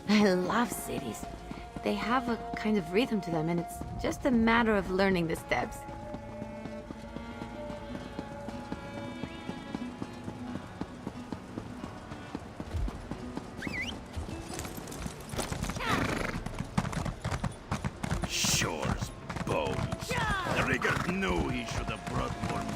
I love cities. They have a kind of rhythm to them, and it's just a matter of learning the steps. Sure as bones. The rigger knew he should have brought more meat.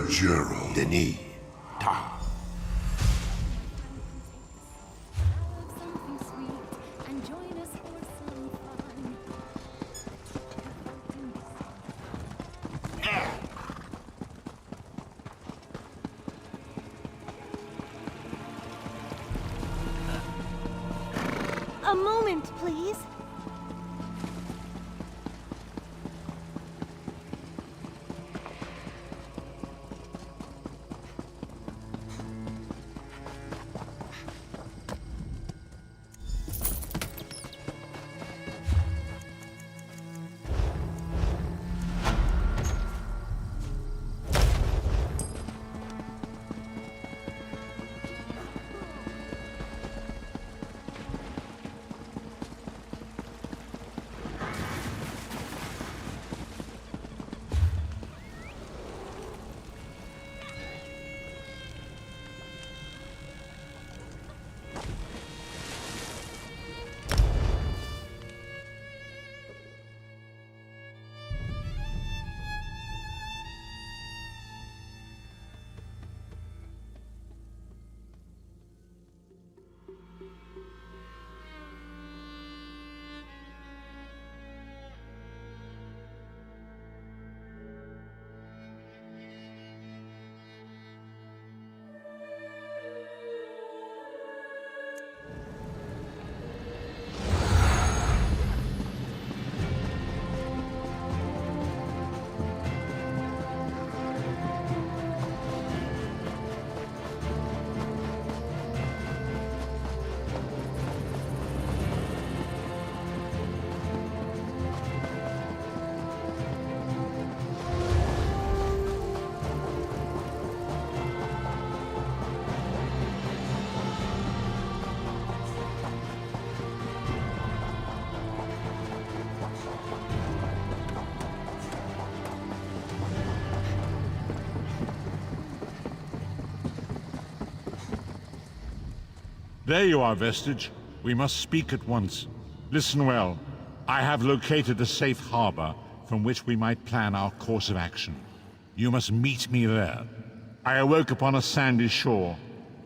Gerald. Denis. Ta. Something sweet and join us for some fun. A moment, please. There you are, Vestige. We must speak at once. Listen well. I have located a safe harbor from which we might plan our course of action. You must meet me there. I awoke upon a sandy shore,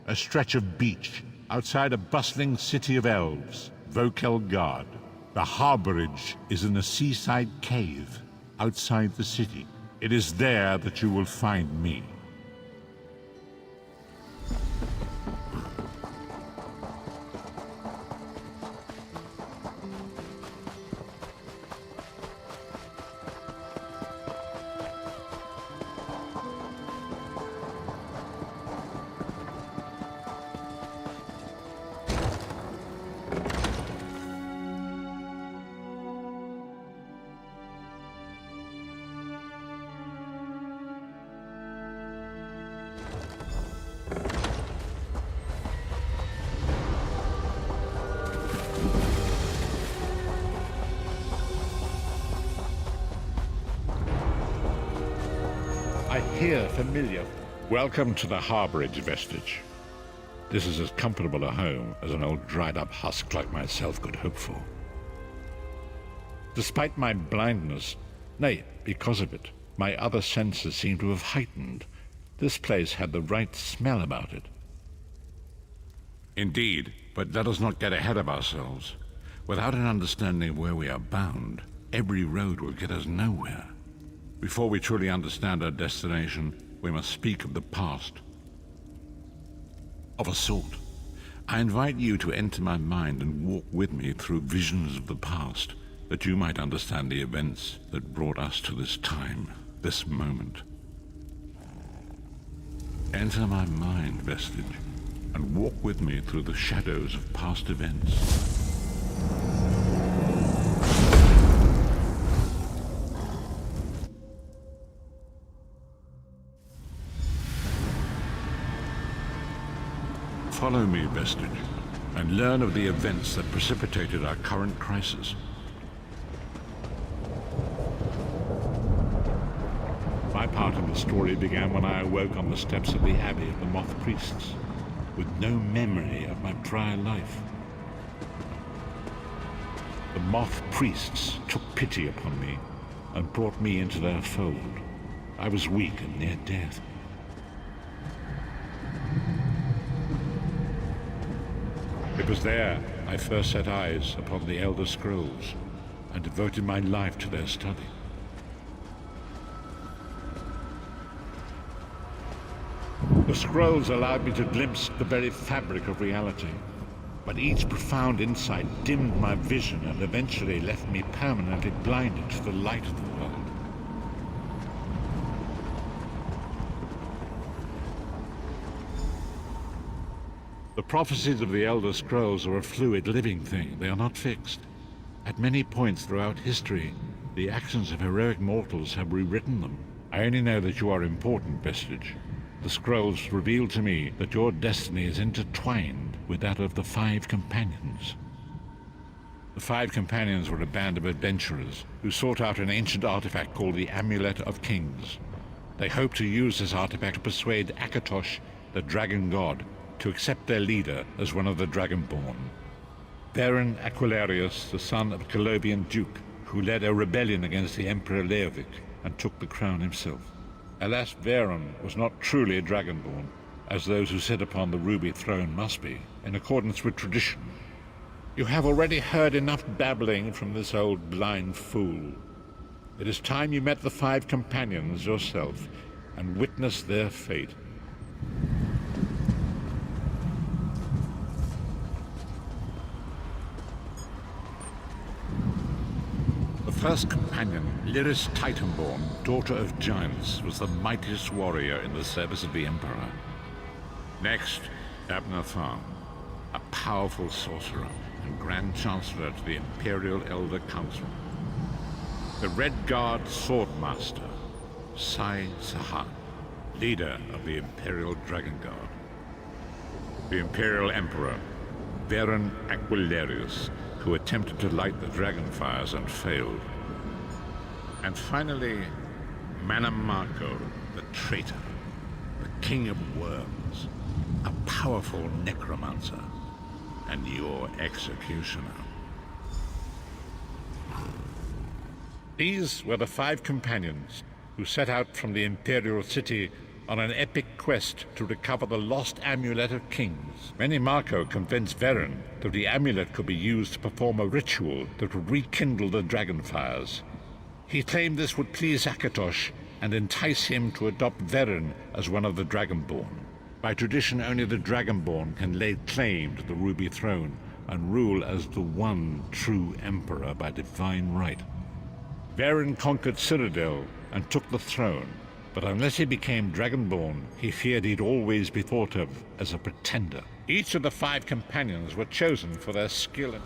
a stretch of beach, outside a bustling city of elves, Vokelgard. The harborage is in a seaside cave, outside the city. It is there that you will find me. I hear familiar. Welcome to the harborage, Vestige. This is as comfortable a home as an old dried-up husk like myself could hope for. Despite my blindness, nay, because of it, my other senses seem to have heightened. This place had the right smell about it. Indeed, but let us not get ahead of ourselves. Without an understanding of where we are bound, every road will get us nowhere. Before we truly understand our destination, we must speak of the past. Of a sort. I invite you to enter my mind and walk with me through visions of the past, that you might understand the events that brought us to this time, this moment. Enter my mind, Vestige, and walk with me through the shadows of past events. Follow me, Vestige, and learn of the events that precipitated our current crisis. My part in the story began when I awoke on the steps of the Abbey of the Moth Priests, with no memory of my prior life. The Moth Priests took pity upon me and brought me into their fold. I was weak and near death. It was there I first set eyes upon the Elder Scrolls and devoted my life to their study. The scrolls allowed me to glimpse the very fabric of reality, but each profound insight dimmed my vision and eventually left me permanently blinded to the light of the world. The prophecies of the Elder Scrolls are a fluid, living thing. They are not fixed. At many points throughout history, the actions of heroic mortals have rewritten them. I only know that you are important, Vestige. The scrolls reveal to me that your destiny is intertwined with that of the Five Companions. The Five Companions were a band of adventurers who sought out an ancient artifact called the Amulet of Kings. They hoped to use this artifact to persuade Akatosh, the dragon god, to accept their leader as one of the Dragonborn. Varen Aquilarius, the son of a Colovian duke, who led a rebellion against the Emperor Leovic and took the crown himself. Alas, Varen was not truly a Dragonborn, as those who sit upon the ruby throne must be, in accordance with tradition. You have already heard enough babbling from this old blind fool. It is time you met the Five Companions yourself and witnessed their fate. The first companion, Lyris Titanborn, daughter of giants, was the mightiest warrior in the service of the Emperor. Next, Abner Tharn, a powerful sorcerer and Grand Chancellor to the Imperial Elder Council. The Red Guard Swordmaster, Sai Sahan, leader of the Imperial Dragon Guard. The Imperial Emperor, Varen Aquilarius, who attempted to light the dragon fires and failed. And finally, Manamako, the traitor, the king of worms, a powerful necromancer, and your executioner. These were the Five Companions who set out from the Imperial City on an epic quest to recover the lost Amulet of Kings. Manamako convinced Varen that the amulet could be used to perform a ritual that would rekindle the dragon fires. He claimed this would please Akatosh and entice him to adopt Varen as one of the Dragonborn. By tradition, only the Dragonborn can lay claim to the Ruby Throne and rule as the one true Emperor by divine right. Varen conquered Cyrodiil and took the throne, but unless he became Dragonborn, he feared he'd always be thought of as a pretender. Each of the Five Companions were chosen for their skill and...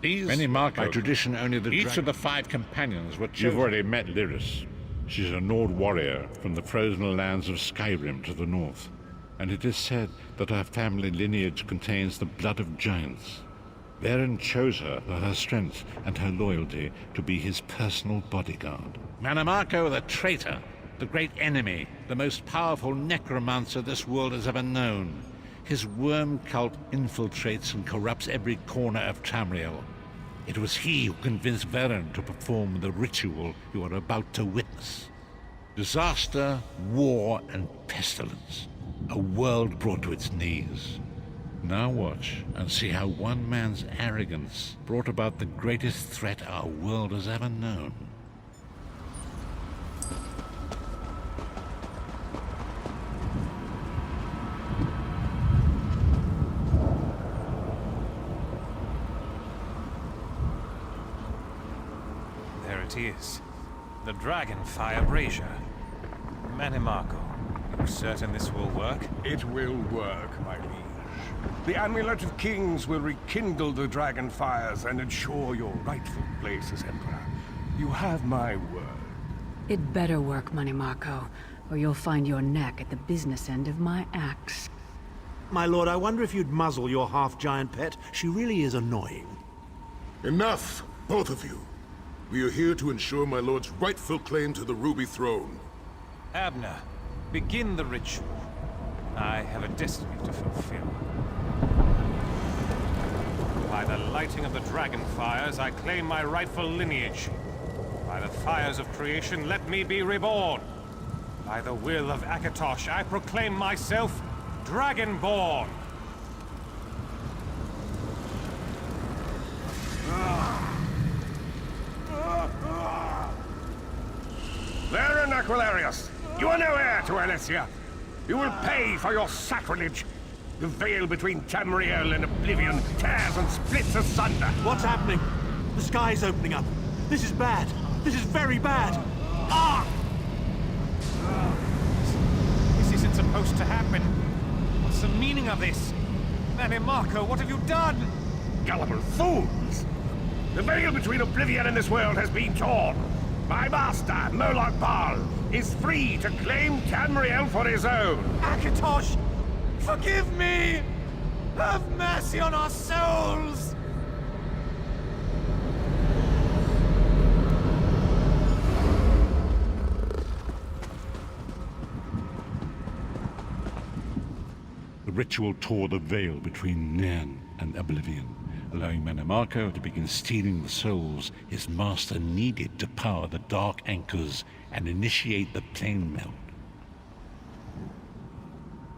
By tradition, only Each of the Five Companions were chosen. You've already met Lyris. She's a Nord warrior from the frozen lands of Skyrim to the north, and it is said that her family lineage contains the blood of giants. Varen chose her for her strength and her loyalty to be his personal bodyguard. Manamako the traitor, the great enemy, the most powerful necromancer this world has ever known. His worm cult infiltrates and corrupts every corner of Tamriel. It was he who convinced Varen to perform the ritual you are about to witness. Disaster, war, and pestilence. A world brought to its knees. Now watch and see how one man's arrogance brought about the greatest threat our world has ever known. There it is. The Dragonfire Brazier. Manimarco, you certain this will work? It will work, my liege. The Amulet of Kings will rekindle the dragon fires and ensure your rightful place as Emperor. You have my word. It better work, Manimarco, or you'll find your neck at the business end of my axe. My lord, I wonder if you'd muzzle your half-giant pet. She really is annoying. Enough, both of you. We are here to ensure my lord's rightful claim to the Ruby Throne. Abner, begin the ritual. I have a destiny to fulfill. By the lighting of the dragon fires, I claim my rightful lineage. By the fires of creation, let me be reborn. By the will of Akatosh, I proclaim myself Dragonborn. Baron Aquilarius, you are no heir to Alessia. You will pay for your sacrilege. The veil between Tamriel and Oblivion tears and splits asunder. What's happening? The sky's opening up. This is bad. This is very bad. Ah! This isn't supposed to happen. What's the meaning of this? Manimarco, what have you done? Gullible fools! The veil between Oblivion and this world has been torn. My master, Molag Bal, is free to claim Tamriel for his own. Akatosh, forgive me! Have mercy on our souls! The ritual tore the veil between Nairn and Oblivion, allowing Manimarco to begin stealing the souls his master needed to power the dark anchors and initiate the plane melt.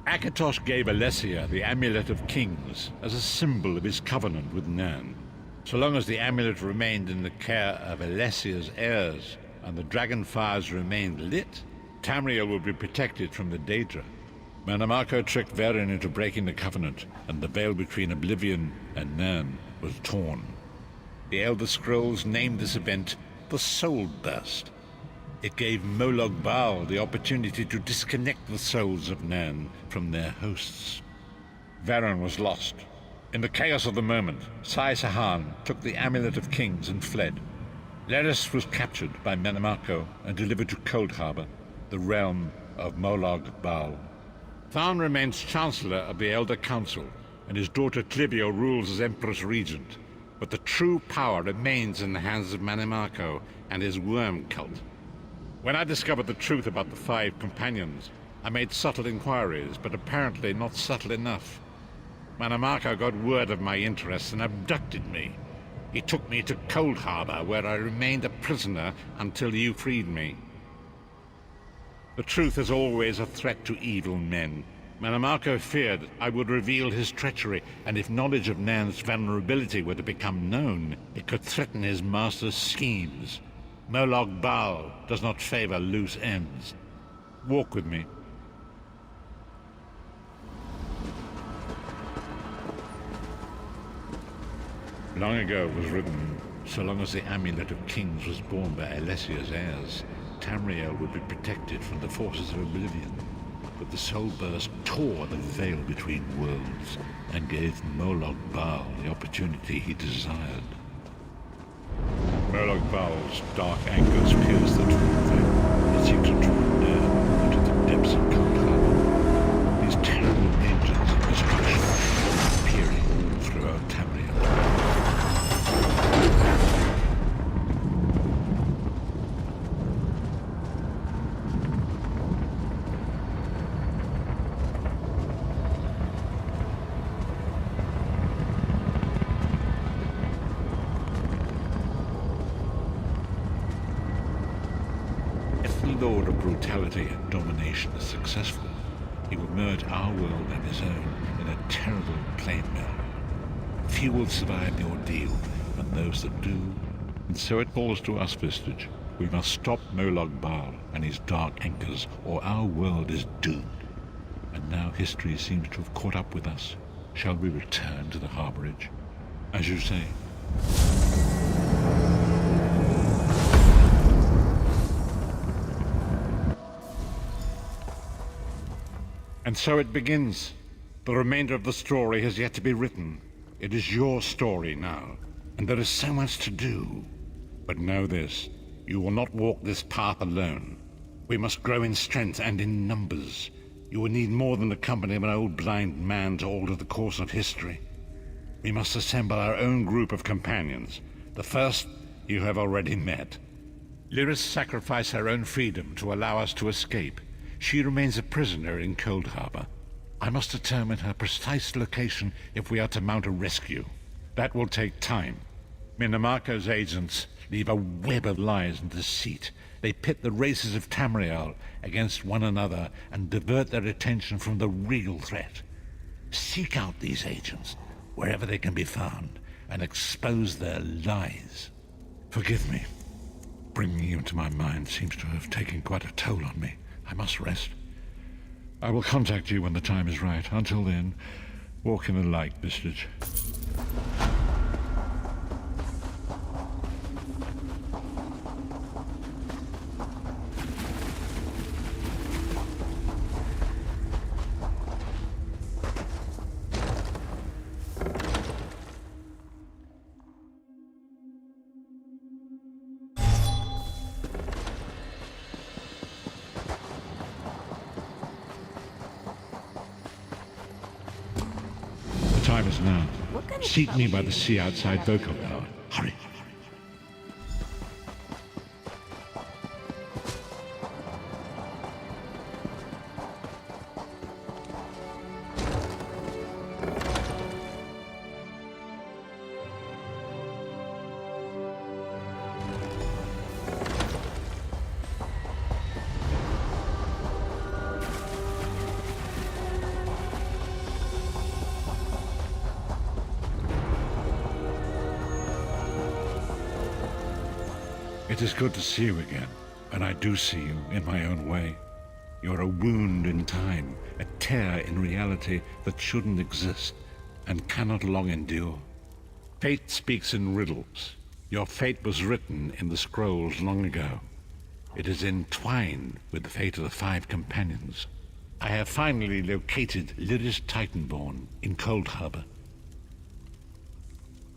Akatosh gave Alessia the Amulet of Kings as a symbol of his covenant with Nairn. So long as the amulet remained in the care of Alessia's heirs and the dragon fires remained lit, Tamriel would be protected from the Daedra. Manimarco tricked Varen into breaking the covenant, and the veil between Oblivion and Nairn was torn. The Elder Scrolls named this event the Soul Burst. It gave Molag Bal the opportunity to disconnect the souls of Nairn from their hosts. Varen was lost. In the chaos of the moment, Sai Sahan took the Amulet of Kings and fled. Leris was captured by Manimarco and delivered to Cold Harbor, the realm of Molag Bal. Tharn remains Chancellor of the Elder Council, and his daughter Clivio rules as Empress Regent. But the true power remains in the hands of Manimarco and his worm cult. When I discovered the truth about the 5 companions, I made subtle inquiries, but apparently not subtle enough. Manimarco got word of my interests and abducted me. He took me to Cold Harbor, where I remained a prisoner until you freed me. The truth is always a threat to evil men. Manimarco feared I would reveal his treachery, and if knowledge of Nairn's vulnerability were to become known, it could threaten his master's schemes. Molag Bal does not favor loose ends. Walk with me. Long ago it was written, so long as the Amulet of Kings was borne by Alessia's heirs, Tamriel would be protected from the forces of Oblivion. But the Soul Burst tore the veil between worlds and gave Molag Bal the opportunity he desired. Molag Bal's dark anchors pierced the twin veil. It seemed to draw Nairn into the depths of Cold Harbor. These terrible engines of destruction peering throughout Tamriel. If the Lord of Brutality and Domination is successful, He will merge our world and his own in a terrible plain melt. Few will survive the ordeal, and those that do... And so it falls to us, Vistage. We must stop Molag Bal and his dark anchors, or our world is doomed. And now history seems to have caught up with us. Shall we return to the harborage? As you say. And so it begins. The remainder of the story has yet to be written. It is your story now, and there is so much to do. But know this, you will not walk this path alone. We must grow in strength and in numbers. You will need more than the company of an old blind man to alter the course of history. We must assemble our own group of companions. The first you have already met. Lyris sacrificed her own freedom to allow us to escape. She remains a prisoner in Cold Harbor. I must determine her precise location if we are to mount a rescue. That will take time. Minimarco's agents leave a web of lies and deceit. They pit the races of Tamriel against one another and divert their attention from the real threat. Seek out these agents, wherever they can be found, and expose their lies. Forgive me. Bringing you into my mind seems to have taken quite a toll on me. I must rest. I will contact you when the time is right. Until then, walk in the light, Vistage. The time is now. Seek me by the sea outside Molag Bal. Hurry. It is good to see you again, and I do see you in my own way. You're a wound in time, a tear in reality that shouldn't exist and cannot long endure. Fate speaks in riddles. Your fate was written in the scrolls long ago. It is entwined with the fate of the 5 companions. I have finally located Lyris Titanborn in Cold Harbor.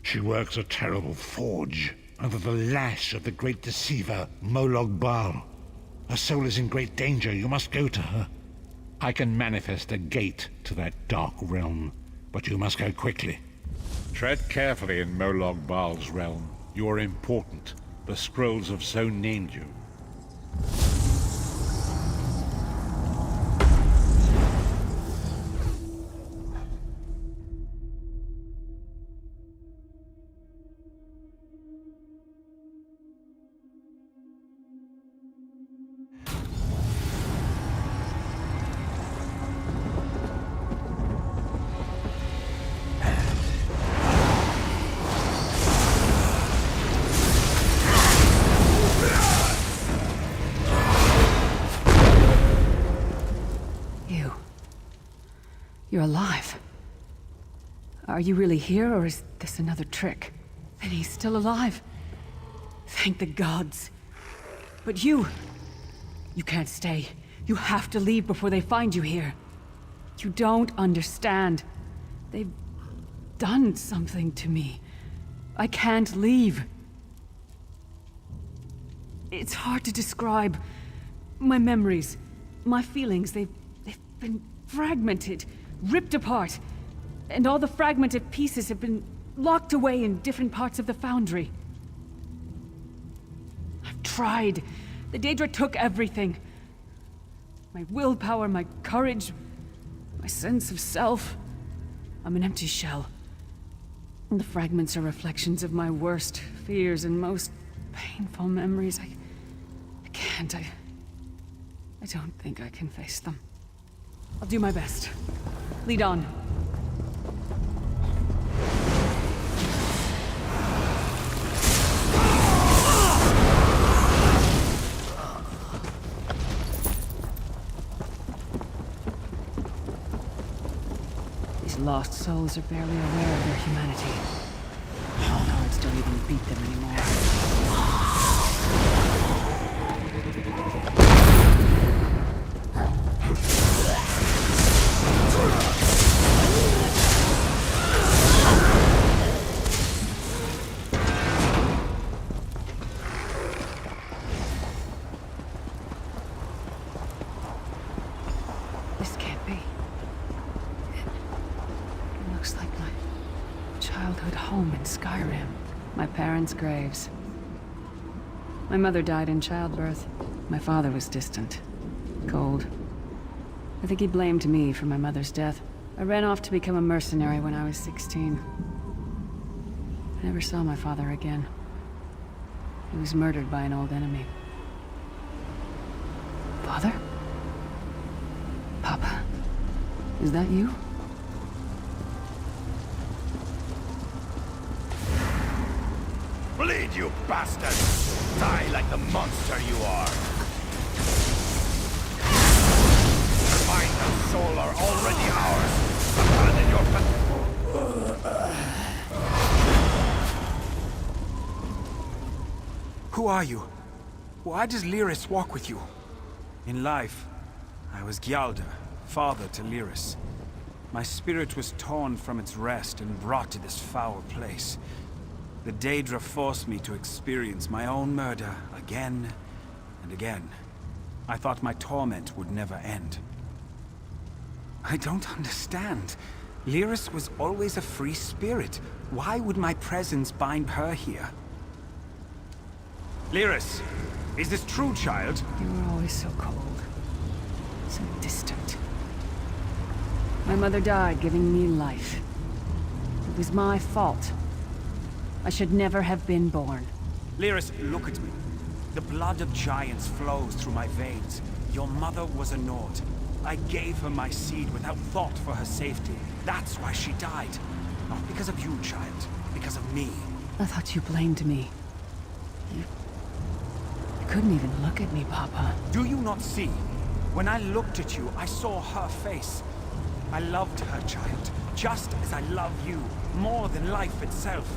She works a terrible forge under the lash of the great deceiver, Molag Bal. Her soul is in great danger. You must go to her. I can manifest a gate to that dark realm, but you must go quickly. Tread carefully in Molag Bal's realm. You are important. The scrolls have so named you. You're alive. Are you really here, or is this another trick? Then he's still alive. Thank the gods. But you can't stay. You have to leave before they find you here. You don't understand. They've done something to me. I can't leave. It's hard to describe. My memories, my feelings, they've been fragmented. Ripped apart, and all the fragmented pieces have been locked away in different parts of the foundry. I've tried. The Daedra took everything. My willpower, my courage, my sense of self. I'm an empty shell. And the fragments are reflections of my worst fears and most painful memories. I can't. I don't think I can face them. I'll do my best. Lead on. These lost souls are barely aware of their humanity. Guards don't even beat them anymore. This can't be. It looks like my childhood home in Skyrim. My parents' graves. My mother died in childbirth. My father was distant. Cold. I think he blamed me for my mother's death. I ran off to become a mercenary when I was 16. I never saw my father again. He was murdered by an old enemy. Father? Papa? Is that you? Bleed, you bastard! Die like the monster you are! Your mind and soul are already ours! Abandon your Who are you? Why does Lyris walk with you? In life, I was Gyalda, father to Lyris. My spirit was torn from its rest and brought to this foul place. The Daedra forced me to experience my own murder again and again. I thought my torment would never end. I don't understand. Lyris was always a free spirit. Why would my presence bind her here? Lyris, is this true, child? You were always so cold. So distant. My mother died giving me life. It was my fault. I should never have been born. Lyris, look at me. The blood of giants flows through my veins. Your mother was a Nord. I gave her my seed without thought for her safety. That's why she died. Not because of you, child. Because of me. I thought you blamed me. You couldn't even look at me, Papa. Do you not see? When I looked at you, I saw her face. I loved her, child. Just as I love you. More than life itself.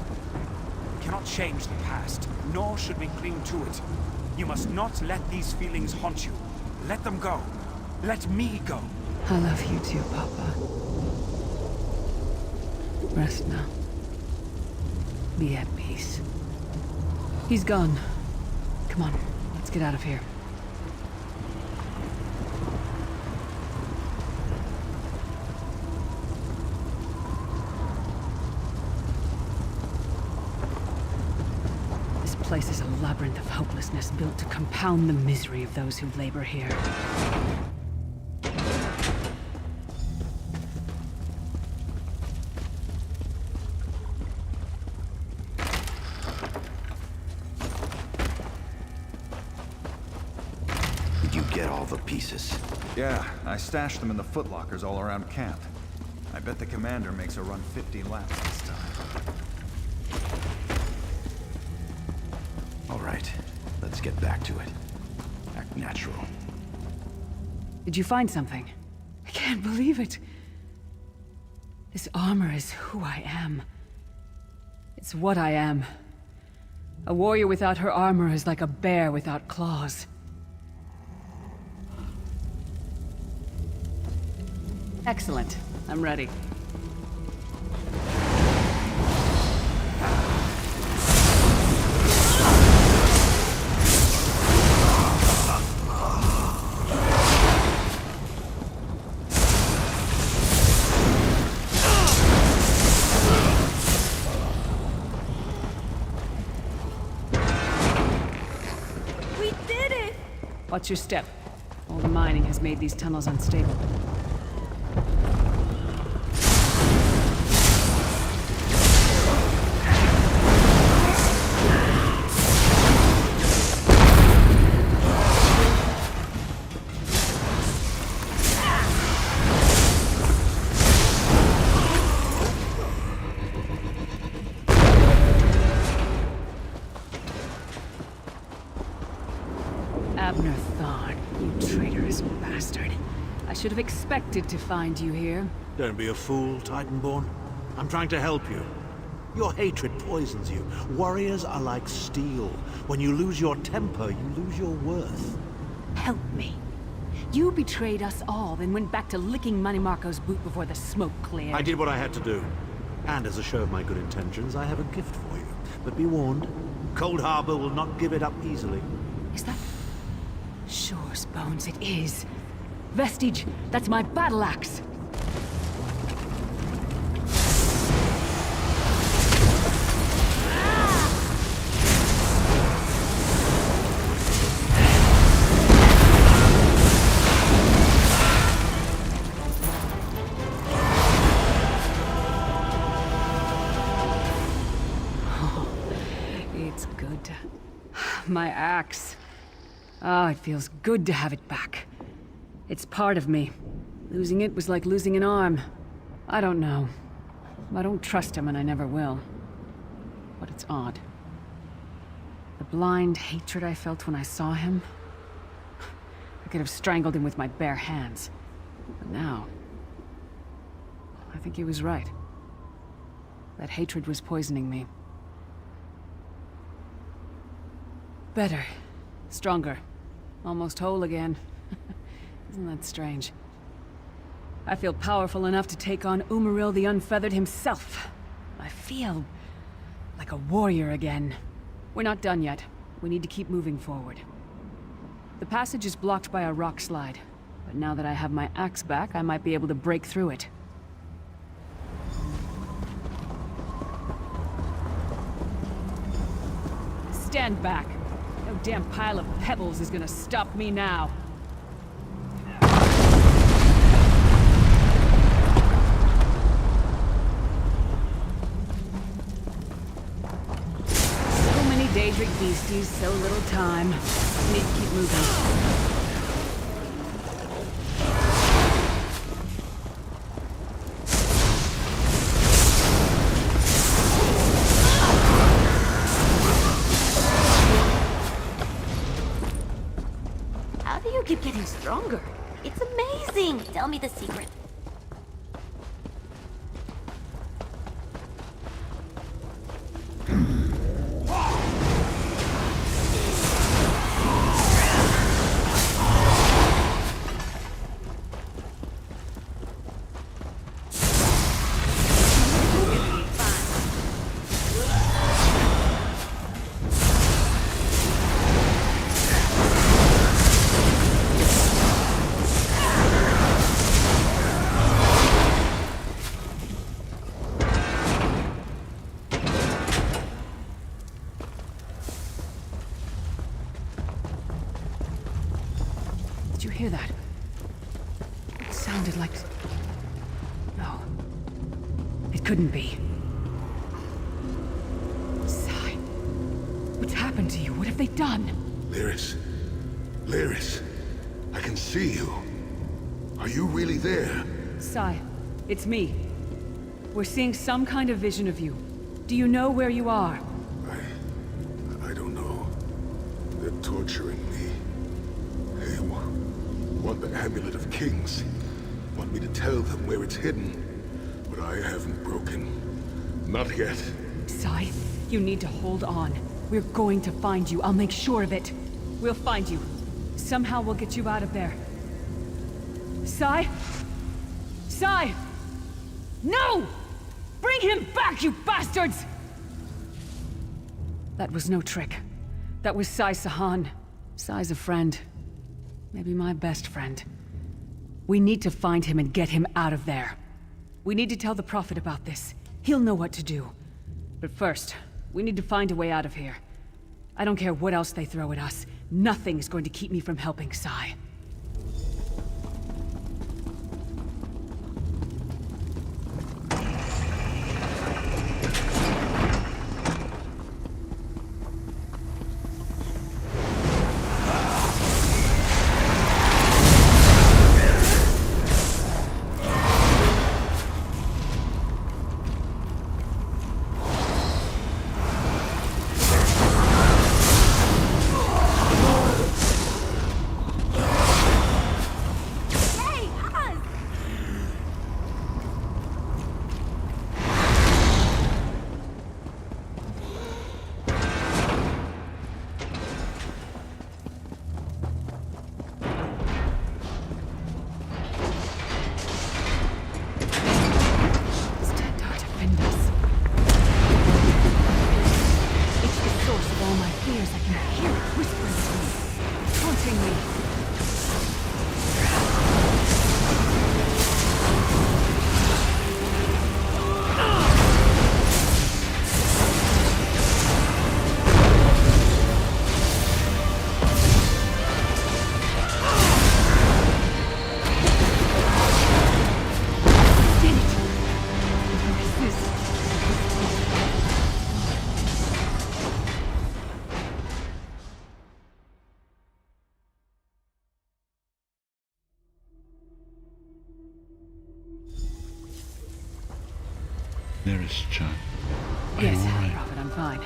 We cannot change the past, nor should we cling to it. You must not let these feelings haunt you. Let them go. Let me go. I love you too, Papa. Rest now. Be at peace. He's gone. Come on, let's get out of here. This place is a labyrinth of hopelessness built to compound the misery of those who labor here. Pieces. Yeah, I stashed them in the footlockers all around camp. I bet the commander makes her run 50 laps this time. All right, let's get back to it. Act natural. Did you find something? I can't believe it. This armor is who I am. It's what I am. A warrior without her armor is like a bear without claws. Excellent. I'm ready. We did it! Watch your step. All the mining has made these tunnels unstable. I should have expected to find you here. Don't be a fool, Titanborn. I'm trying to help you. Your hatred poisons you. Warriors are like steel. When you lose your temper, you lose your worth. Help me. You betrayed us all, then went back to licking Manny Marco's boot before the smoke cleared. I did what I had to do. And as a show of my good intentions, I have a gift for you. But be warned, Cold Harbor will not give it up easily. Is that... Sure, Bones, it is. Vestige, that's my battle axe. My axe. Ah, it feels good to have it back. It's part of me. Losing it was like losing an arm. I don't know. I don't trust him and I never will. But it's odd. The blind hatred I felt when I saw him... I could have strangled him with my bare hands. But now... I think he was right. That hatred was poisoning me. Better. Stronger. Almost whole again. Isn't that strange? I feel powerful enough to take on Umaril the Unfeathered himself. I feel... like a warrior again. We're not done yet. We need to keep moving forward. The passage is blocked by a rock slide. But now that I have my axe back, I might be able to break through it. Stand back. No damn pile of pebbles is gonna stop me now. So many Daedric beasties, so little time. Need to keep moving. Keep getting stronger. It's amazing. Tell me the secret. Did you hear that? It sounded like... No. It couldn't be. Sai. What's happened to you? What have they done? Lyris. Lyris. I can see you. Are you really there? Sai, it's me. We're seeing some kind of vision of you. Do you know where you are? I don't know. They're torturing me. They want the Amulet of Kings. Want me to tell them where it's hidden. But I haven't broken. Not yet. Sai, you need to hold on. We're going to find you. I'll make sure of it. We'll find you. Somehow we'll get you out of there. Sai? Sai! No! Bring him back, you bastards! That was no trick. That was Sai Sahan. Sai's a friend. Maybe my best friend. We need to find him and get him out of there. We need to tell the Prophet about this. He'll know what to do. But first, we need to find a way out of here. I don't care what else they throw at us. Nothing's going to keep me from helping Sai. Nearest Chan. Are Yes, you all right? Prophet, I'm fine.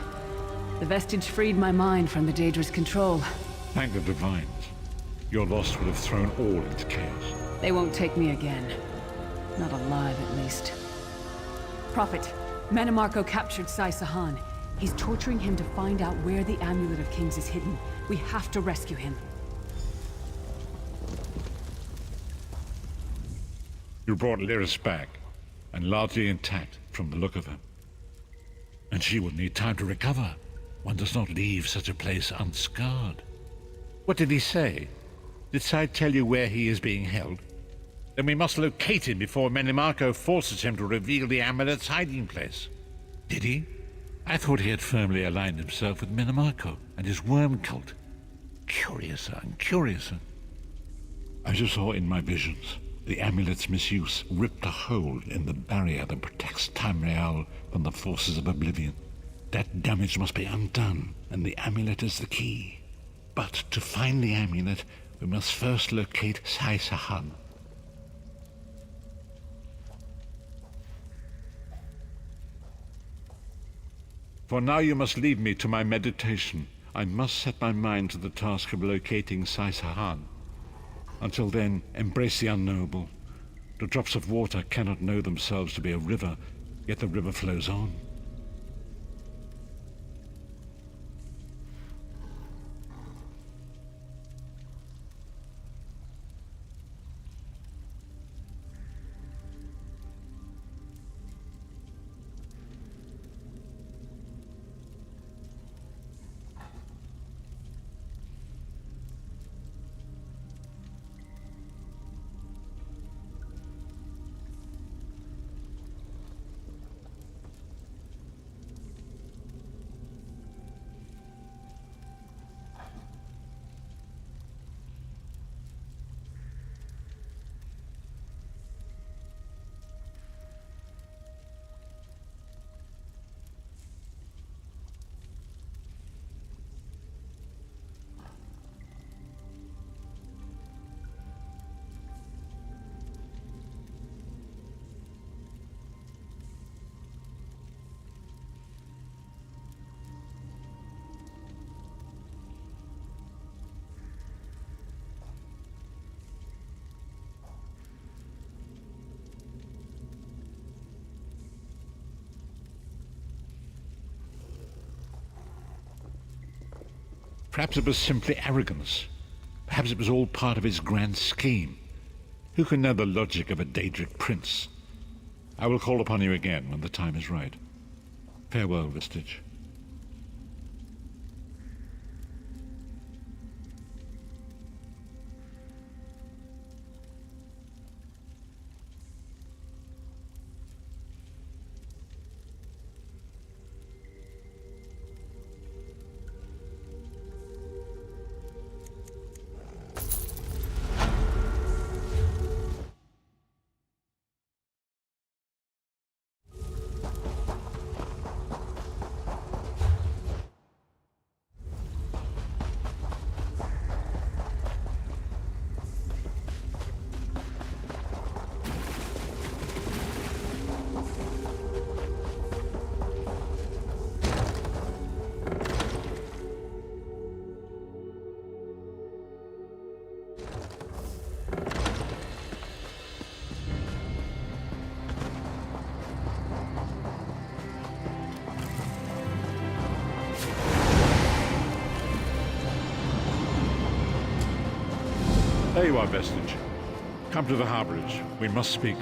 The vestige freed my mind from the Daedra's control. Thank the Divines. Your loss would have thrown all into chaos. They won't take me again. Not alive, at least. Prophet, Manamarco captured Sai Sahan. He's torturing him to find out where the Amulet of Kings is hidden. We have to rescue him. You brought Lyris back, and largely intact from the look of her. And she will need time to recover. One does not leave such a place unscarred. What did he say? Did Sai tell you where he is being held? Then we must locate him before Menimarco forces him to reveal the amulet's hiding place. Did he? I thought he had firmly aligned himself with Menimarco and his worm cult. Curiouser and curiouser. As you saw in my visions, the amulet's misuse ripped a hole in the barrier that protects Tamriel from the forces of oblivion. That damage must be undone, and the amulet is the key. But to find the amulet, we must first locate Sai Sahan. For now you must leave me to my meditation. I must set my mind to the task of locating Sai Sahan. Until then, embrace the unknowable. The drops of water cannot know themselves to be a river, yet the river flows on. Perhaps it was simply arrogance. Perhaps it was all part of his grand scheme. Who can know the logic of a Daedric prince? I will call upon you again when the time is right. Farewell, Vestige. There you are, Vestige. Come to the harborage. We must speak.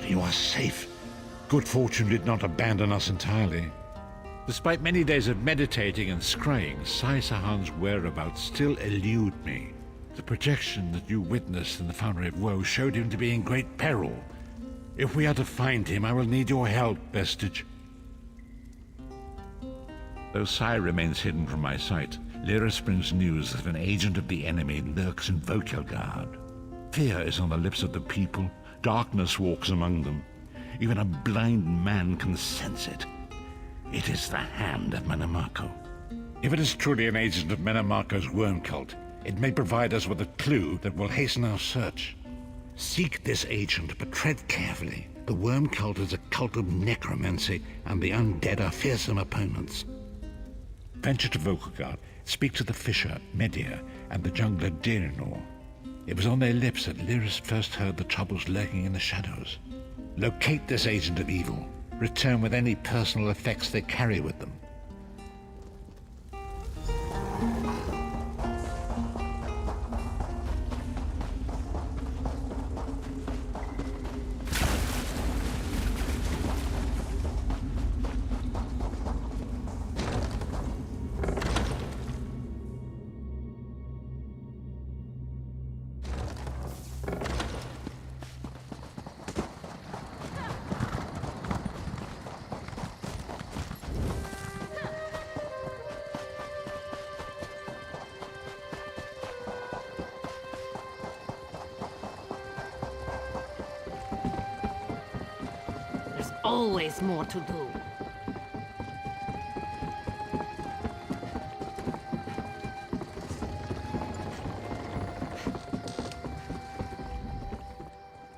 You are safe. Good fortune did not abandon us entirely. Despite many days of meditating and scrying, Sai Sahan's whereabouts still elude me. The projection that you witnessed in the Foundry of Woe showed him to be in great peril. If we are to find him, I will need your help, Vestige. Though Sai remains hidden from my sight, Lyris brings news that an agent of the enemy lurks in Vokelgard. Fear is on the lips of the people, darkness walks among them. Even a blind man can sense it. It is the hand of Menamarco. If it is truly an agent of Menamarco's worm cult, it may provide us with a clue that will hasten our search. Seek this agent, but tread carefully. The worm cult is a cult of necromancy, and the undead are fearsome opponents. Venture to Vokelgard, speak to the fisher, Medea, and the jungler Dirinor. It was on their lips that Lyris first heard the troubles lurking in the shadows. Locate this agent of evil. Return with any personal effects they carry with them. Always more to do.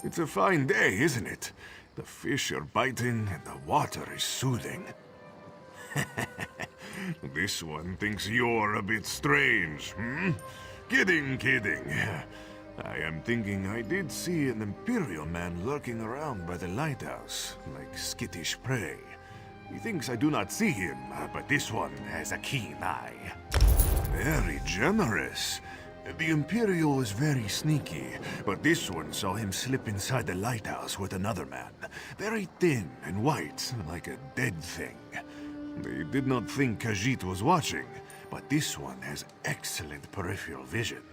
It's a fine day, isn't it? The fish are biting and the water is soothing. This one thinks you're a bit strange, hmm? Kidding. I am thinking I did see an Imperial man lurking around by the lighthouse, like skittish prey. He thinks I do not see him, but this one has a keen eye. Very generous. The Imperial was very sneaky, but this one saw him slip inside the lighthouse with another man. Very thin and white, like a dead thing. They did not think Khajiit was watching, but this one has excellent peripheral vision.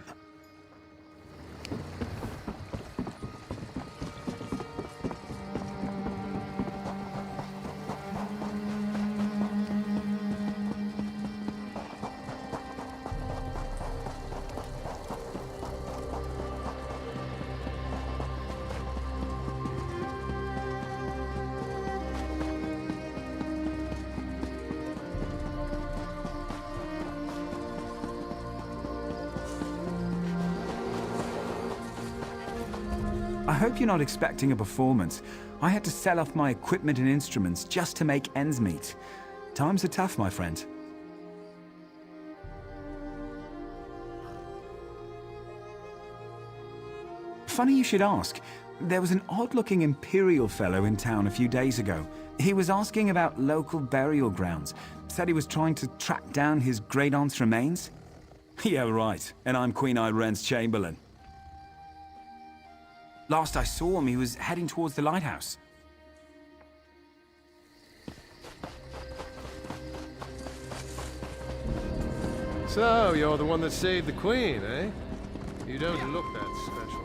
I hope you're not expecting a performance. I had to sell off my equipment and instruments just to make ends meet. Times are tough, my friend. Funny you should ask. There was an odd-looking Imperial fellow in town a few days ago. He was asking about local burial grounds. Said he was trying to track down his great-aunt's remains. Yeah, right. And I'm Queen Irene's Chamberlain. Last I saw him, he was heading towards the lighthouse. So, you're the one that saved the Queen, eh? You don't look that special.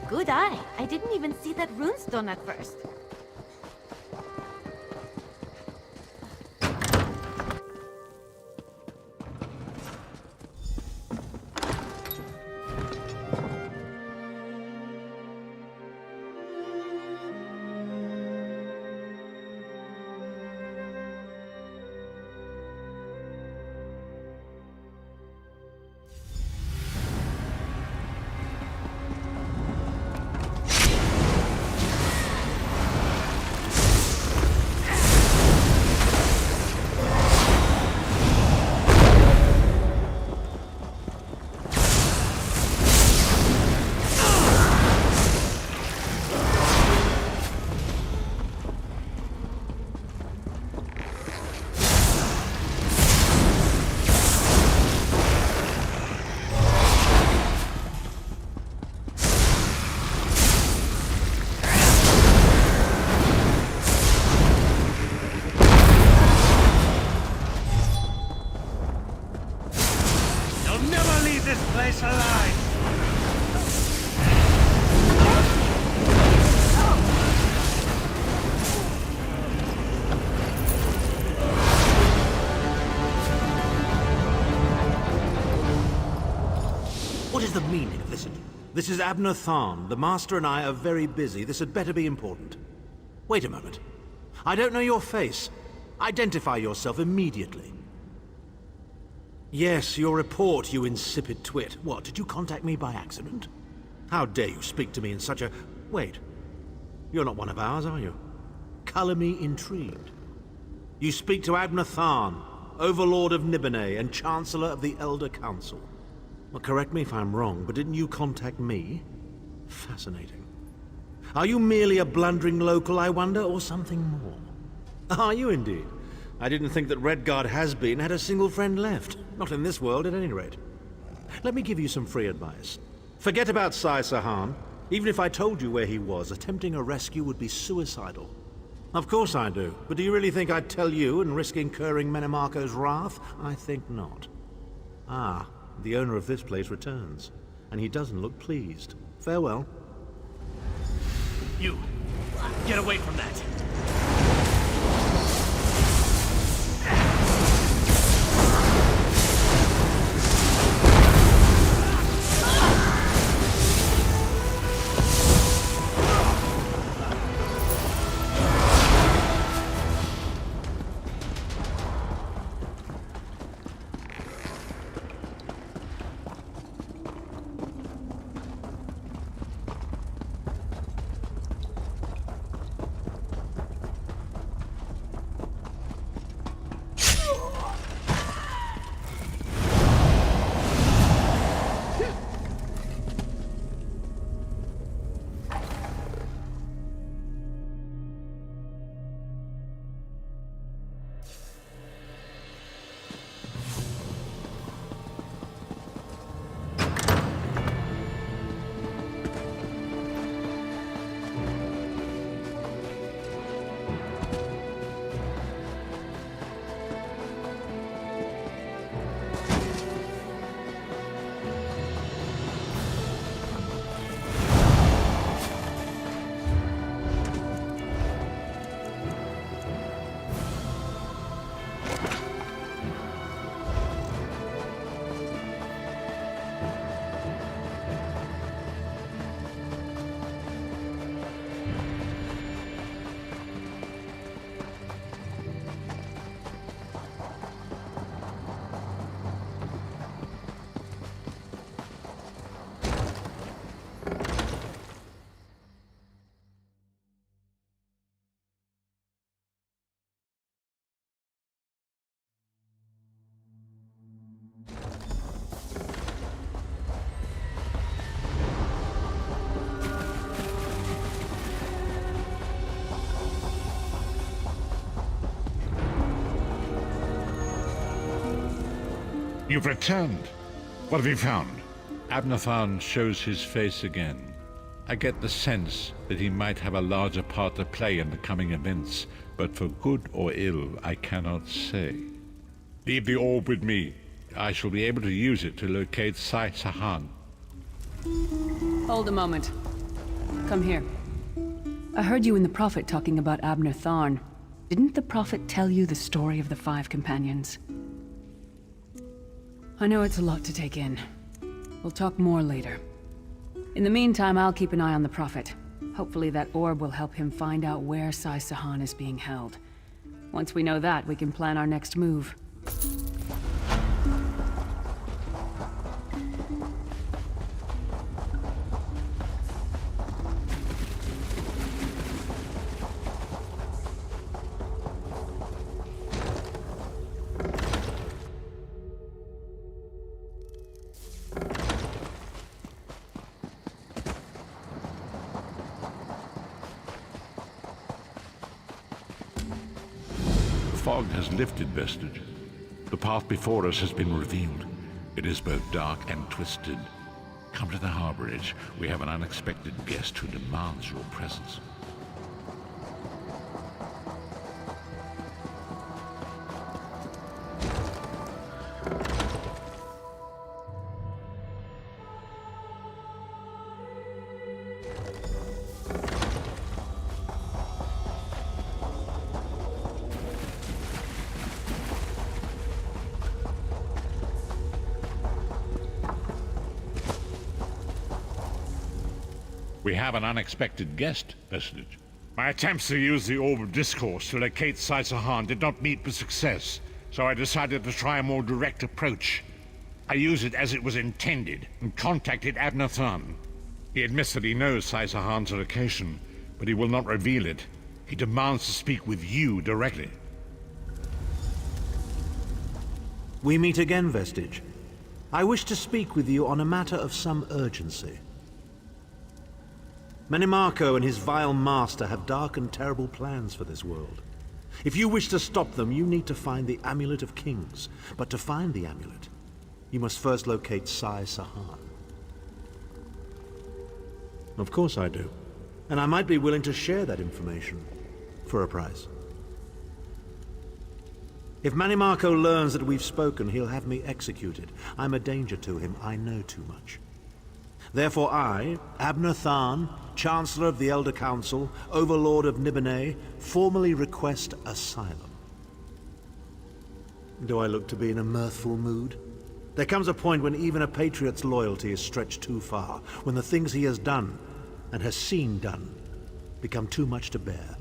Good eye. I didn't even see that runestone at first. This is Abner Tharn. The Master and I are very busy. This had better be important. Wait a moment. I don't know your face. Identify yourself immediately. Yes, your report, you insipid twit. What, did you contact me by accident? How dare you speak to me in such a... Wait. You're not one of ours, are you? Color me intrigued. You speak to Abner Tharn, Overlord of Nibene and Chancellor of the Elder Council. Well, correct me if I'm wrong, but didn't you contact me? Fascinating. Are you merely a blundering local, I wonder, or something more? Are you indeed? I didn't think that Redguard has-been had a single friend left. Not in this world, at any rate. Let me give you some free advice. Forget about Sai Sahan. Even if I told you where he was, attempting a rescue would be suicidal. Of course I do, but do you really think I'd tell you and risk incurring Menemarco's wrath? I think not. Ah, the owner of this place returns, and he doesn't look pleased. Farewell. You, get away from that! You've returned. What have you found? Abner Tharn shows his face again. I get the sense that he might have a larger part to play in the coming events, but for good or ill, I cannot say. Leave the orb with me. I shall be able to use it to locate Sai Sahan. Hold a moment. Come here. I heard you and the Prophet talking about Abner Tharn. Didn't the Prophet tell you the story of the 5 companions? I know it's a lot to take in. We'll talk more later. In the meantime, I'll keep an eye on the Prophet. Hopefully that orb will help him find out where Sai Sahan is being held. Once we know that, we can plan our next move. The fog has lifted, Vestige. The path before us has been revealed. It is both dark and twisted. Come to the harbor edge. We have an unexpected guest who demands your presence. We have an unexpected guest, Vestige. My attempts to use the Orb of Discourse to locate Saisahan did not meet with success, so I decided to try a more direct approach. I used it as it was intended, and contacted Abner Than. He admits that he knows Saisahan's location, but he will not reveal it. He demands to speak with you directly. We meet again, Vestige. I wish to speak with you on a matter of some urgency. Menimarco and his vile master have dark and terrible plans for this world. If you wish to stop them, you need to find the Amulet of Kings. But to find the amulet, you must first locate Saisahan. Of course I do. And I might be willing to share that information for a price. If Menimarco learns that we've spoken, he'll have me executed. I'm a danger to him. I know too much. Therefore I, Abner Than, Chancellor of the Elder Council, Overlord of Nibene, formally request asylum. Do I look to be in a mirthful mood? There comes a point when even a patriot's loyalty is stretched too far, when the things he has done, and has seen done, become too much to bear.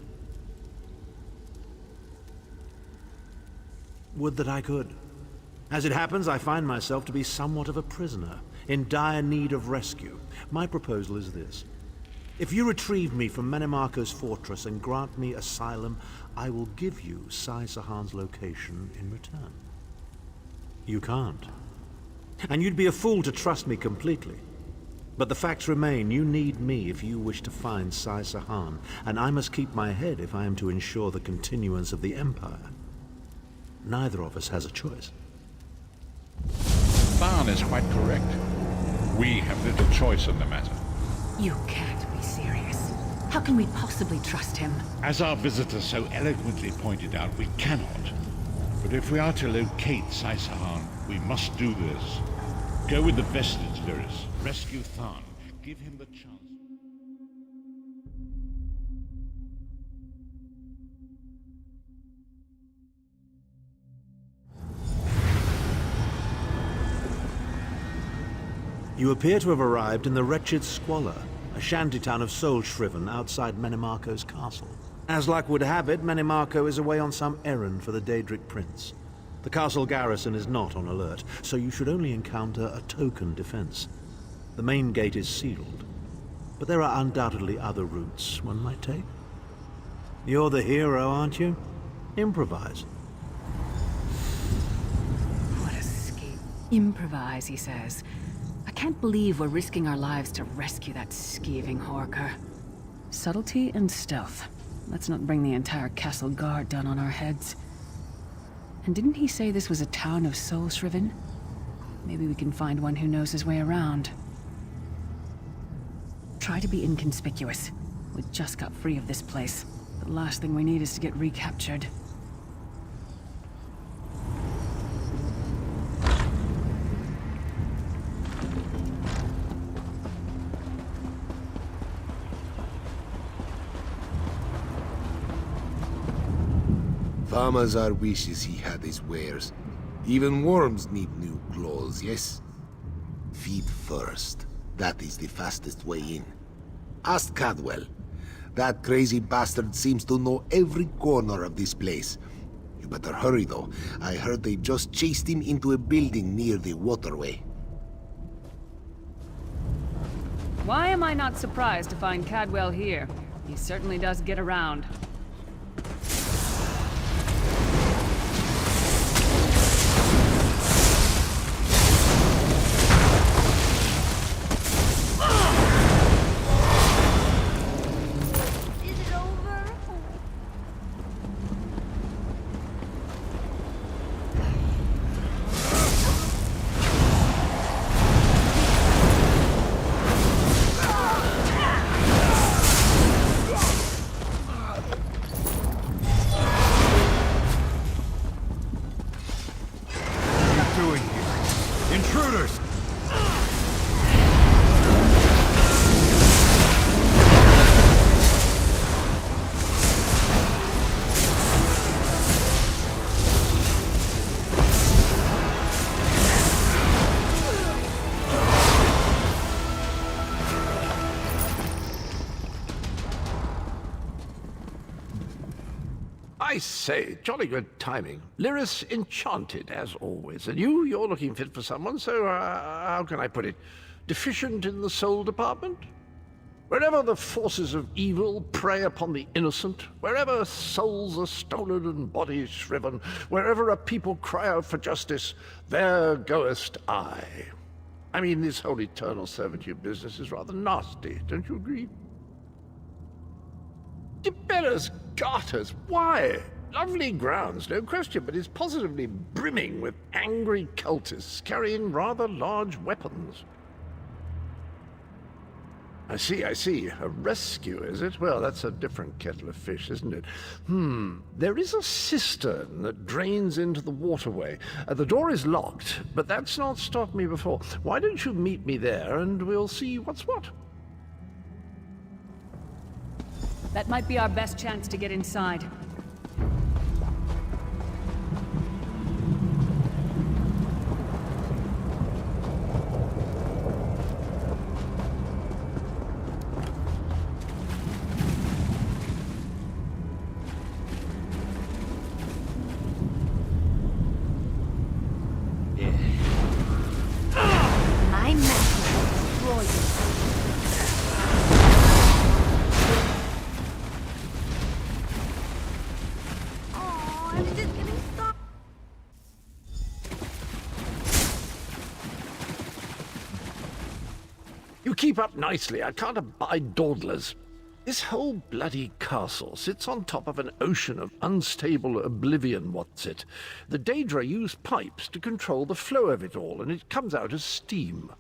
Would that I could. As it happens, I find myself to be somewhat of a prisoner, in dire need of rescue. My proposal is this. If you retrieve me from Menimarco's fortress and grant me asylum, I will give you Saisahan's location in return. You can't. And you'd be a fool to trust me completely. But the facts remain, you need me if you wish to find Saisahan, and I must keep my head if I am to ensure the continuance of the Empire. Neither of us has a choice. Than is quite correct. We have little choice in the matter. You can't be serious. How can we possibly trust him? As our visitor so eloquently pointed out, we cannot. But if we are to locate Saisahan, we must do this. Go with the Vestige, Lyris. Rescue Than. Give him the chance. You appear to have arrived in the wretched Squalor, a shantytown of soul-shriven outside Menimarco's castle. As luck would have it, Menimarco is away on some errand for the Daedric Prince. The castle garrison is not on alert, so you should only encounter a token defense. The main gate is sealed, but there are undoubtedly other routes one might take. You're the hero, aren't you? Improvise. What a scheme. Improvise, he says. I can't believe we're risking our lives to rescue that skeeving Horker. Subtlety and stealth. Let's not bring the entire castle guard down on our heads. And didn't he say this was a town of soul-shriven? Maybe we can find one who knows his way around. Try to be inconspicuous. We just got free of this place. The last thing we need is to get recaptured. Thamazar wishes he had his wares. Even worms need new clothes, yes? Feet first. That is the fastest way in. Ask Cadwell. That crazy bastard seems to know every corner of this place. You better hurry, though. I heard they just chased him into a building near the waterway. Why am I not surprised to find Cadwell here? He certainly does get around. I say, jolly good timing. Lyris enchanted, as always. And you're looking fit for someone, so, how can I put it? Deficient in the soul department? Wherever the forces of evil prey upon the innocent, wherever souls are stolen and bodies shriven, wherever a people cry out for justice, there goest I. I mean, this whole eternal servitude business is rather nasty, don't you agree? Tiberius Garters, why? Lovely grounds, no question, but it's positively brimming with angry cultists carrying rather large weapons. I see. A rescue, is it? Well, that's a different kettle of fish, isn't it? There is a cistern that drains into the waterway. The door is locked, but that's not stopped me before. Why don't you meet me there, and we'll see what's what? That might be our best chance to get inside. My magic will destroy you. Oh, I was just getting stuck. You keep up nicely. I can't abide dawdlers. This whole bloody castle sits on top of an ocean of unstable oblivion, what's it? The Daedra use pipes to control the flow of it all, and it comes out as steam.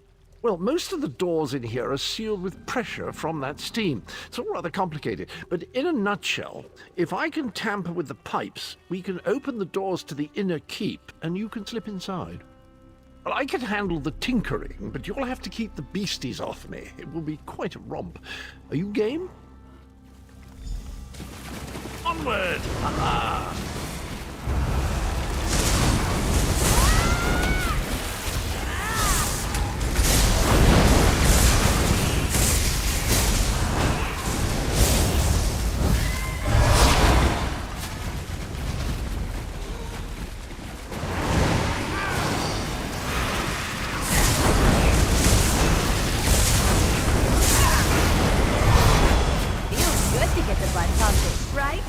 Well, most of the doors in here are sealed with pressure from that steam. It's all rather complicated, but in a nutshell, if I can tamper with the pipes, we can open the doors to the inner keep, and you can slip inside. Well, I can handle the tinkering, but you'll have to keep the beasties off me. It will be quite a romp. Are you game? Onward! Ha-ha! Feels good to get the butt pumped, right?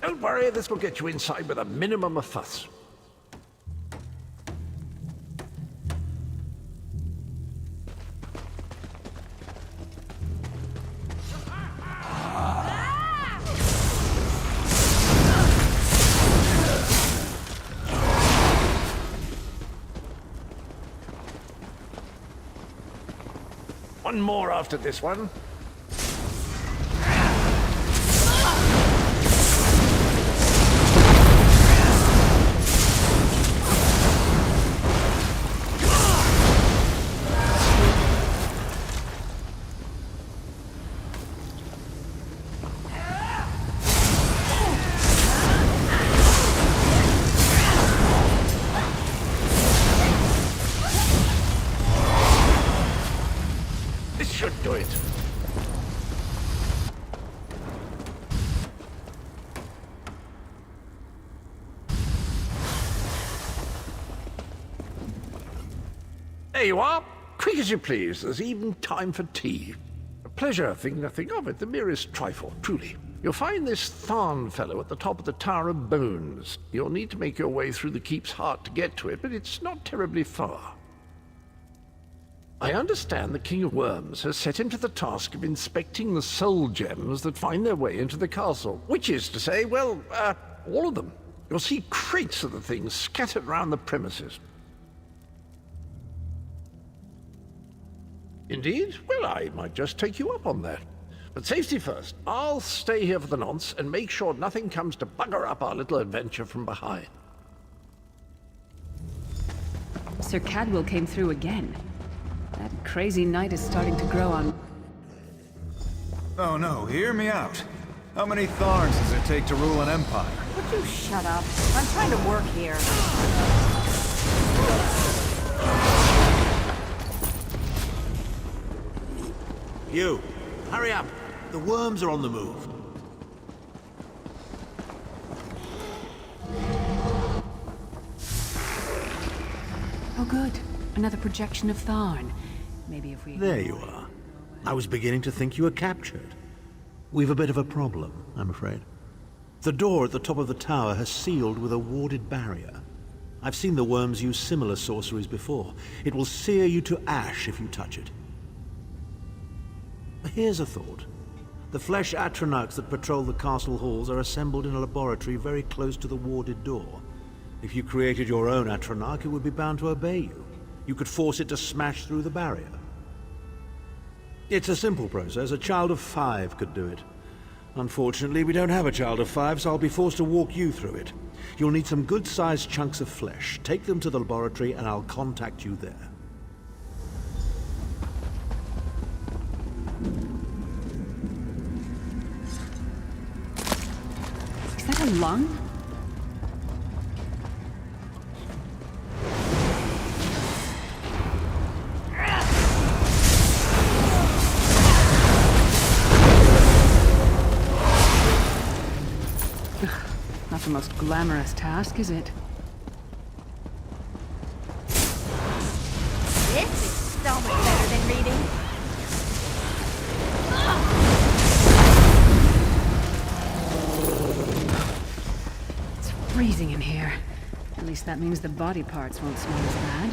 Don't worry, this will get you inside with a minimum of fuss. One more after this one. This should do it. There you are. Quick as you please. There's even time for tea. A pleasure, think nothing of it. The merest trifle, truly. You'll find this Tharn fellow at the top of the Tower of Bones. You'll need to make your way through the keep's heart to get to it, but it's not terribly far. I understand the King of Worms has set him to the task of inspecting the soul gems that find their way into the castle. Which is to say, well, all of them. You'll see crates of the things scattered around the premises. Indeed? Well, I might just take you up on that. But safety first. I'll stay here for the nonce and make sure nothing comes to bugger up our little adventure from behind. Sir Cadwell came through again. That crazy night is starting to grow on... Oh no, hear me out. How many Tharns does it take to rule an empire? Would you shut up? I'm trying to work here. You, hurry up. The worms are on the move. Oh good, another projection of Tharn. Maybe if we... There you are. I was beginning to think you were captured. We've a bit of a problem, I'm afraid. The door at the top of the tower has sealed with a warded barrier. I've seen the worms use similar sorceries before. It will sear you to ash if you touch it. Here's a thought. The flesh atronachs that patrol the castle halls are assembled in a laboratory very close to the warded door. If you created your own atronach, it would be bound to obey you. You could force it to smash through the barrier. It's a simple process. A child of 5 could do it. Unfortunately, we don't have a child of 5, so I'll be forced to walk you through it. You'll need some good-sized chunks of flesh. Take them to the laboratory and I'll contact you there. Is that a lung? Not the most glamorous task, is it? This is so much better than reading. It's freezing in here. At least that means the body parts won't smell as bad.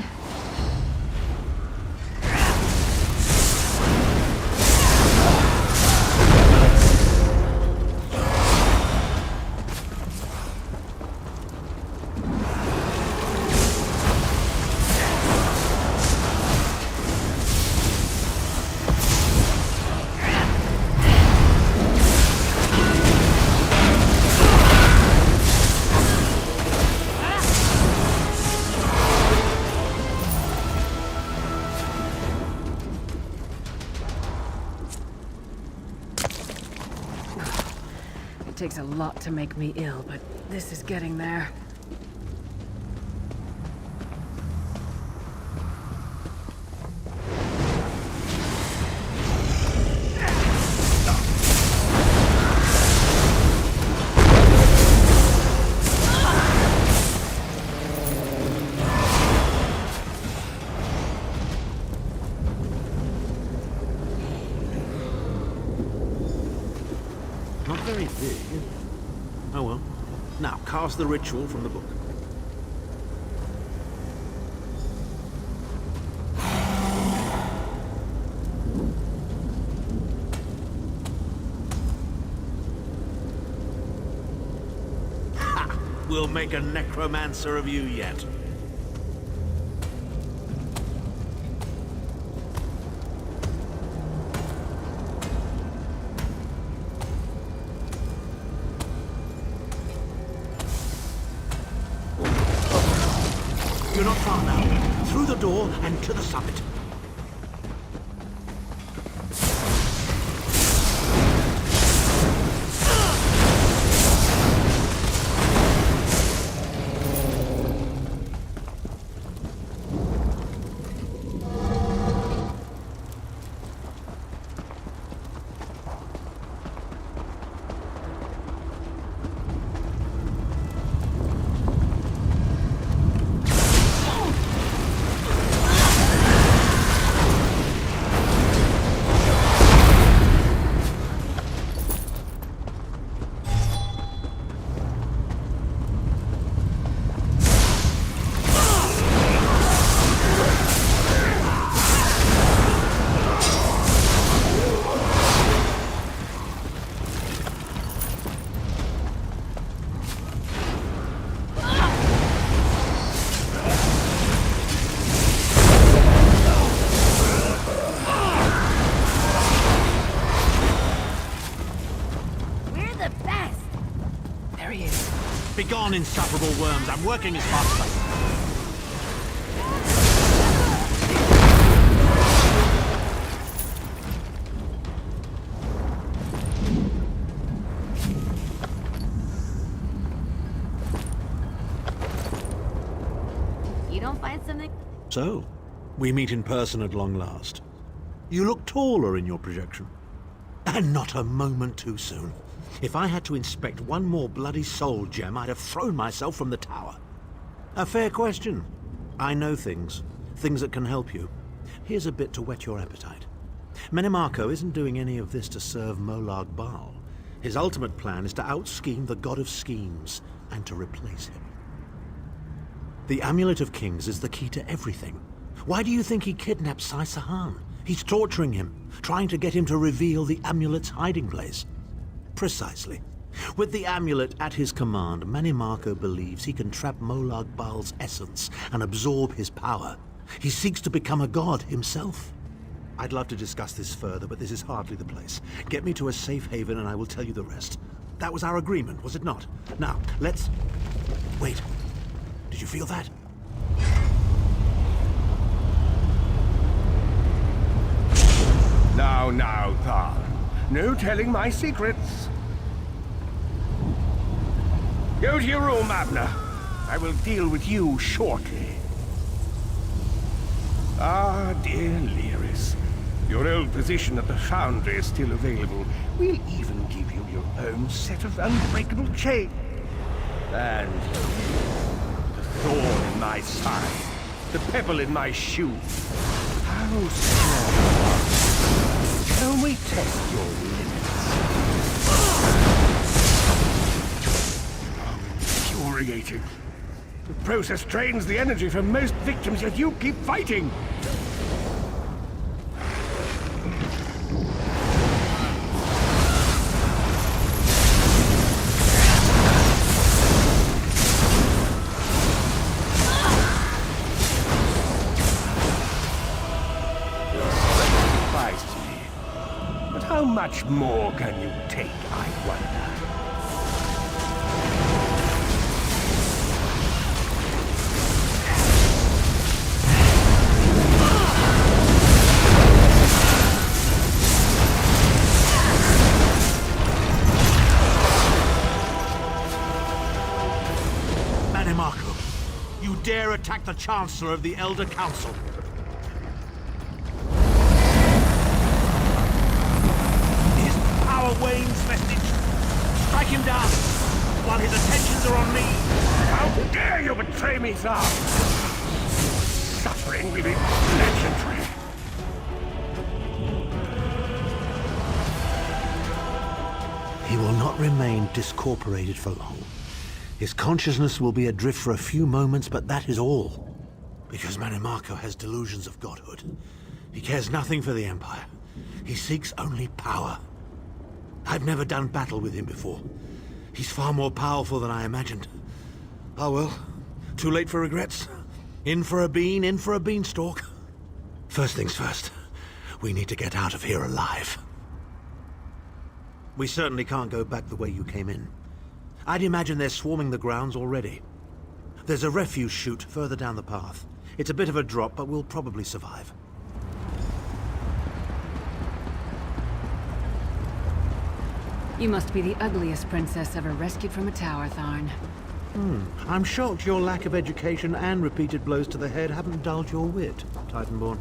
It takes a lot to make me ill, but this is getting there. Not very big. Oh well. Now, cast the ritual from the book. Ha! We'll make a necromancer of you yet. You're not far now. Through the door and to the summit. on, insufferable worms. I'm working as fast as I can. You don't find something? So, we meet in person at long last. You look taller in your projection. And not a moment too soon. If I had to inspect one more bloody soul gem, I'd have thrown myself from the tower. A fair question. I know things. Things that can help you. Here's a bit to whet your appetite. Menimarco isn't doing any of this to serve Molag Bal. His ultimate plan is to out-scheme the god of schemes and to replace him. The Amulet of Kings is the key to everything. Why do you think he kidnapped Sai Sahan? He's torturing him, trying to get him to reveal the amulet's hiding place. Precisely. With the amulet at his command, Menimarco believes he can trap Molag Bal's essence and absorb his power. He seeks to become a god himself. I'd love to discuss this further, but this is hardly the place. Get me to a safe haven and I will tell you the rest. That was our agreement, was it not? Now, let's... Wait. Did you feel that? Now, Thal. No telling my secrets. Go to your room, Abner. I will deal with you shortly. Ah, dear Lyris. Your old position at the Foundry is still available. We'll even give you your own set of unbreakable chains. And the thorn in my side, the pebble in my shoe. How strong. Can we test your limits? Infuriating. The process drains the energy from most victims, yet you keep fighting! How much more can you take, I wonder? Menimarco, you dare attack the Chancellor of the Elder Council. Wayne's message. Strike him down while his attentions are on me. How dare you betray me, Thal? Suffering will be legendary. He will not remain discorporated for long. His consciousness will be adrift for a few moments, but that is all. Because Menimarco has delusions of godhood. He cares nothing for the Empire. He seeks only power. I've never done battle with him before. He's far more powerful than I imagined. Oh well, too late for regrets. In for a bean, in for a beanstalk. First things first, we need to get out of here alive. We certainly can't go back the way you came in. I'd imagine they're swarming the grounds already. There's a refuse chute further down the path. It's a bit of a drop, but we'll probably survive. You must be the ugliest princess ever rescued from a tower, Tharn. I'm shocked your lack of education and repeated blows to the head haven't dulled your wit, Titanborn.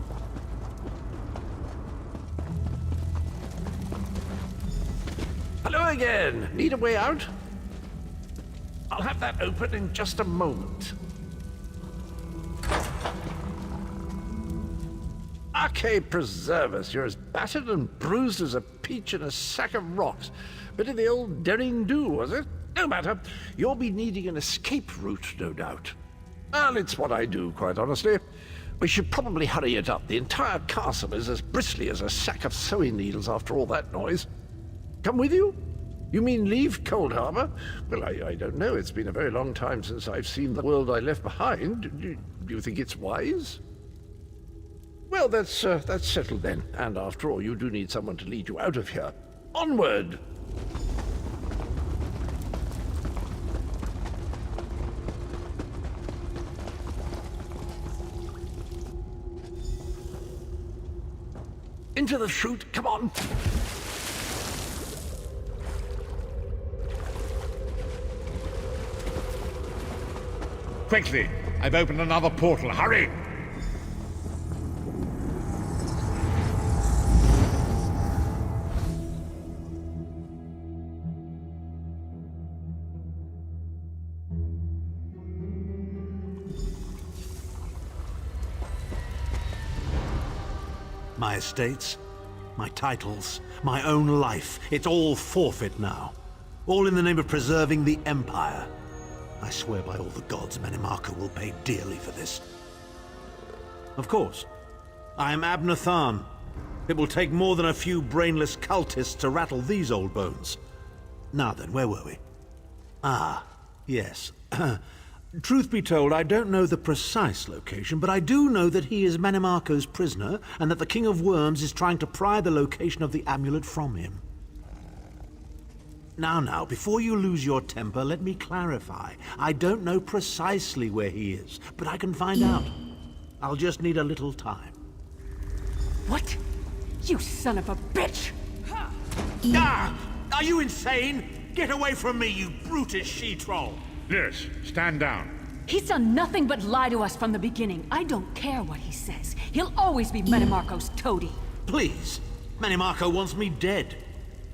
Hello again. Need a way out? I'll have that open in just a moment. Arcade preserve us. You're as battered and bruised as a peach in a sack of rocks. Bit of the old derring-do, was it? No matter. You'll be needing an escape route, no doubt. Well, it's what I do, quite honestly. We should probably hurry it up. The entire castle is as bristly as a sack of sewing needles after all that noise. Come with you? You mean leave Cold Harbor? Well, I don't know. It's been a very long time since I've seen the world I left behind. Do you think it's wise? Well, that's settled then. And after all, you do need someone to lead you out of here. Onward! Into the chute, come on! Quickly! I've opened another portal. Hurry! My estates, my titles, my own life, it's all forfeit now. All in the name of preserving the Empire. I swear by all the gods, Manimarco will pay dearly for this. Of course, I am Abner Tharn. It will take more than a few brainless cultists to rattle these old bones. Now then, where were we? Ah, yes. Truth be told, I don't know the precise location, but I do know that he is Manimarco's prisoner, and that the King of Worms is trying to pry the location of the amulet from him. Now, before you lose your temper, let me clarify. I don't know precisely where he is, but I can find out. I'll just need a little time. What? You son of a bitch! Ah! Are you insane? Get away from me, you brutish she-troll! Lyris, stand down. He's done nothing but lie to us from the beginning. I don't care what he says. He'll always be Manimarco's toady. Please. Manimarco wants me dead.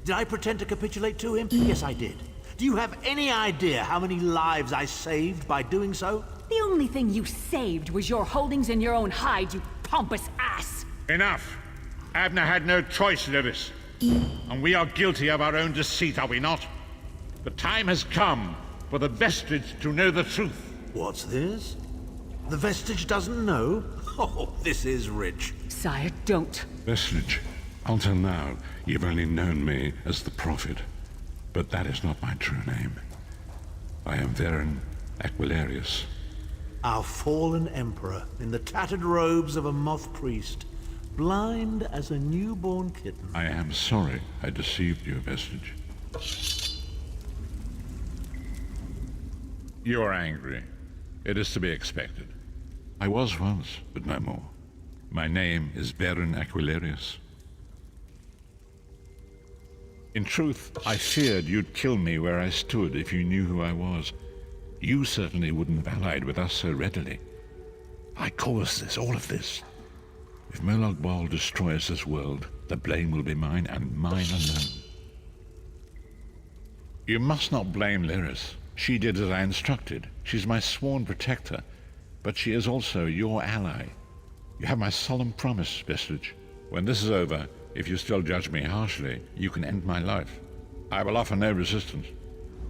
Did I pretend to capitulate to him? Yes, I did. Do you have any idea how many lives I saved by doing so? The only thing you saved was your holdings in your own hide, you pompous ass! Enough! Abner had no choice, Lyris. And we are guilty of our own deceit, are we not? The time has come for the Vestige to know the truth. What's this? The Vestige doesn't know? Oh, this is rich. Sire, don't. Vestige, until now, you've only known me as the Prophet. But that is not my true name. I am Varen Aquilarius. Our fallen emperor, in the tattered robes of a moth priest, blind as a newborn kitten. I am sorry I deceived you, Vestige. You are angry. It is to be expected. I was once, but no more. My name is Varen Aquilarius. In truth, I feared you'd kill me where I stood if you knew who I was. You certainly wouldn't have allied with us so readily. I caused this, all of this. If Molag Bal destroys this world, the blame will be mine, and mine alone. You must not blame Lyris. She did as I instructed. She's my sworn protector, but she is also your ally. You have my solemn promise, Vestige. When this is over, if you still judge me harshly, you can end my life. I will offer no resistance.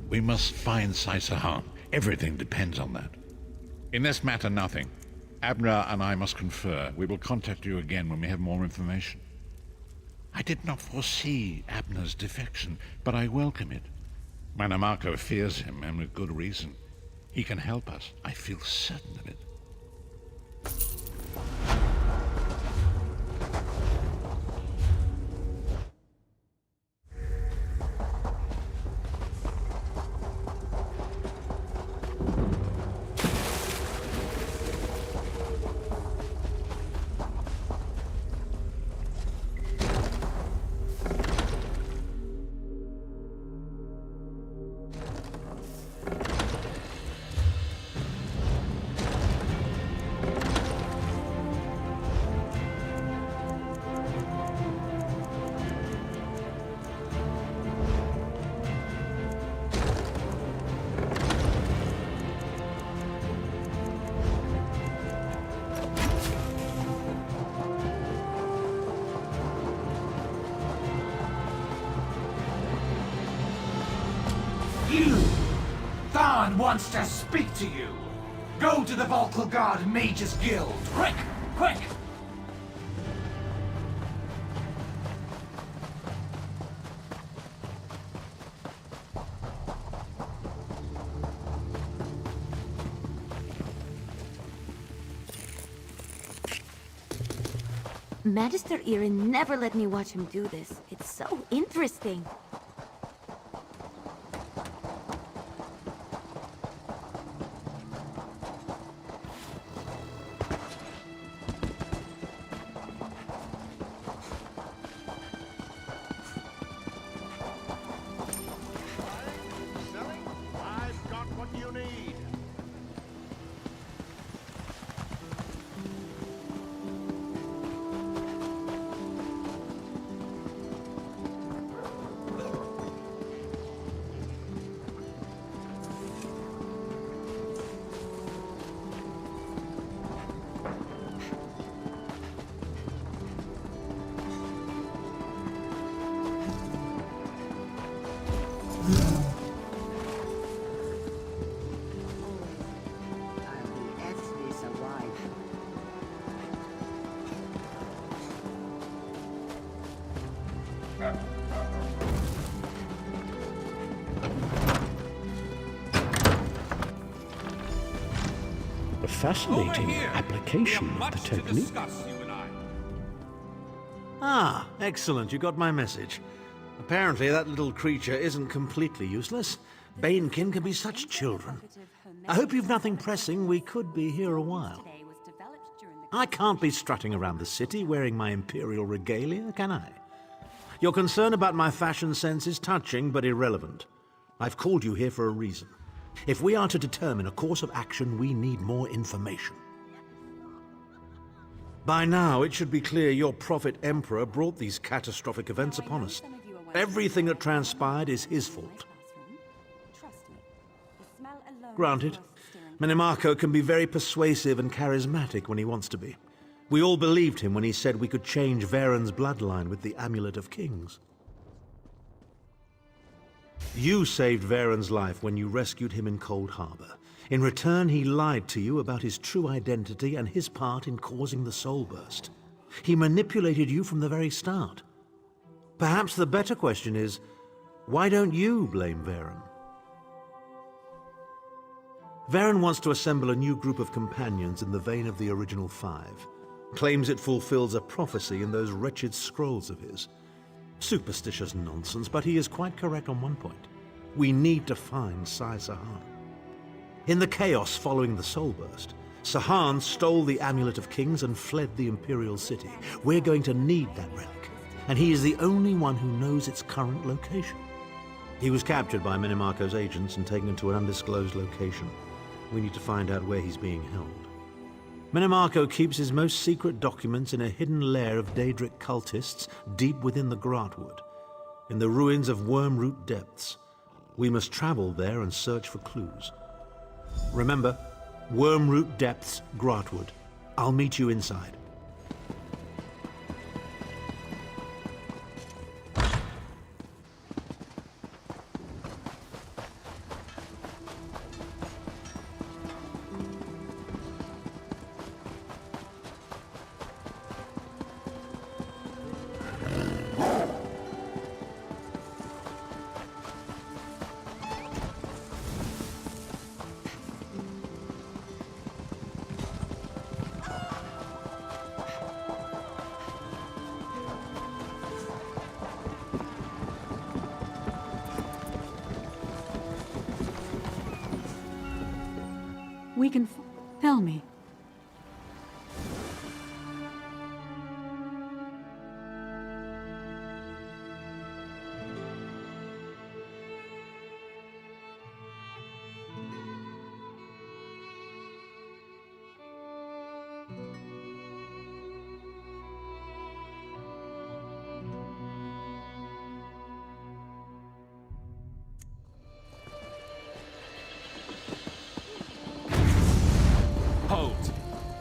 We must find Saisahan. Everything depends on that. In this matter, nothing. Abner and I must confer. We will contact you again when we have more information. I did not foresee Abner's defection, but I welcome it. Manimarco fears him, and with good reason. He can help us. I feel certain of it. Tharn wants to speak to you. Go to the Volkilgard Mages Guild. Quick! Quick! Magister Irin never let me watch him do this. It's so interesting. A fascinating application of the technique. Ah, excellent. You got my message. Apparently that little creature isn't completely useless. Banekin can be such children. I hope you've nothing pressing. We could be here a while. I can't be strutting around the city wearing my imperial regalia, can I? Your concern about my fashion sense is touching but irrelevant. I've called you here for a reason. If we are to determine a course of action, we need more information. By now, it should be clear your prophet Emperor brought these catastrophic events upon us. Everything that transpired is his fault. Granted, Minimarco can be very persuasive and charismatic when he wants to be. We all believed him when he said we could change Varen's bloodline with the Amulet of Kings. You saved Varen's life when you rescued him in Cold Harbor. In return, he lied to you about his true identity and his part in causing the Soul Burst. He manipulated you from the very start. Perhaps the better question is, why don't you blame Varen? Varen wants to assemble a new group of companions in the vein of the original 5. Claims it fulfills a prophecy in those wretched scrolls of his. Superstitious nonsense, but he is quite correct on one point. We need to find Sai Sahan. In the chaos following the Soul Burst, Sahan stole the Amulet of Kings and fled the Imperial City. We're going to need that relic, and he is the only one who knows its current location. He was captured by Minimarco's agents and taken to an undisclosed location. We need to find out where he's being held. Minimarco keeps his most secret documents in a hidden lair of Daedric cultists deep within the Grotwood, in the ruins of Wormroot Depths. We must travel there and search for clues. Remember, Wormroot Depths, Grotwood. I'll meet you inside. We can tell me.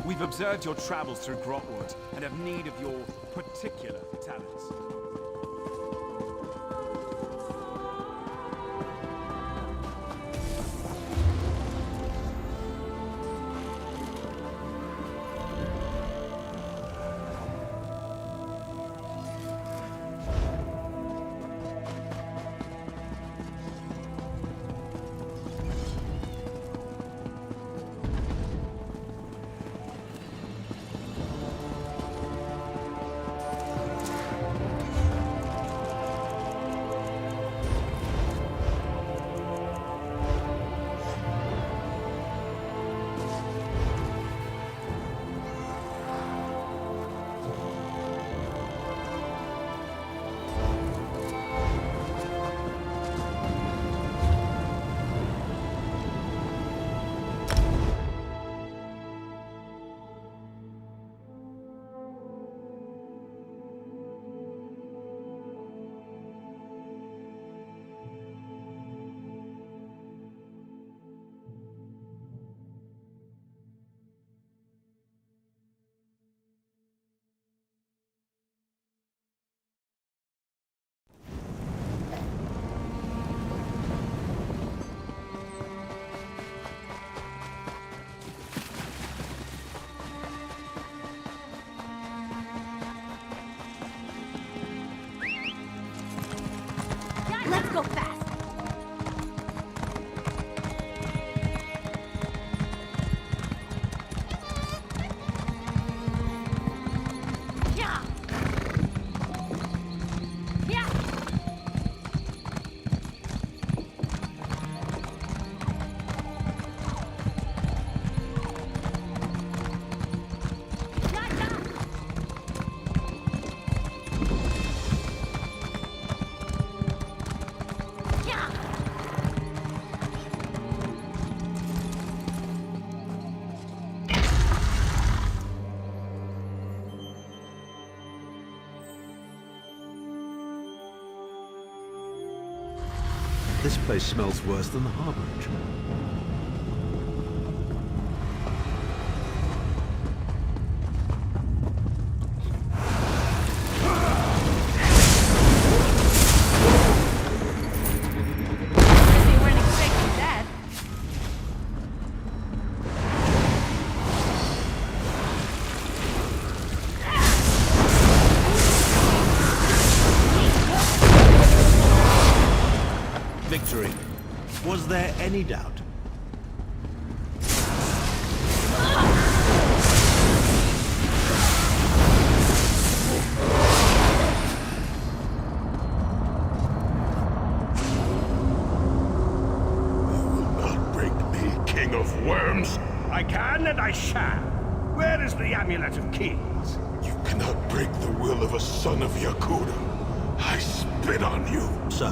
We've observed your travels through Grotwood and have need of your particular talents. Go fast. Yeah. Yeah. This place smells worse than the harborage. Victory. Was there any doubt? King of worms? I can and I shall. Where is the Amulet of Kings? You cannot break the will of a son of Yakuda. I spit on you. So,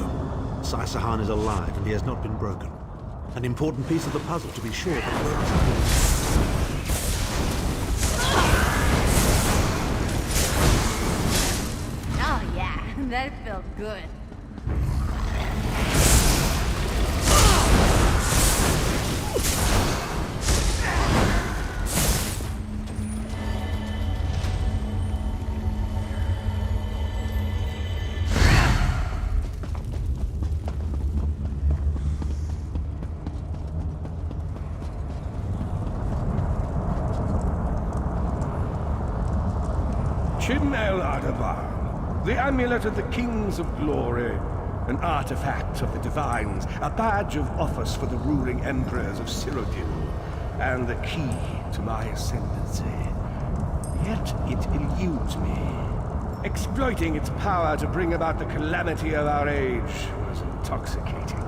Sai-Sahan is alive and he has not been broken. An important piece of the puzzle, to be sure, but Oh yeah, that felt good. Shin el-Adabar, the Amulet of the Kings of Glory, an artifact of the Divines, a badge of office for the ruling emperors of Cyrodiil, and the key to my ascendancy. Yet it eludes me. Exploiting its power to bring about the calamity of our age was intoxicating.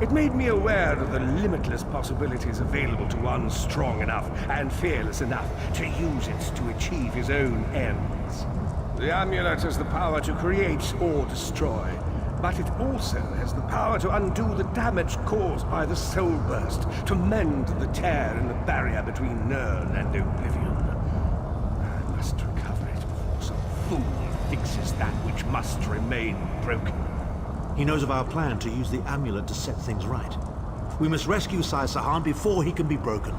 It made me aware of the limitless possibilities available to one strong enough and fearless enough to use it to achieve his own ends. The amulet has the power to create or destroy, but it also has the power to undo the damage caused by the soul burst, to mend the tear in the barrier between Nirn and Oblivion. I must recover it before some fool fixes that which must remain broken. he knows of our plan to use the amulet to set things right. We must rescue Sai-Sahan before he can be broken.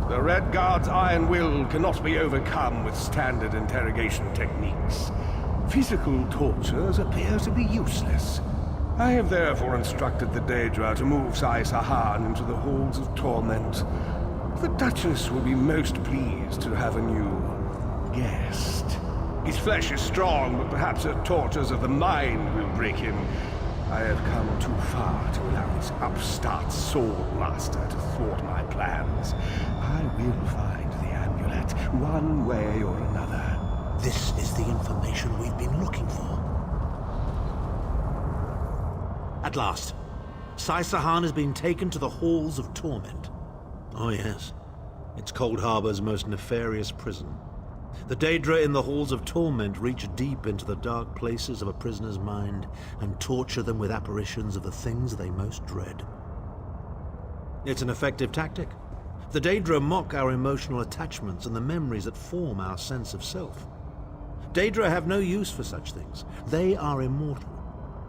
The Red Guard's iron will cannot be overcome with standard interrogation techniques. Physical tortures appear to be useless. I have therefore instructed the Daedra to move Sai-Sahan into the halls of torment. The Duchess will be most pleased to have a new guest. His flesh is strong, but perhaps her tortures of the mind will break him. I have come too far to allow this upstart sword master to thwart my plans. I will find the amulet, one way or another. This is the information we've been looking for. At last, Sai-Sahan has been taken to the Halls of Torment. Oh yes, it's Cold Harbor's most nefarious prison. The Daedra in the Halls of Torment reach deep into the dark places of a prisoner's mind and torture them with apparitions of the things they most dread. It's an effective tactic. The Daedra mock our emotional attachments and the memories that form our sense of self. Daedra have no use for such things. They are immortal.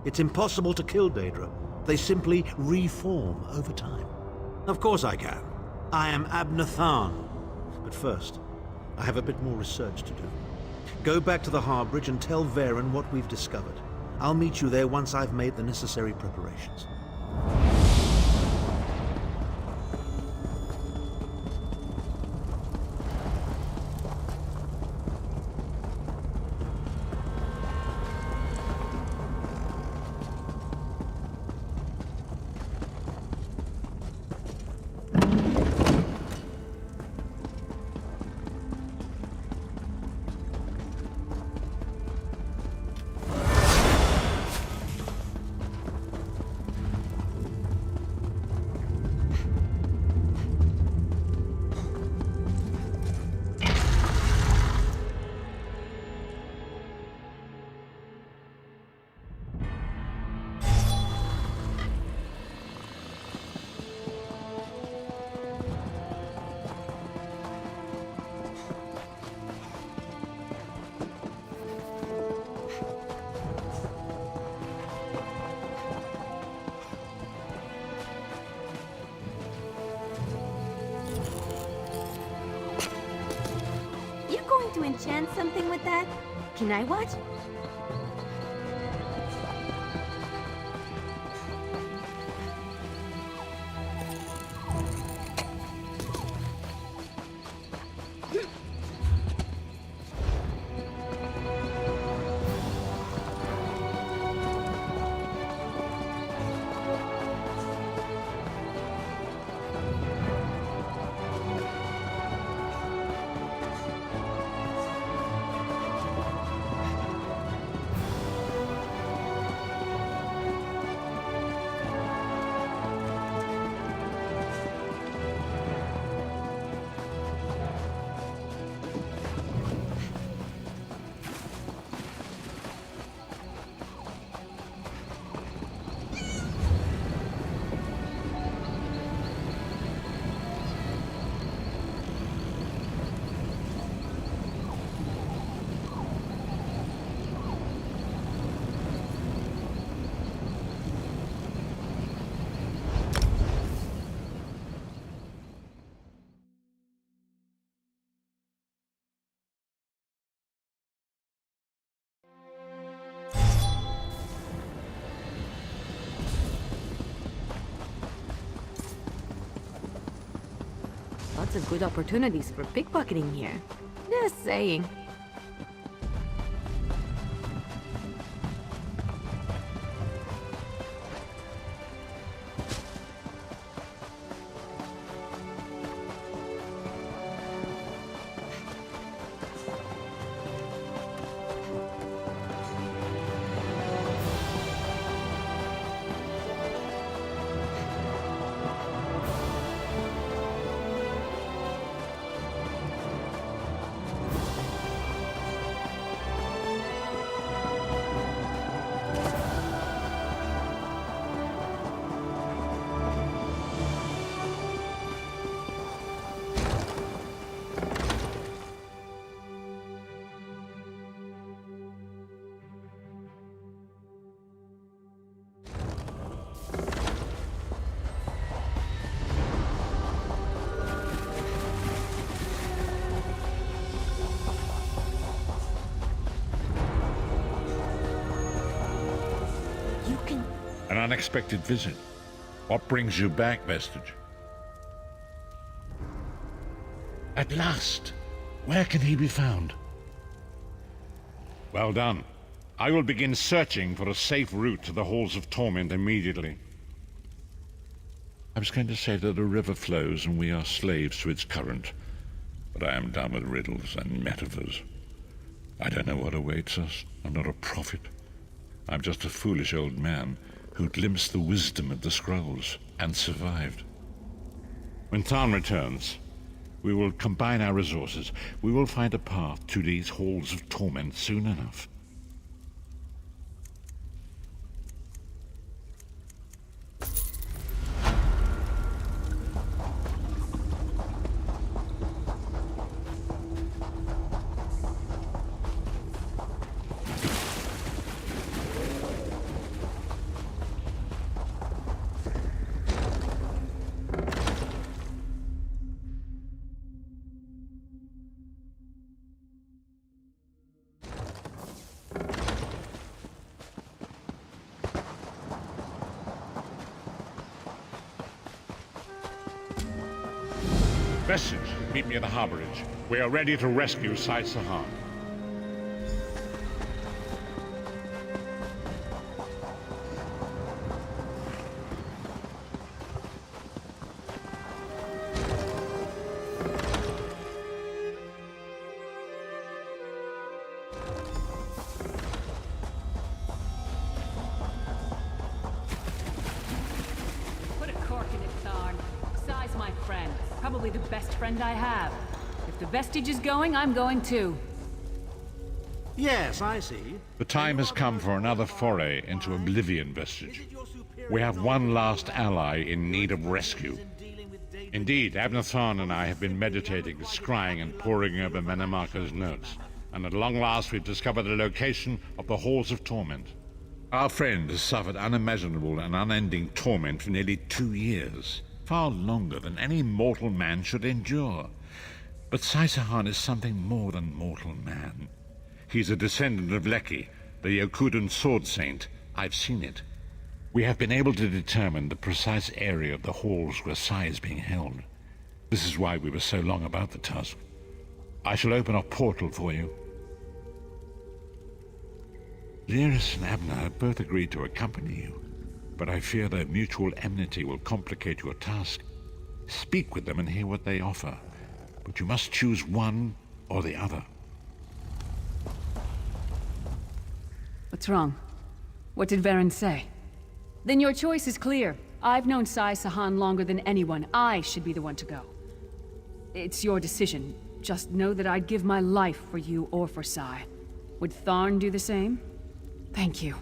It's impossible to kill Daedra. They simply reform over time. Of course I can. I am Abnathan. But first, I have a bit more research to do. Go back to the Harbridge and tell Varen what we've discovered. I'll meet you there once I've made the necessary preparations. To enchant something with that? Can I watch? Lots of good opportunities for pickpocketing here. Just saying. An unexpected visit. What brings you back, Vestige? At last! Where can he be found? Well done. I will begin searching for a safe route to the Halls of Torment immediately. I was going to say that a river flows and we are slaves to its current, but I am done with riddles and metaphors. I don't know what awaits us. I'm not a prophet. I'm just a foolish old man who glimpsed the wisdom of the scrolls and survived. When Tharn returns, we will combine our resources. We will find a path to these Halls of Torment soon enough. Vestige, meet me at the harborage. We are ready to rescue Sai Sahan. Put a cork in it, Tharn. Sai's my friend. Probably the best friend I have. If the Vestige is going, I'm going too. Yes, I see. The time has come for another foray into Oblivion, Vestige. We have one last ally in need of rescue. Indeed, Abner Tharn and I have been meditating, scrying, and poring over Menemarka's notes. And at long last we've discovered the location of the Halls of Torment. Our friend has suffered unimaginable and unending torment for nearly 2 years. Far longer than any mortal man should endure. But Sai Sahan is something more than mortal man. He's a descendant of Leki, the Yokudan sword saint. I've seen it. We have been able to determine the precise area of the halls where Sai is being held. This is why we were so long about the task. I shall open a portal for you. Lyris and Abner have both agreed to accompany you, but I fear their mutual enmity will complicate your task. Speak with them and hear what they offer, but you must choose one or the other. What's wrong? What did Varen say? Then your choice is clear. I've known Sai Sahan longer than anyone. I should be the one to go. It's your decision. Just know that I'd give my life for you or for Sai. Would Tharn do the same? Thank you.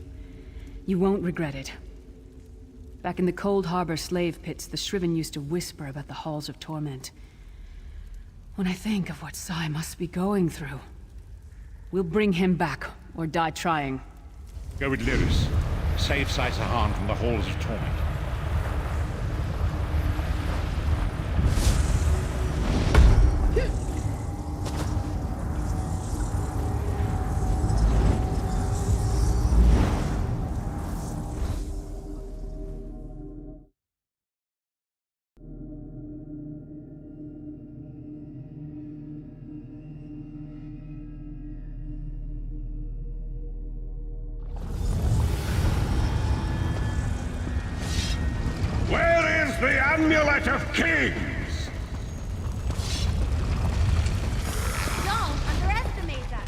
You won't regret it. Back in the Cold Harbor slave pits, the Shriven used to whisper about the Halls of Torment. When I think of what Sai must be going through, we'll bring him back, or die trying. Go with Lyris. Save Sai Sahan from the Halls of Torment. Where is the Amulet of Kings? Don't underestimate that.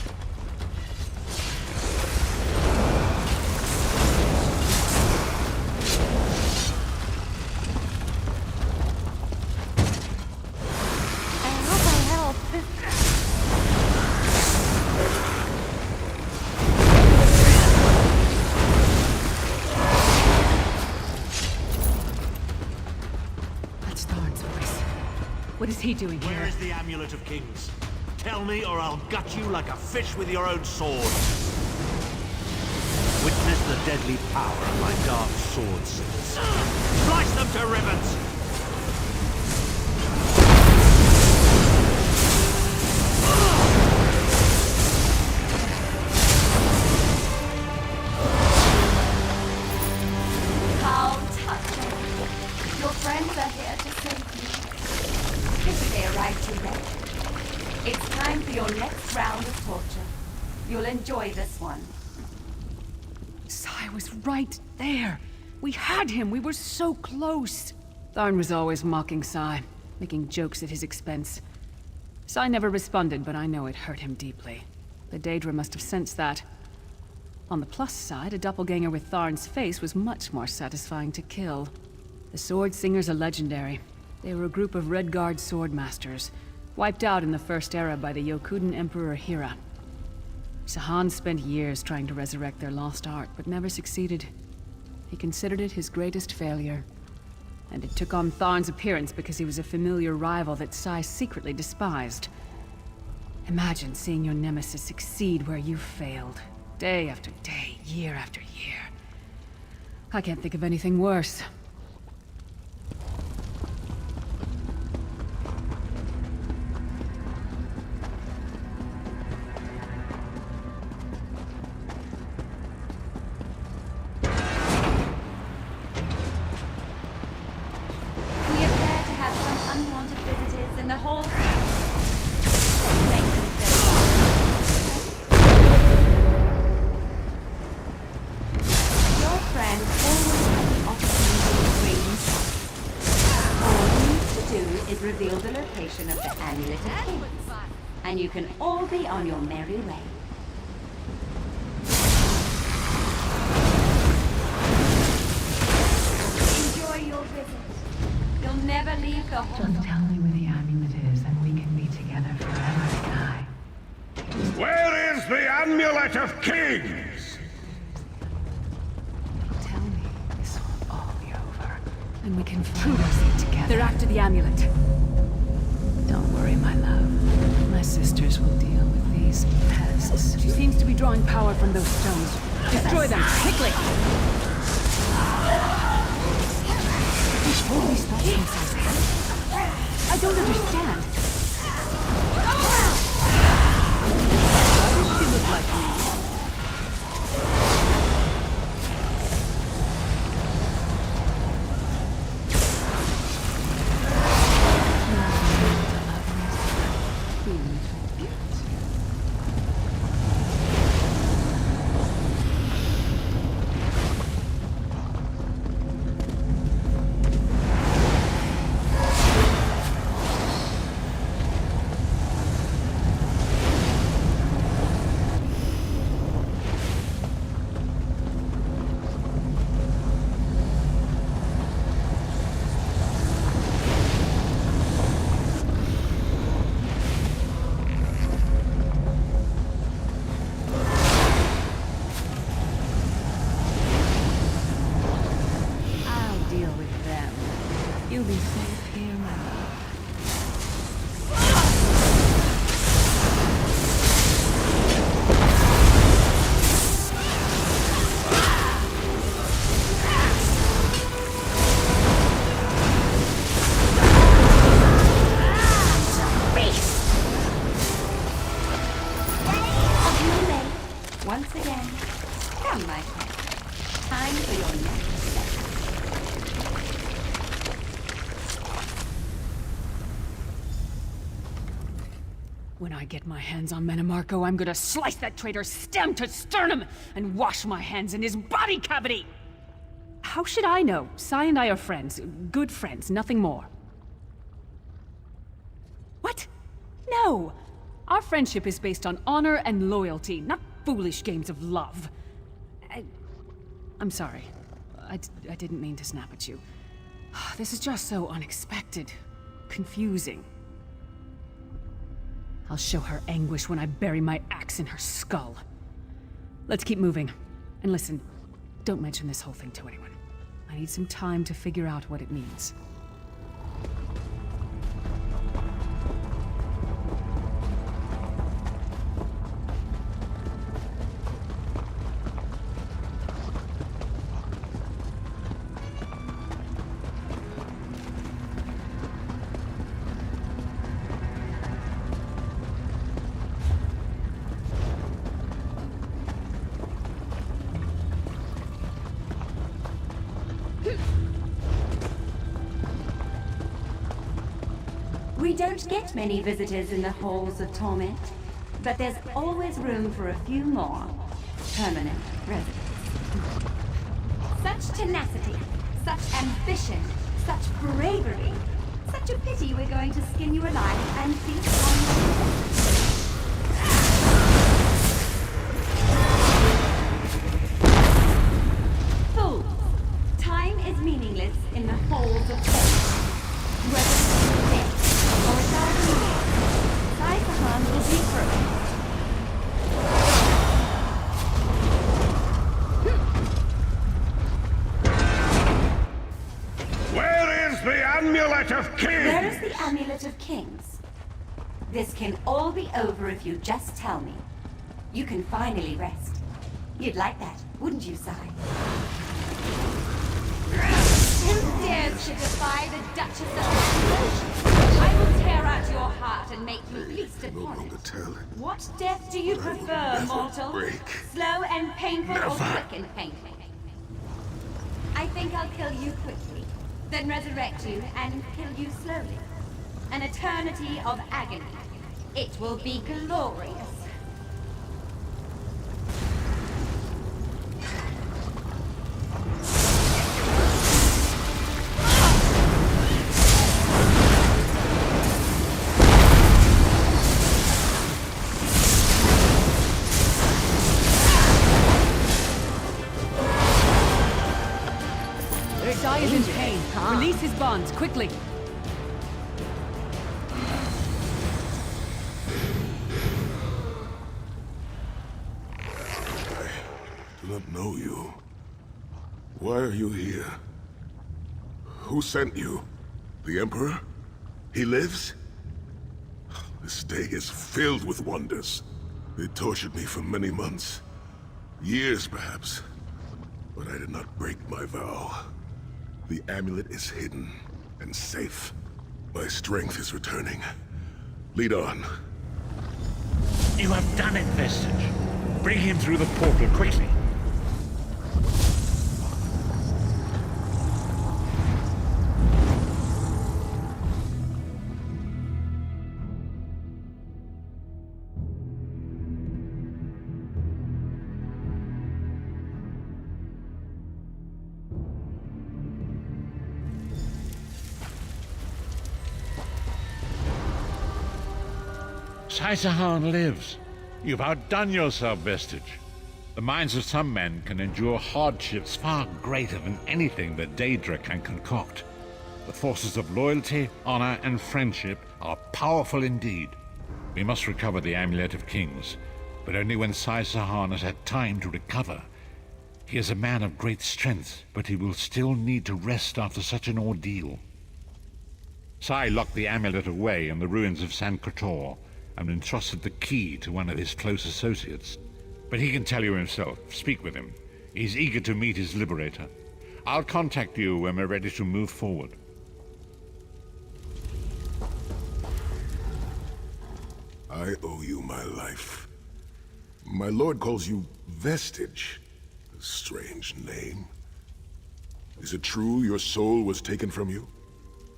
I hope I helped. That's Tharn's voice. What is he doing here? Where is the Amulet of Kings? Tell me, or I'll gut you like a fish with your own sword. Witness the deadly power of my dark sword sins. Slice them to ribbons! How touching. Your friends are here to save you. If they arrive too late, it's time for your next round of torture. You'll enjoy this one. Sai was right there. We had him. We were so close. Tharn was always mocking Sai, making jokes at his expense. Sai never responded, but I know it hurt him deeply. The Daedra must have sensed that. On the plus side, a doppelganger with Tharn's face was much more satisfying to kill. The Sword Singers are legendary. They were a group of Red Guard swordmasters, wiped out in the First Era by the Yokudan Emperor Hira. Sahan spent years trying to resurrect their lost art, but never succeeded. He considered it his greatest failure. And it took on Tharn's appearance because he was a familiar rival that Sai secretly despised. Imagine seeing your nemesis succeed where you failed. Day after day, year after year. I can't think of anything worse. We appear to have some unwanted visitors in the hall. Your friend always has the opportunity of dreams. All you need to do is reveal the location of the Amulet of Kings, and you can all be on your merry way. Enjoy your visit. You'll never leave the hall. Just tell me where the amulet is, and we can be together forever, Sky. Where is the Amulet of Kings? Tell me, this will all be over. And we can find our seat together. They're after the amulet. Don't worry, my love. My sisters will deal with these pests. She seems to be drawing power from those stones. Destroy them, quickly! He's totally stopped himself. I don't understand. Why does she look like me? You'll be safe here, my love. Once again, come, my friend. Time for your next step. When I get my hands on Menemarco, I'm gonna slice that traitor stem to sternum and wash my hands in his body cavity! How should I know? Sai and I are friends. Good friends, nothing more. What? No! Our friendship is based on honor and loyalty, not foolish games of love. I'm sorry. I didn't mean to snap at you. This is just so unexpected. Confusing. I'll show her anguish when I bury my axe in her skull. Let's keep moving. And listen, don't mention this whole thing to anyone. I need some time to figure out what it means. We don't get many visitors in the halls of torment, but there's always room for a few more. permanent residence. Such tenacity, such ambition, such bravery. Such a pity we're going to skin you alive and feast on your Fools! Time is meaningless in the halls of fate. Whether it's death or a thousand years, Sai-Sahan will be through. Where is the Amulet of Kings? Where is the Amulet of Kings? This can all be over if you just tell me. You can finally rest. You'd like that, wouldn't you, Sai? Who dares to defy the Duchess of I will tear out your heart and make you feast upon it. What death do you prefer, mortal? Slow and painful or quick and painful? I think I'll kill you quickly, then resurrect you and kill you slowly. An eternity of agony. It will be glorious. Sai is in pain. Release his bonds, quickly. I do not know you. Why are you here? Who sent you? The Emperor? He lives? This day is filled with wonders. They tortured me for many months. Years, perhaps. But I did not break my vow. The amulet is hidden and safe. My strength is returning. Lead on. You have done it, Vestige. Bring him through the portal quickly. Sai-Sahan lives. You've outdone yourself, Vestige. The minds of some men can endure hardships far greater than anything that Daedra can concoct. The forces of loyalty, honor, and friendship are powerful indeed. We must recover the Amulet of Kings, but only when Sai-Sahan has had time to recover. He is a man of great strength, but he will still need to rest after such an ordeal. Sai locked the amulet away in the ruins of San Kotor, and entrusted the key to one of his close associates. But he can tell you himself. Speak with him. He's eager to meet his liberator. I'll contact you when we're ready to move forward. I owe you my life. My lord calls you Vestige. A strange name. Is it true your soul was taken from you?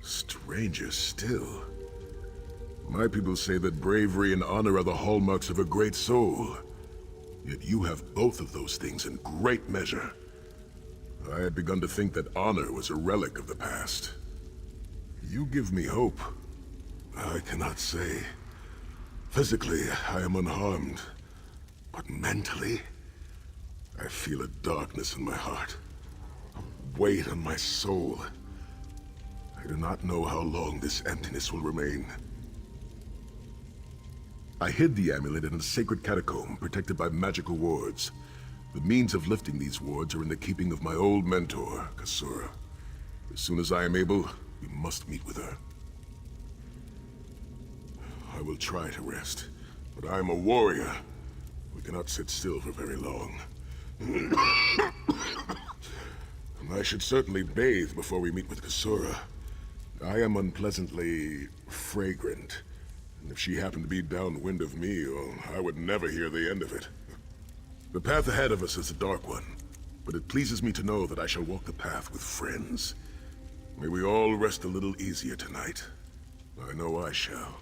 Stranger still. My people say that bravery and honor are the hallmarks of a great soul. Yet you have both of those things in great measure. I had begun to think that honor was a relic of the past. You give me hope. I cannot say. Physically, I am unharmed. But mentally, I feel a darkness in my heart. A weight on my soul. I do not know how long this emptiness will remain. I hid the amulet in a sacred catacomb protected by magical wards. The means of lifting these wards are in the keeping of my old mentor, Kasura. As soon as I am able, we must meet with her. I will try to rest, but I am a warrior. We cannot sit still for very long. I should certainly bathe before we meet with Kasura. I am unpleasantly fragrant. And if she happened to be downwind of me, well, I would never hear the end of it. The path ahead of us is a dark one, but it pleases me to know that I shall walk the path with friends. May we all rest a little easier tonight. I know I shall.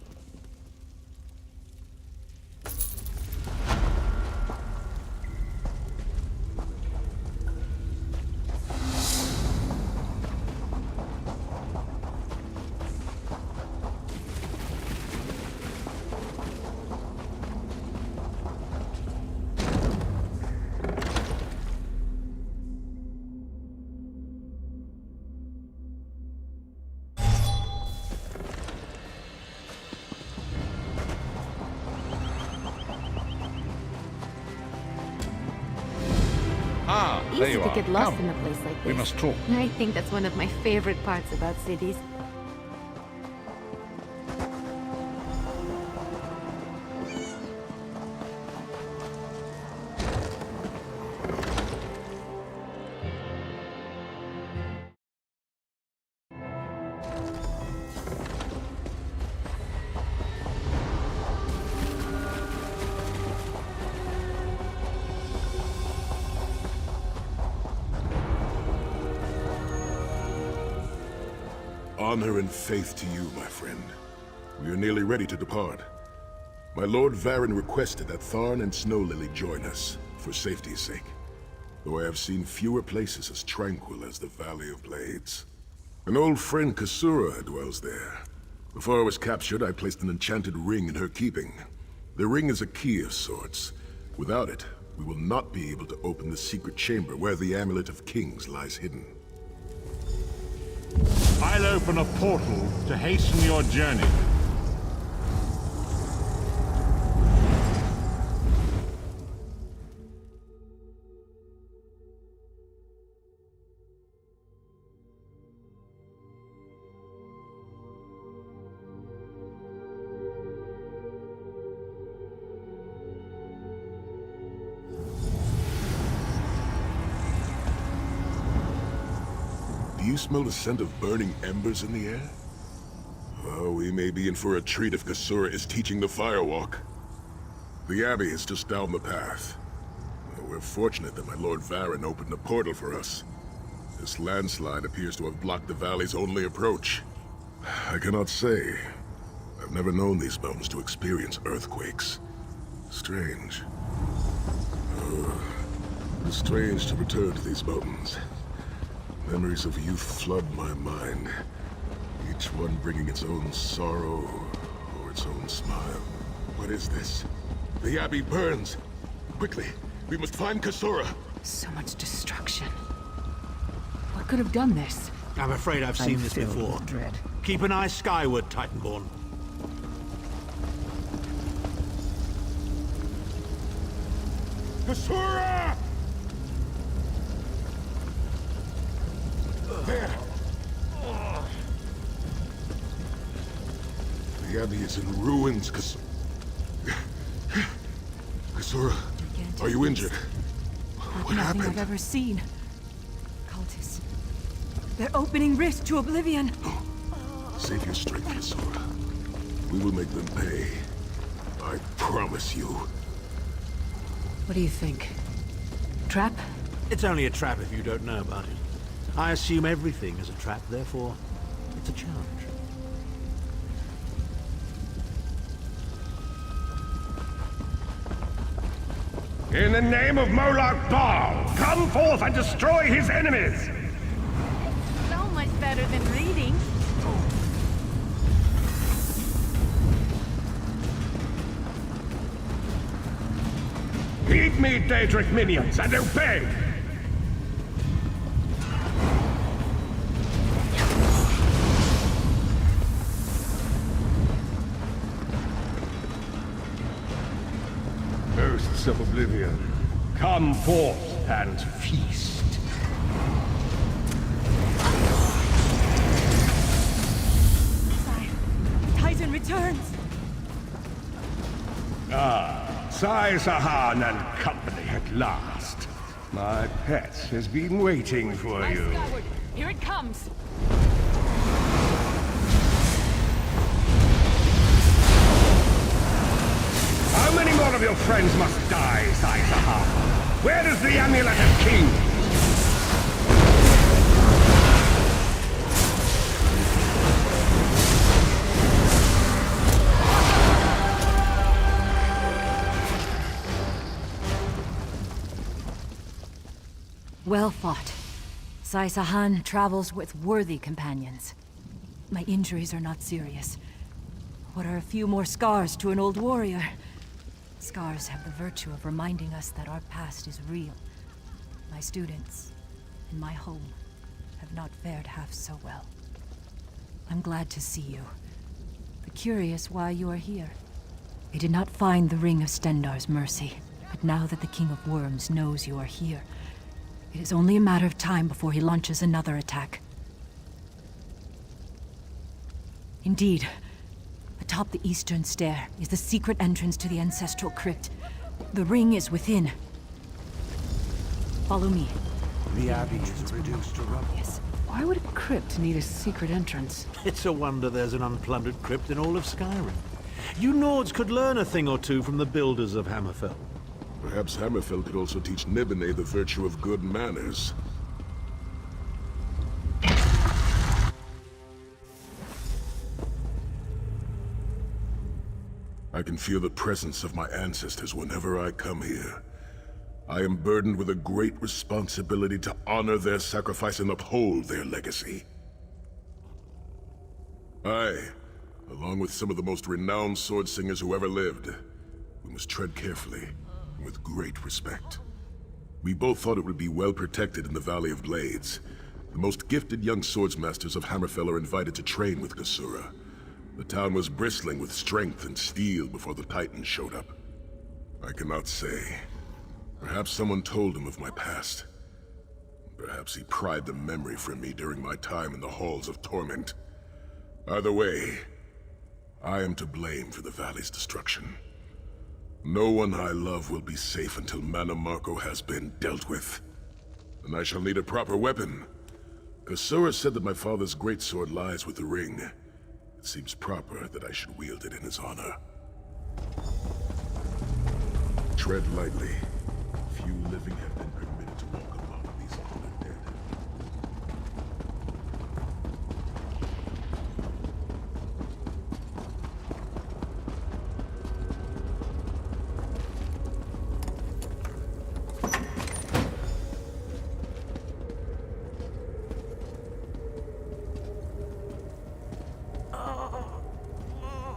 Ah, there Easy you to are. get lost Come. in a place like this. We must talk. I think that's one of my favorite parts about cities. Honor and faith to you, my friend. We are nearly ready to depart. My Lord Varen requested that Tharn and Snow Lily join us, for safety's sake. Though I have seen fewer places as tranquil as the Valley of Blades. An old friend, Kasura, dwells there. Before I was captured, I placed an enchanted ring in her keeping. The ring is a key of sorts. Without it, we will not be able to open the secret chamber where the Amulet of Kings lies hidden. I'll open a portal to hasten your journey. Do you smell the scent of burning embers in the air? Oh, we may be in for a treat if Kasura is teaching the firewalk. The Abbey is just down the path. We're fortunate that my Lord Varen opened a portal for us. This landslide appears to have blocked the valley's only approach. I cannot say. I've never known these mountains to experience earthquakes. Strange. It's strange to return to these mountains. Memories of youth flood my mind, each one bringing its own sorrow or its own smile. What is this? The Abbey burns! Quickly, we must find Kasura! So much destruction. What could have done this? I'm afraid I've seen this filled before. with dread. Keep an eye skyward, Titanborn. Kasura! There! The Abbey is in ruins, Kasura, are you injured? What Nothing happened? I've ever seen. Cultists. They're opening rift to oblivion. Save your strength, Kasura. We will make them pay. I promise you. What do you think? Trap? It's only a trap if you don't know about it. I assume everything is a trap, therefore, it's a challenge. In the name of Molag Bal, come forth and destroy his enemies! So much better than reading. Heed me, Daedric minions, and obey! Hosts of Oblivion, come forth and feast. Titan returns! Sai Sahan and company at last. My pet has been waiting for you. Skyward. Here it comes! How many more of your friends must die, Sai Sahan? Where is the Amulet of Kings? Well fought. Sai Sahan travels with worthy companions. My injuries are not serious. What are a few more scars to an old warrior? Scars have the virtue of reminding us that our past is real. My students, and my home, have not fared half so well. I'm glad to see you, but curious why you are here. I did not find the Ring of Stendarr's mercy, but now that the King of Worms knows you are here, It is only a matter of time before he launches another attack. Indeed, atop the eastern stair is the secret entrance to the ancestral crypt. The ring is within. Follow me. The Abbey is reduced to rubble. Yes. Why would a crypt need a secret entrance? It's a wonder there's an unplundered crypt in all of Skyrim. You Nords could learn a thing or two from the builders of Hammerfell. Perhaps Hammerfell could also teach Nibene the virtue of good manners. I can feel the presence of my ancestors whenever I come here. I am burdened with a great responsibility to honor their sacrifice and uphold their legacy. I, along with some of the most renowned sword singers who ever lived, we must tread carefully and with great respect. We both thought it would be well protected in the Valley of Blades. The most gifted young swordsmasters of Hammerfell are invited to train with Kasura. The town was bristling with strength and steel before the Titans showed up. I cannot say. Perhaps someone told him of my past. Perhaps he pried the memory from me during my time in the Halls of Torment. Either way, I am to blame for the Valley's destruction. No one I love will be safe until Mana Marco has been dealt with. And I shall need a proper weapon. Kasura said that my father's greatsword lies with the ring. It seems proper that I should wield it in his honor. Tread lightly. Few living have been permitted to walk among these honored dead.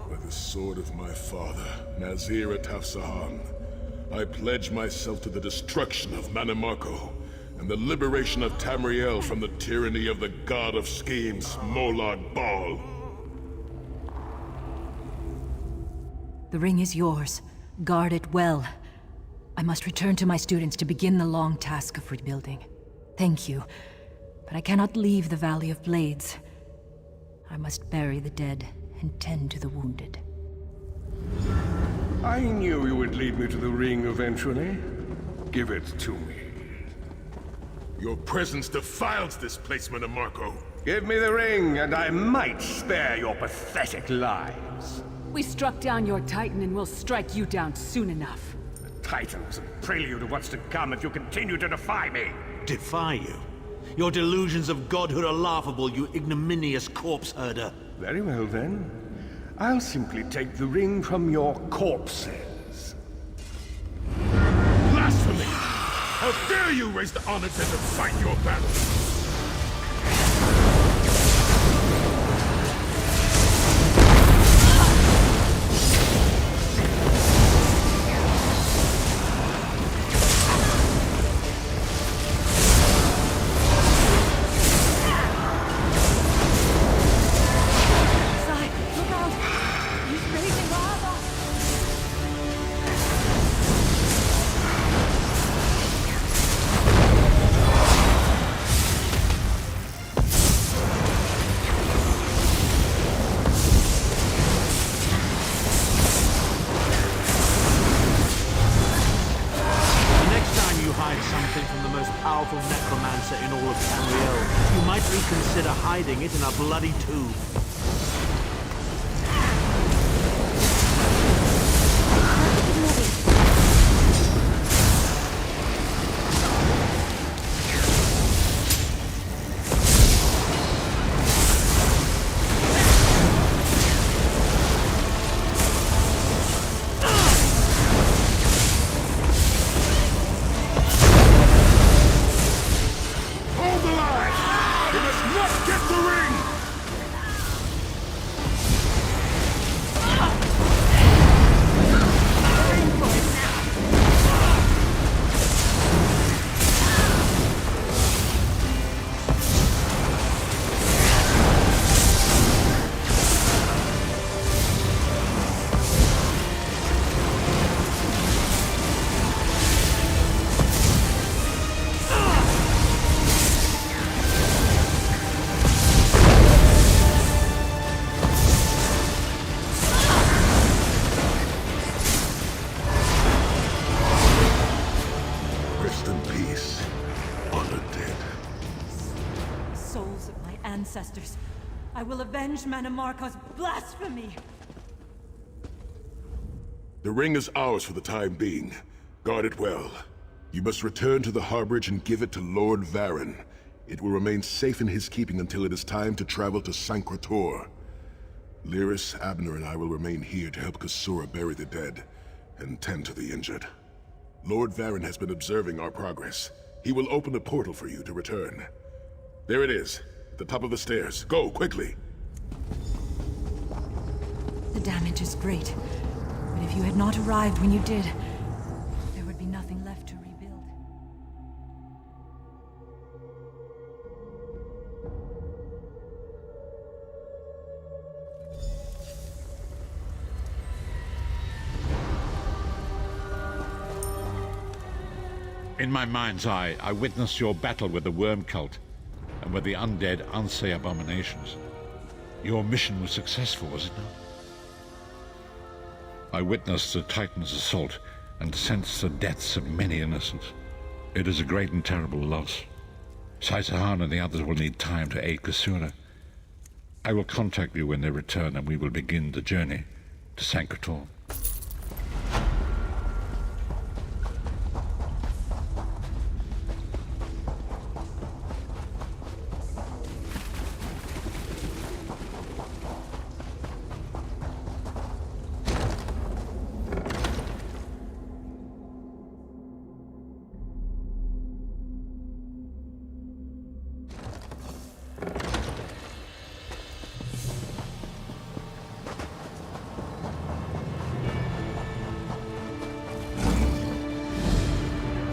By the sword of my father, Nazir Atafsahan, I pledge myself to the destruction of Mana Marco and the liberation of Tamriel from the tyranny of the god of schemes, Molag Bal. The ring is yours. Guard it well. I must return to my students to begin the long task of rebuilding. Thank you, but I cannot leave the Valley of Blades. I must bury the dead and tend to the wounded. I knew you would lead me to the ring eventually. Give it to me. Your presence defiles this place, Mana Marco. Give me the ring, and I might spare your pathetic lives. We struck down your Titan and we'll strike you down soon enough. The Titan was a prelude of what's to come if you continue to defy me. Defy you? Your delusions of godhood are laughable, you ignominious corpse herder. Very well then. I'll simply take the ring from your corpses. Blasphemy! How dare you raise the honor to fight your battle! Powerful necromancer in all of Tamriel, you might reconsider hiding it in a bloody tomb. Rest in peace, honored dead. Souls of my ancestors, I will avenge Manamarco's blasphemy! The ring is ours for the time being. Guard it well. You must return to the harborage and give it to Lord Varen. It will remain safe in his keeping until it is time to travel to Sancretor. Lyris, Abner, and I will remain here to help Kasura bury the dead and tend to the injured. Lord Varen has been observing our progress. He will open a portal for you to return. There it is, at the top of the stairs. Go, quickly! The damage is great, but if you had not arrived when you did, there would be nothing left to rebuild. In my mind's eye, I witnessed your battle with the worm cult and with the undead Unsay abominations. Your mission was successful, was it not? I witnessed the Titan's assault and sensed the deaths of many innocents. It is a great and terrible loss. Saisahan and the others will need time to aid Kasura. I will contact you when they return and we will begin the journey to Sancretor.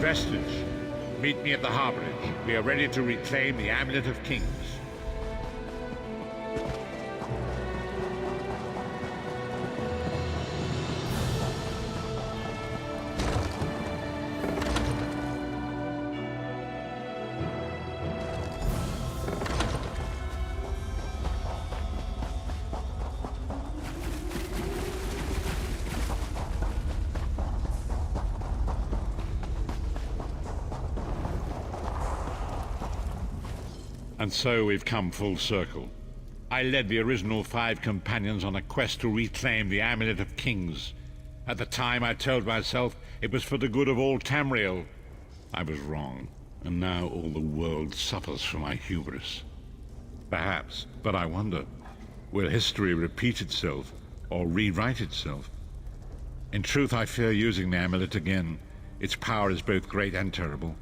Vestige, meet me at the harborage. We are ready to reclaim the Amulet of Kings. And so we've come full circle. I led the original 5 companions on a quest to reclaim the Amulet of Kings. At the time, I told myself it was for the good of all Tamriel. I was wrong, and now all the world suffers for my hubris. Perhaps, but I wonder, will history repeat itself or rewrite itself? In truth, I fear using the amulet again. Its power is both great and terrible.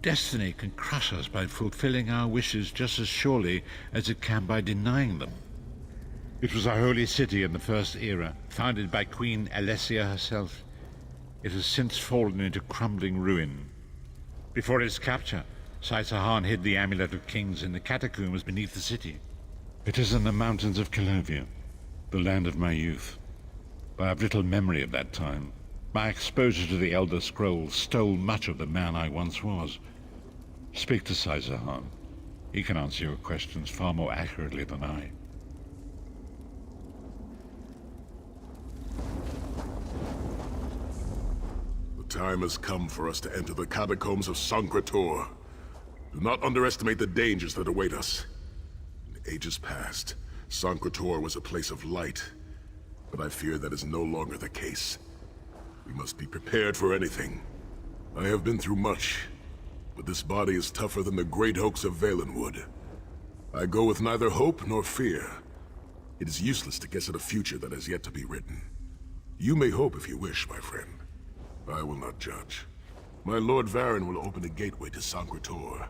Destiny can crush us by fulfilling our wishes just as surely as it can by denying them. It was a holy city in the First Era, founded by Queen Alessia herself. It has since fallen into crumbling ruin. Before its capture, Saisahan hid the Amulet of Kings in the catacombs beneath the city. It is in the mountains of Calovia, the land of my youth. I have little memory of that time. My exposure to the Elder Scrolls stole much of the man I once was. Speak to Saisahan. He can answer your questions far more accurately than I. The time has come for us to enter the catacombs of Sancretor. Do not underestimate the dangers that await us. In ages past, Sancretor was a place of light, but I fear that is no longer the case. We must be prepared for anything. I have been through much, but this body is tougher than the great oaks of Valenwood. I go with neither hope nor fear. It is useless to guess at a future that has yet to be written. You may hope if you wish, my friend. I will not judge. My Lord Varen will open a gateway to Sancretor.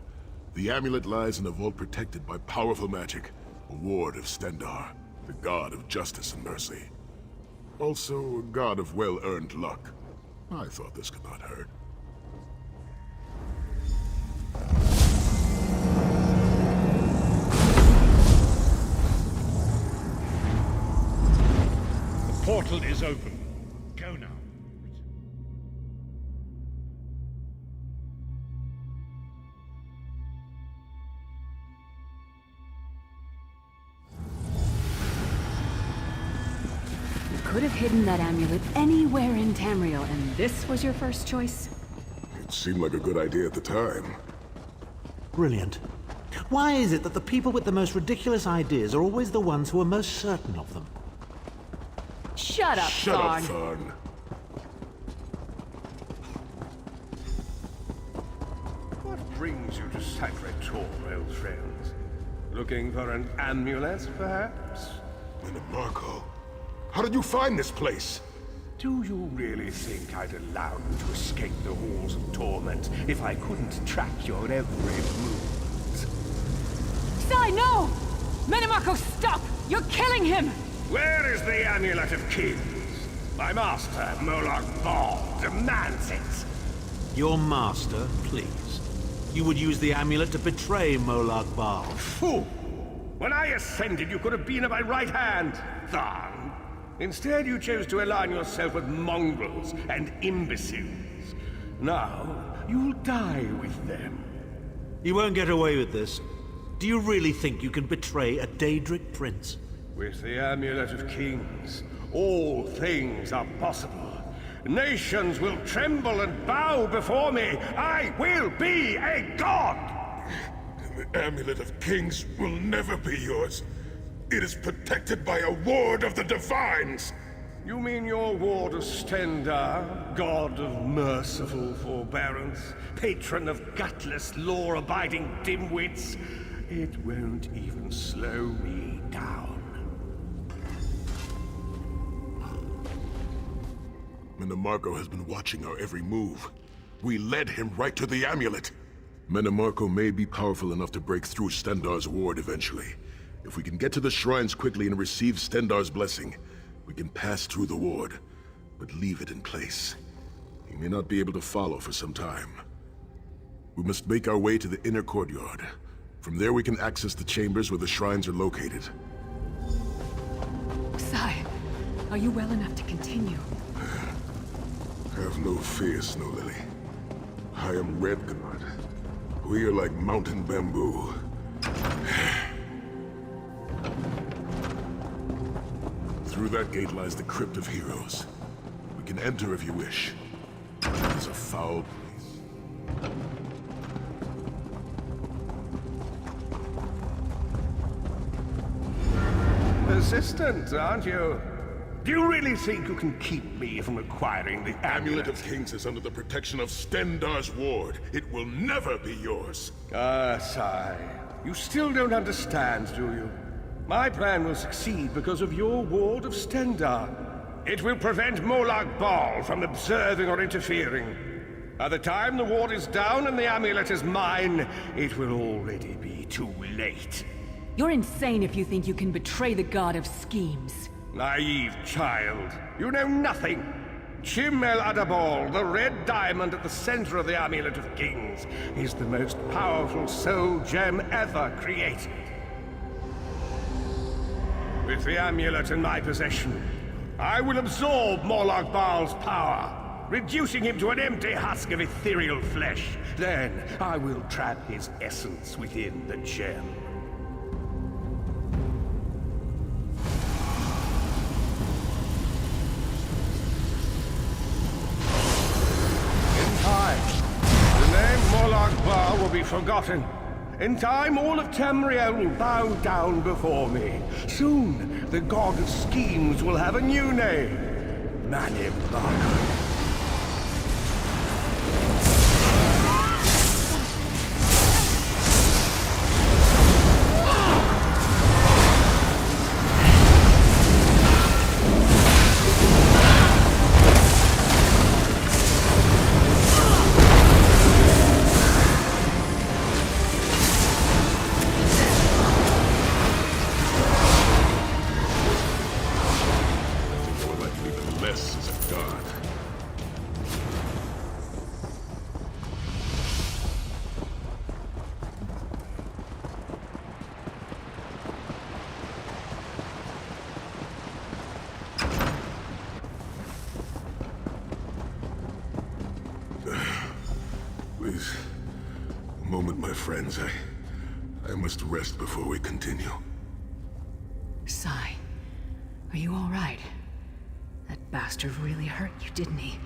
The amulet lies in a vault protected by powerful magic, a ward of Stendar, the god of justice and mercy. Also, a god of well-earned luck. I thought this could not hurt. The portal is open. Go now. You could have hidden that amulet anywhere in Tamriel, and this was your first choice? It seemed like a good idea at the time. Brilliant. Why is it that the people with the most ridiculous ideas are always the ones who are most certain of them? Shut up, Shut up, Thorn. Thorn. What brings you to Sacred Tor, old friends? Looking for an amulet, perhaps? Marco, how did you find this place? Do you really think I'd allow you to escape the halls of torment if I couldn't track your every move? Sai, no! Menimarco, stop! You're killing him! Where is the Amulet of Kings? My master, Molag Bal, demands it. Your master, please. You would use the amulet to betray Molag Bal. Fool! When I ascended, you could have been at my right hand, Tharn. Instead, you chose to align yourself with mongrels and imbeciles. Now, you'll die with them. You won't get away with this. Do you really think you can betray a Daedric prince? With the Amulet of Kings, all things are possible. Nations will tremble and bow before me. I will be a god! The Amulet of Kings will never be yours. It is protected by a ward of the Divines! You mean your ward of Stendar, god of merciful forbearance, patron of gutless, law-abiding dimwits? It won't even slow me down. Menimarco has been watching our every move. We led him right to the amulet. Menimarco may be powerful enough to break through Stendar's ward eventually. If we can get to the shrines quickly and receive Stendar's blessing, we can pass through the ward, but leave it in place. He may not be able to follow for some time. We must make our way to the inner courtyard. From there we can access the chambers where the shrines are located. Sai, are you well enough to continue? Have no fear, Snow Lily. I am Red God. We are like mountain bamboo. Through that gate lies the Crypt of Heroes. We can enter if you wish. It is a foul place. Persistent, aren't you? Do you really think you can keep me from acquiring the Amulet of Kings is under the protection of Stendar's ward. It will never be yours. Ah, Sai. You still don't understand, do you? My plan will succeed because of your ward of Stendar. It will prevent Molag Bal from observing or interfering. By the time the ward is down and the amulet is mine, it will already be too late. You're insane if you think you can betray the god of schemes. Naive child. You know nothing. Chim El Adabal, the red diamond at the center of the Amulet of Kings, is the most powerful soul gem ever created. With the amulet in my possession, I will absorb Molag Bal's power, reducing him to an empty husk of ethereal flesh. Then I will trap his essence within the gem. Molag Bal will be forgotten. In time, all of Tamriel will bow down before me. Soon, the god of schemes will have a new name. Menimarco. Please, a moment, my friends. I must rest before we continue. Sai, are you all right? That bastard really hurt you, didn't he?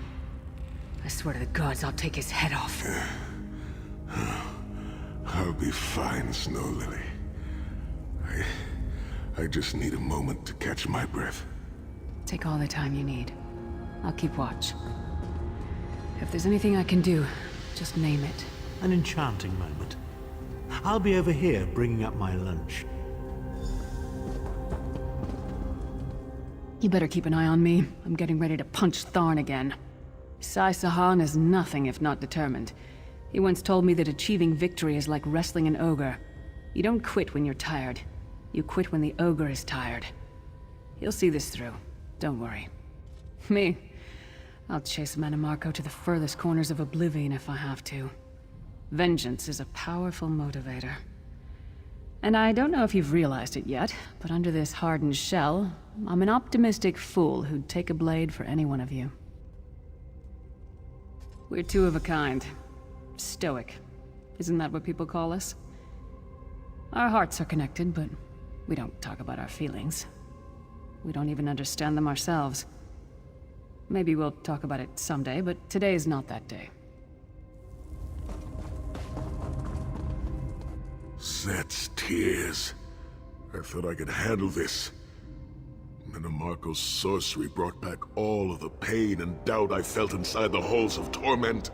I swear to the gods, I'll take his head off. I'll be fine, Snow Lily. I just need a moment to catch my breath. Take all the time you need. I'll keep watch. If there's anything I can do, just name it. An enchanting moment. I'll be over here bringing up my lunch. You better keep an eye on me. I'm getting ready to punch Tharn again. Sai Sahan is nothing if not determined. He once told me that achieving victory is like wrestling an ogre. You don't quit when you're tired. You quit when the ogre is tired. He'll see this through. Don't worry. Me? I'll chase Mannimarco to the furthest corners of oblivion if I have to. Vengeance is a powerful motivator. And I don't know if you've realized it yet, but under this hardened shell, I'm an optimistic fool who'd take a blade for any one of you. We're two of a kind. Stoic. Isn't that what people call us? Our hearts are connected, but we don't talk about our feelings. We don't even understand them ourselves. Maybe we'll talk about it someday, but today is not that day. Set's tears. I thought I could handle this. Mannimarco's sorcery brought back all of the pain and doubt I felt inside the halls of torment.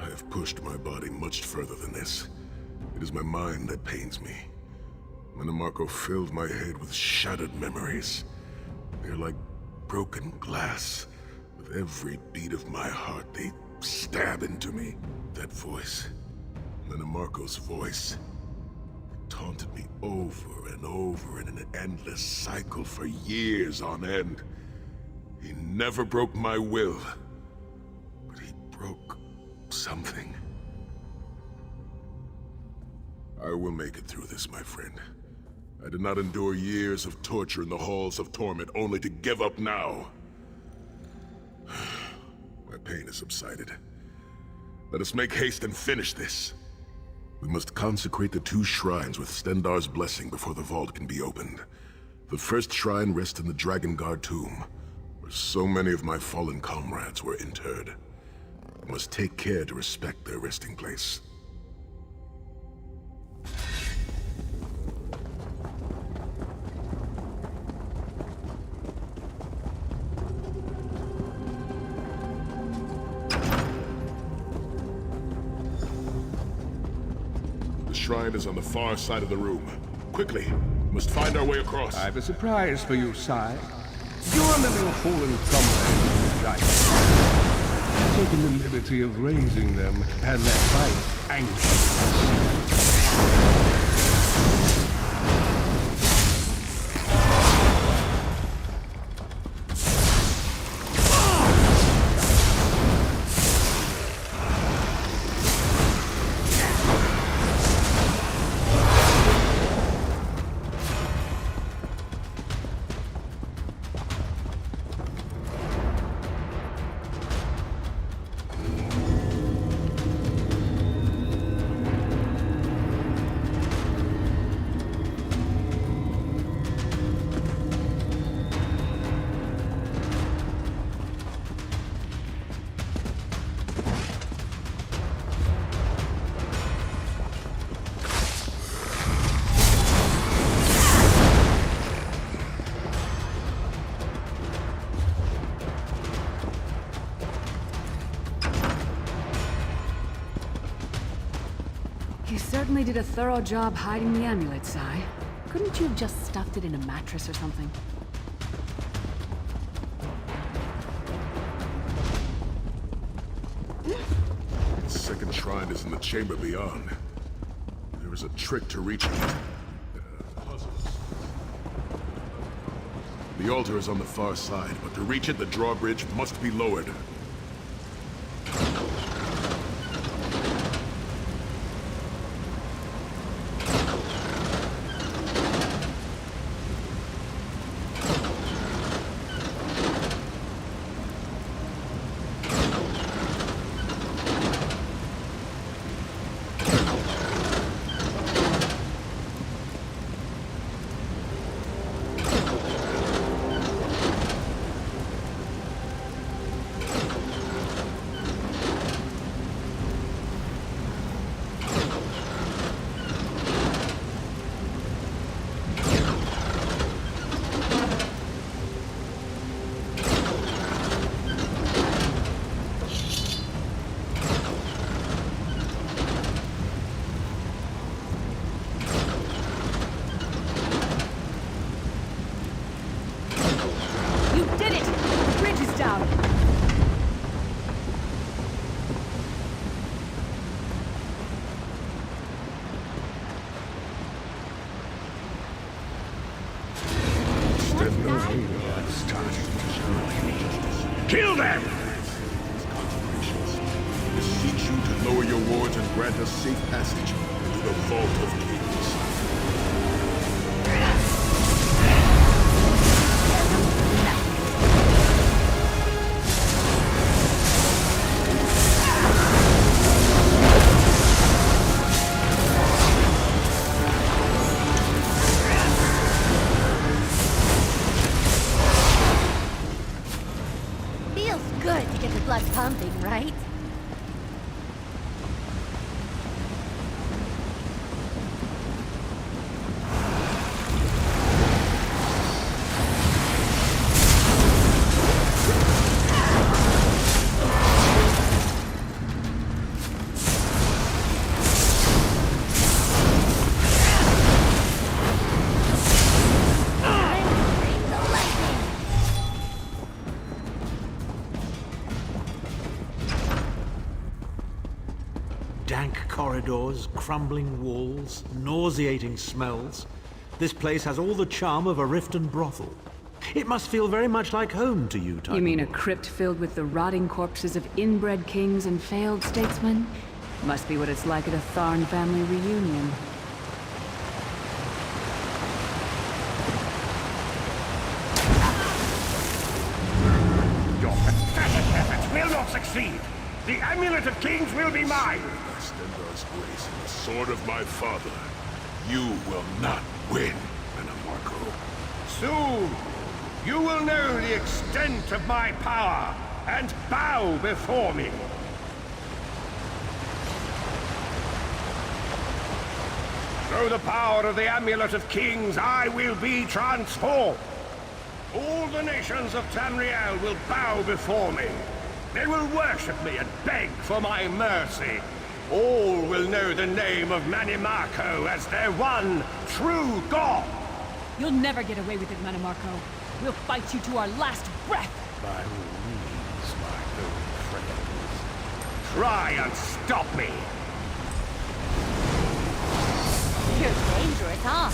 I have pushed my body much further than this. It is my mind that pains me. Mannimarco filled my head with shattered memories. They're like broken glass. With every beat of my heart, they stab into me. That voice, Mannimarco's voice, it taunted me over and over in an endless cycle for years on end. He never broke my will, but he broke something. I will make it through this, my friend. I did not endure years of torture in the halls of torment only to give up now. My pain has subsided. Let us make haste and finish this. We must consecrate the 2 shrines with Stendarr's blessing before the vault can be opened. The first shrine rests in the Dragon Guard tomb, where so many of my fallen comrades were interred. I must take care to respect their resting place. The shrine is on the far side of the room. Quickly, we must find our way across. I have a surprise for you, Sai. You remember your fallen comrades, right? I've taken the liberty of raising them and their fight anxious. You certainly did a thorough job hiding the amulet, Sai. Couldn't you have just stuffed it in a mattress or something? The second shrine is in the chamber beyond. There is a trick to reaching it. The altar is on the far side, but to reach it, the drawbridge must be lowered. grant us safe passage into the Vault of Kings. Feels good to get the blood pumping, right? Dank corridors, crumbling walls, nauseating smells. This place has all the charm of a Riften brothel. It must feel very much like home to you, Tiger. You mean a crypt filled with the rotting corpses of inbred kings and failed statesmen? Must be what it's like at a Tharn family reunion. Your pathetic efforts will not succeed. The Amulet of Kings will be mine. By Stendar's grace and the sword of my father, you will not win, Anamarco. Soon, you will know the extent of my power and bow before me. Through the power of the Amulet of Kings, I will be transformed. All the nations of Tamriel will bow before me. They will worship me and beg for my mercy. All will know the name of Manimarco as their one true god. You'll never get away with it, Manimarco. We'll fight you to our last breath. By all means, my old friends. Try and stop me. You're dangerous, huh?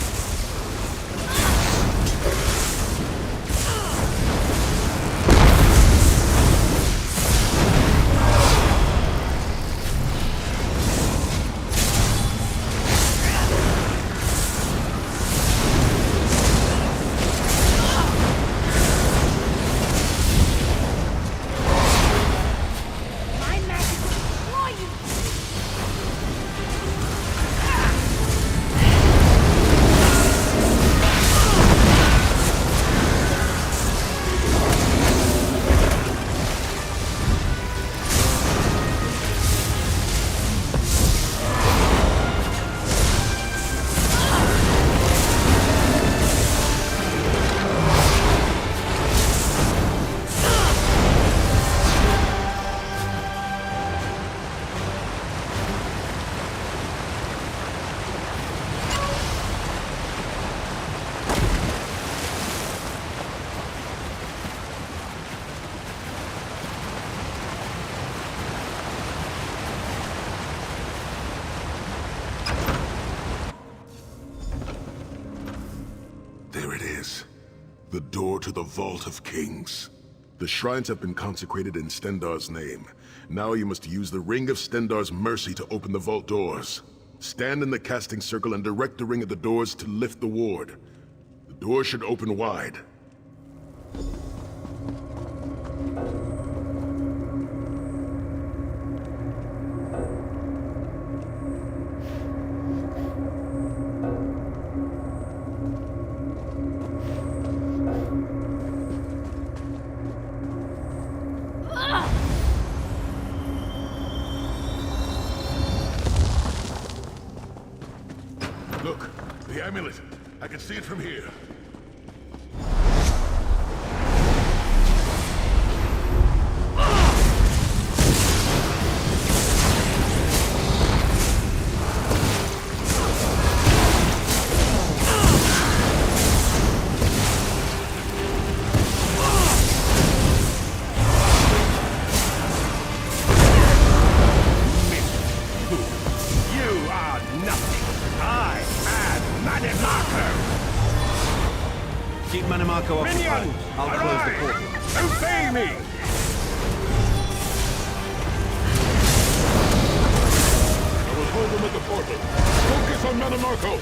There it is. The door to the Vault of Kings. The shrines have been consecrated in Stendar's name. Now you must use the Ring of Stendar's mercy to open the vault doors. Stand in the casting circle and direct the ring at the doors to lift the ward. The door should open wide. Look, the amulet. I can see it from here. Keep Manimarco occupied. Minions, I'll close the portal. Obey me! I Go!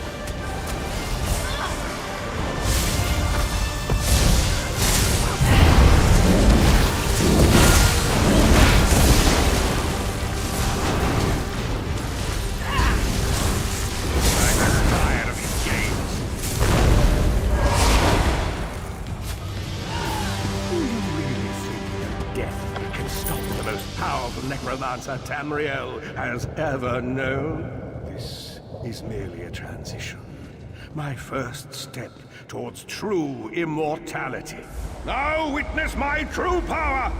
Necromancer Tamriel has ever known. This is merely a transition. My first step towards true immortality. Now witness my true power!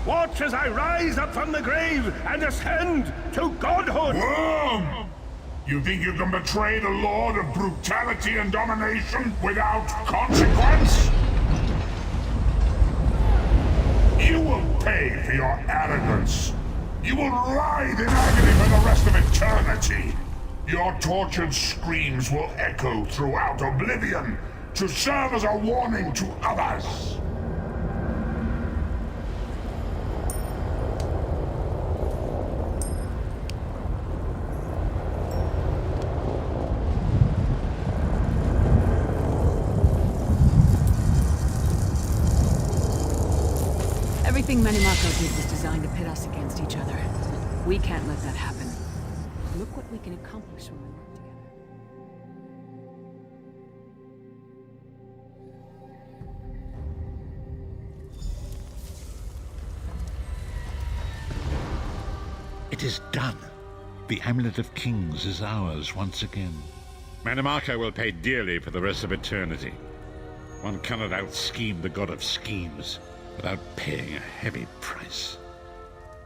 Watch as I rise up from the grave and ascend to godhood! Worm! You think you can betray the Lord of brutality and domination without consequence? You will pay for your arrogance. You will writhe in agony for the rest of eternity. Your tortured screams will echo throughout oblivion to serve as a warning to others. Everything Menimako did was designed to pit us against each other. We can't let that happen. Look what we can accomplish when we work together. It is done. The Amulet of Kings is ours once again. Manamaka will pay dearly for the rest of eternity. One cannot out-scheme the god of schemes without paying a heavy price.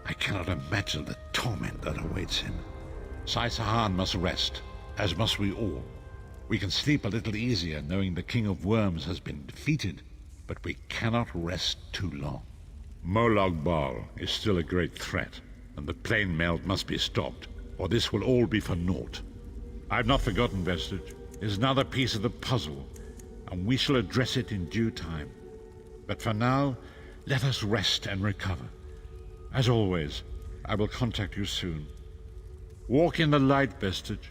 I cannot imagine the torment that awaits him. Sai Sahan must rest, as must we all. We can sleep a little easier knowing the King of Worms has been defeated, but we cannot rest too long. Molag Bal is still a great threat, and the plane melt must be stopped, or this will all be for naught. I've not forgotten Vestige. It is another piece of the puzzle, and we shall address it in due time. But for now, let us rest and recover. As always, I will contact you soon. Walk in the light, Vestige.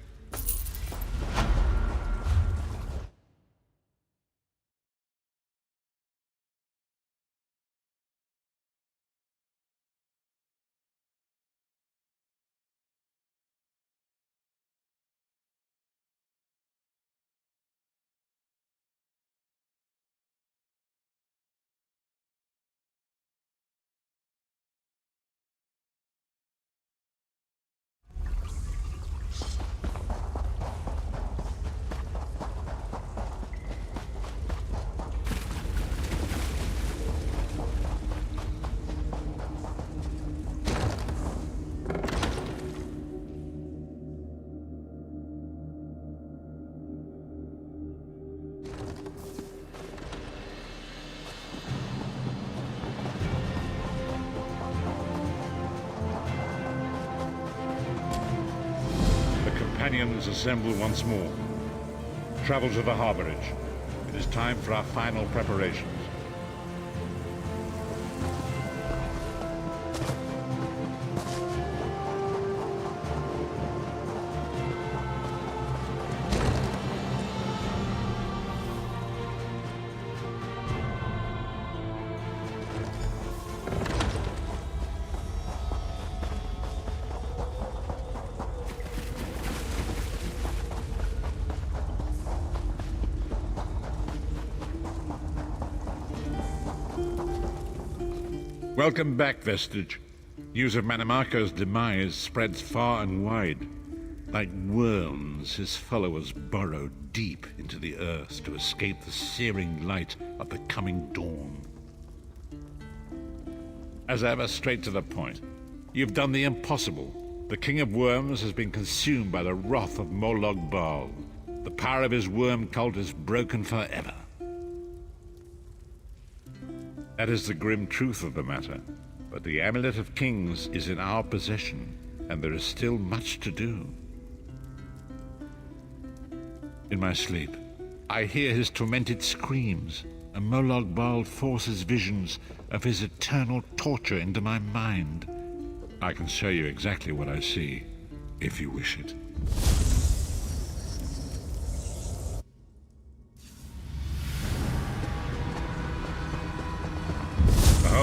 Companions assemble once more. Travel to the harborage. It is time for our final preparations. Welcome back, Vestige. News of Manamako's demise spreads far and wide. Like worms, his followers burrow deep into the earth to escape the searing light of the coming dawn. As ever, straight to the point. You've done the impossible. The King of Worms has been consumed by the wrath of Molag Bal. The power of his worm cult is broken forever. That is the grim truth of the matter. But the Amulet of Kings is in our possession, and there is still much to do. In my sleep, I hear his tormented screams, and Molag Bal forces visions of his eternal torture into my mind. I can show you exactly what I see, if you wish it.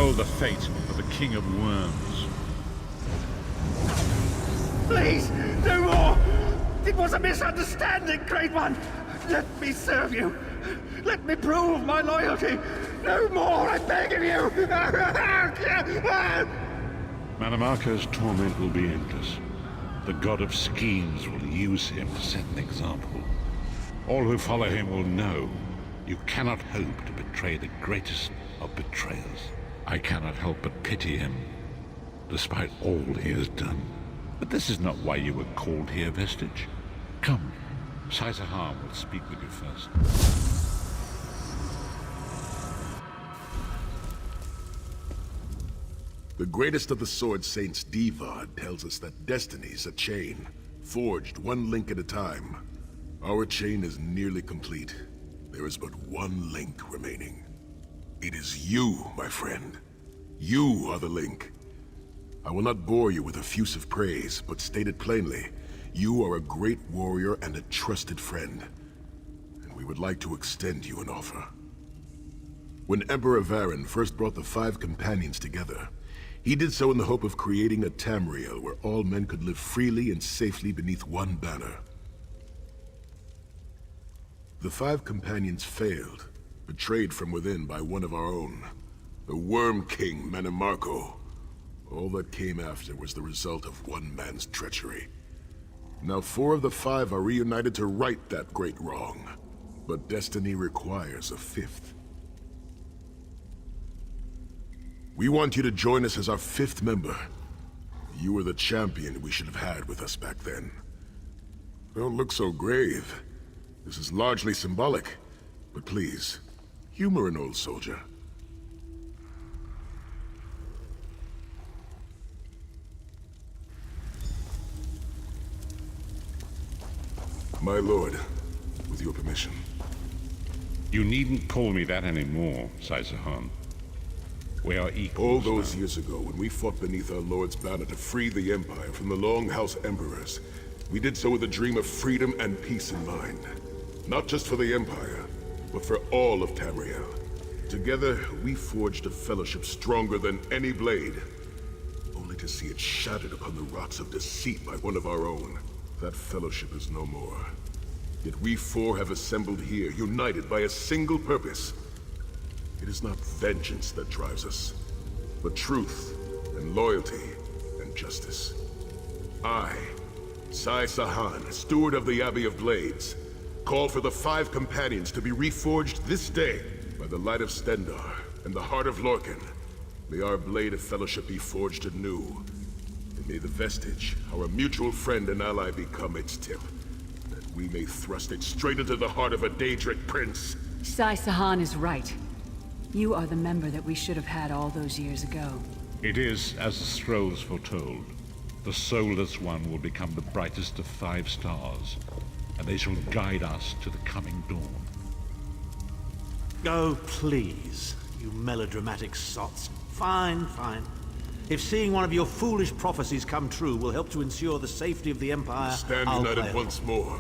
Behold the fate of the King of Worms. Please, no more! It was a misunderstanding, Great One! Let me serve you! Let me prove my loyalty! No more, I beg of you! Mannimarco's torment will be endless. The god of schemes will use him to set an example. All who follow him will know you cannot hope to betray the greatest of betrayers. I cannot help but pity him, despite all he has done. But this is not why you were called here, Vestige. Come, Saisahan will speak with you first. The greatest of the Sword Saints, Divad, tells us that destiny's a chain, forged one link at a time. Our chain is nearly complete. There is but one link remaining. It is you, my friend. You are the link. I will not bore you with effusive praise, but state it plainly. You are a great warrior and a trusted friend. And we would like to extend you an offer. When Emperor Varen first brought the 5 companions together, he did so in the hope of creating a Tamriel where all men could live freely and safely beneath one banner. The 5 companions failed, betrayed from within by one of our own, the Worm King Mannimarco. All that came after was the result of one man's treachery. Now 4 of the 5 are reunited to right that great wrong, but destiny requires a 5th. We want you to join us as our 5th member. You were the champion we should have had with us back then. Don't look so grave. This is largely symbolic, but please, humor an old soldier. My lord, with your permission. You needn't call me that anymore, Saisahan. We are equals. All those years ago, when we fought beneath our Lord's banner to free the Empire from the Longhouse Emperors, we did so with a dream of freedom and peace in mind. Not just for the Empire, but for all of Tamriel. Together, we forged a fellowship stronger than any blade, only to see it shattered upon the rocks of deceit by one of our own. That fellowship is no more. Yet we 4 have assembled here, united by a single purpose. It is not vengeance that drives us, but truth and loyalty and justice. I, Saisahan, steward of the Abbey of Blades, call for the 5 companions to be reforged this day by the light of Stendarr and the heart of Lorkhan. May our blade of fellowship be forged anew, and may the Vestige, our mutual friend and ally, become its tip, that we may thrust it straight into the heart of a Daedric prince. Saisahan is right. You are the member that we should have had all those years ago. It is as the scrolls foretold. The soulless one will become the brightest of 5 stars, and they shall guide us to the coming dawn. Oh, please, you melodramatic sots. Fine, fine. If seeing one of your foolish prophecies come true will help to ensure the safety of the Empire, Stand I'll united play once more.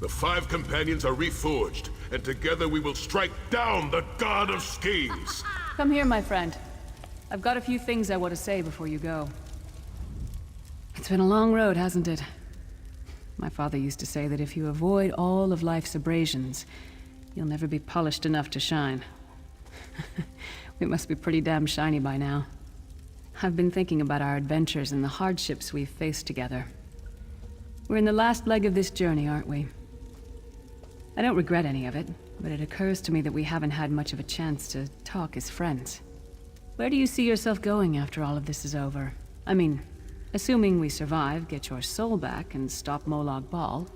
The 5 companions are reforged, and together we will strike down the God of Schemes! Come here, my friend. I've got a few things I want to say before you go. It's been a long road, hasn't it? My father used to say that if you avoid all of life's abrasions, you'll never be polished enough to shine. We must be pretty damn shiny by now. I've been thinking about our adventures and the hardships we've faced together. We're in the last leg of this journey, aren't we? I don't regret any of it, but it occurs to me that we haven't had much of a chance to talk as friends. Where do you see yourself going after all of this is over? I mean, assuming we survive, get your soul back, and stop Molag Bal.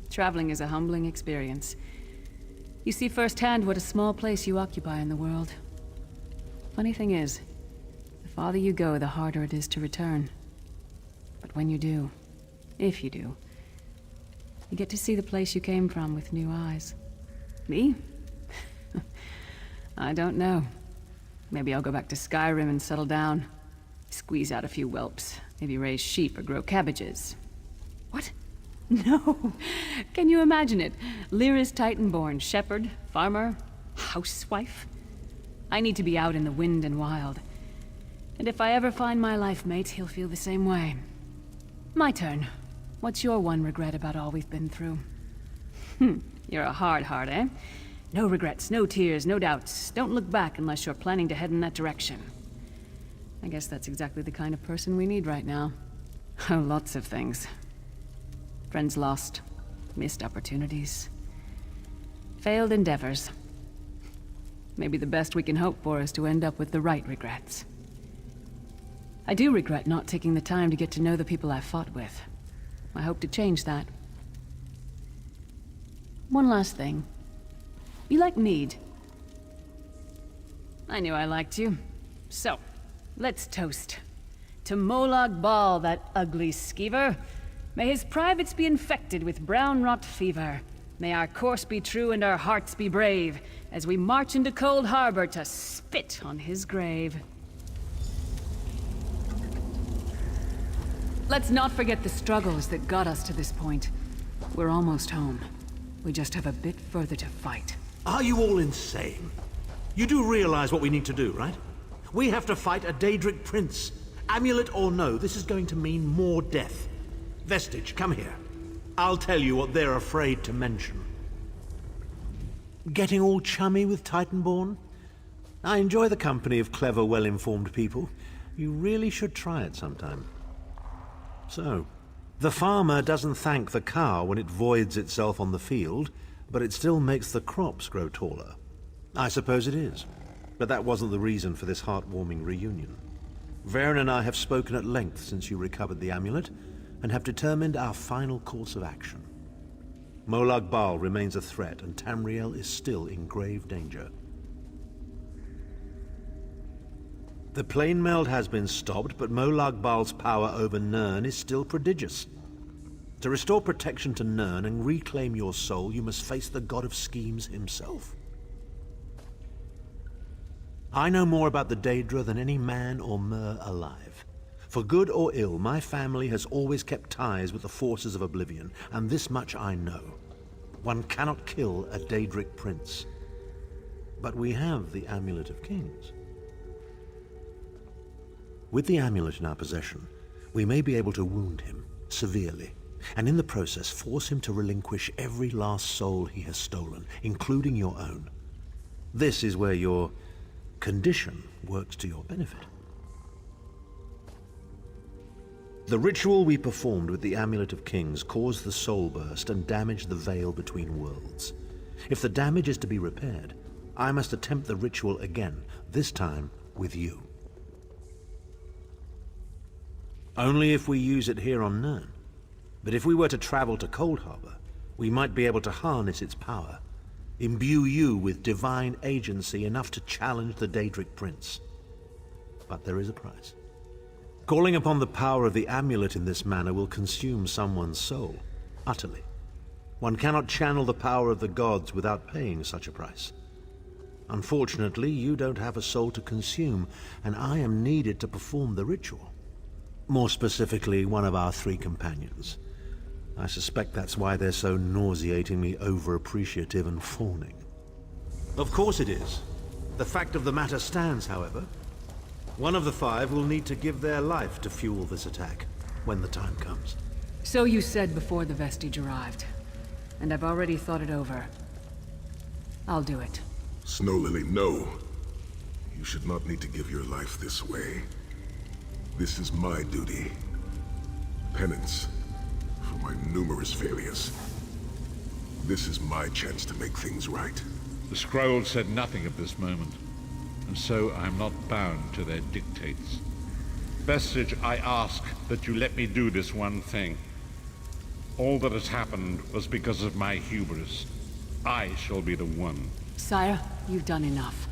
Traveling is a humbling experience. You see firsthand what a small place you occupy in the world. Funny thing is, the farther you go, the harder it is to return. But when you do, if you do, you get to see the place you came from with new eyes. Me? I don't know. Maybe I'll go back to Skyrim and settle down. Squeeze out a few whelps. Maybe raise sheep or grow cabbages. What? No. Can you imagine it? Lyris Titanborn, shepherd, farmer, housewife. I need to be out in the wind and wild. And if I ever find my life mate, he'll feel the same way. My turn. What's your one regret about all we've been through? You're a hard heart, eh? No regrets, no tears, no doubts. Don't look back unless you're planning to head in that direction. I guess that's exactly the kind of person we need right now. Oh, lots of things. Friends lost, missed opportunities, failed endeavors. Maybe the best we can hope for is to end up with the right regrets. I do regret not taking the time to get to know the people I fought with. I hope to change that. One last thing. You like mead? I knew I liked you. So, let's toast. To Molag Bal, that ugly skeever. May his privates be infected with brown rot fever. May our course be true and our hearts be brave, as we march into Cold Harbor to spit on his grave. Let's not forget the struggles that got us to this point. We're almost home. We just have a bit further to fight. Are you all insane? You do realize what we need to do, right? We have to fight a Daedric prince. Amulet or no, this is going to mean more death. Vestige, come here. I'll tell you what they're afraid to mention. Getting all chummy with Titanborn? I enjoy the company of clever, well-informed people. You really should try it sometime. So, the farmer doesn't thank the cow when it voids itself on the field, but it still makes the crops grow taller. I suppose it is, but that wasn't the reason for this heartwarming reunion. Varen and I have spoken at length since you recovered the amulet, and have determined our final course of action. Molag Bal remains a threat, and Tamriel is still in grave danger. The plane meld has been stopped, but Molag Bal's power over Nirn is still prodigious. To restore protection to Nirn and reclaim your soul, you must face the god of schemes himself. I know more about the Daedra than any man or mer alive. For good or ill, my family has always kept ties with the forces of Oblivion, and this much I know. One cannot kill a Daedric prince. But we have the Amulet of Kings. With the amulet in our possession, we may be able to wound him severely, and in the process force him to relinquish every last soul he has stolen, including your own. This is where your condition works to your benefit. The ritual we performed with the Amulet of Kings caused the soul burst and damaged the veil between worlds. If the damage is to be repaired, I must attempt the ritual again, this time with you. Only if we use it here on Nirn. But if we were to travel to Cold Harbor, we might be able to harness its power, imbue you with divine agency enough to challenge the Daedric Prince. But there is a price. Calling upon the power of the amulet in this manner will consume someone's soul, utterly. One cannot channel the power of the gods without paying such a price. Unfortunately, you don't have a soul to consume, and I am needed to perform the ritual. More specifically, one of our 3 companions. I suspect that's why they're so nauseatingly over-appreciative and fawning. Of course it is. The fact of the matter stands, however. One of the 5 will need to give their life to fuel this attack, when the time comes. So you said before the vestige arrived, and I've already thought it over. I'll do it. Snow Lily, no. You should not need to give your life this way. This is my duty. Penance for my numerous failures. This is my chance to make things right. The scroll said nothing of this moment, and so I am not bound to their dictates. Vestige, I ask that you let me do this one thing. All that has happened was because of my hubris. I shall be the one. Sire, you've done enough.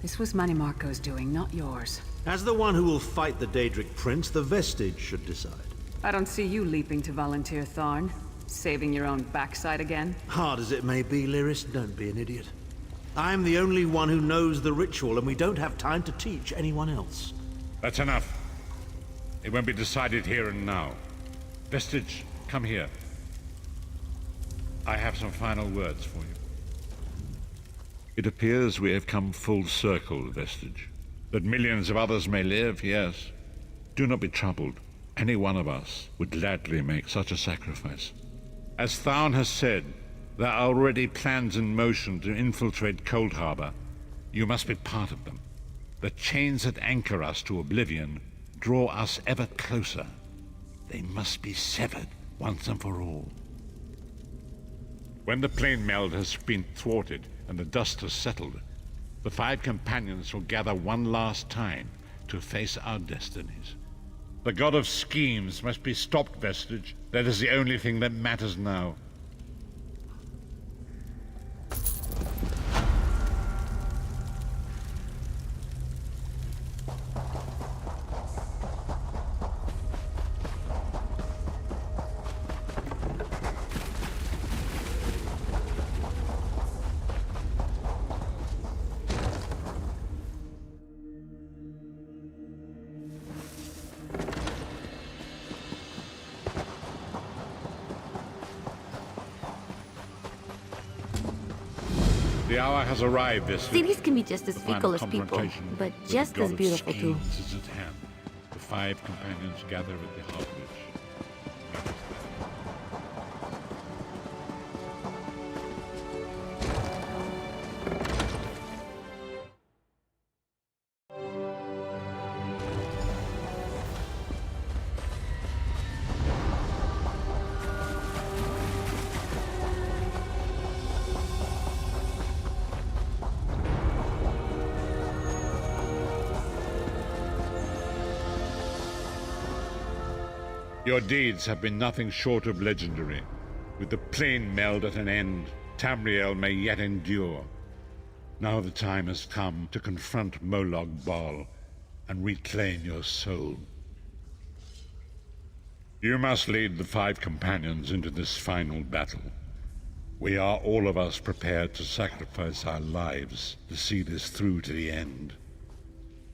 This was Manimarco's doing, not yours. As the one who will fight the Daedric Prince, the Vestige should decide. I don't see you leaping to volunteer, Tharn. Saving your own backside again. Hard as it may be, Lyris, don't be an idiot. I'm the only one who knows the ritual, and we don't have time to teach anyone else. That's enough. It won't be decided here and now. Vestige, come here. I have some final words for you. It appears we have come full circle, Vestige. That millions of others may live, yes. Do not be troubled. Any one of us would gladly make such a sacrifice. As Thaun has said, there are already plans in motion to infiltrate Cold Harbor. You must be part of them. The chains that anchor us to oblivion draw us ever closer. They must be severed once and for all. When the plane meld has been thwarted and the dust has settled, the 5 companions will gather one last time to face our destinies. The god of schemes must be stopped, Vestige. That is the only thing that matters now. The hour has arrived, Vestige. Cities can be just as fickle as people, but just as beautiful too. Is at hand. The 5 companions gather at the harborage. Your deeds have been nothing short of legendary. With the plane meld at an end, Tamriel may yet endure. Now the time has come to confront Molag Bal and reclaim your soul. You must lead the 5 companions into this final battle. We are all of us prepared to sacrifice our lives to see this through to the end.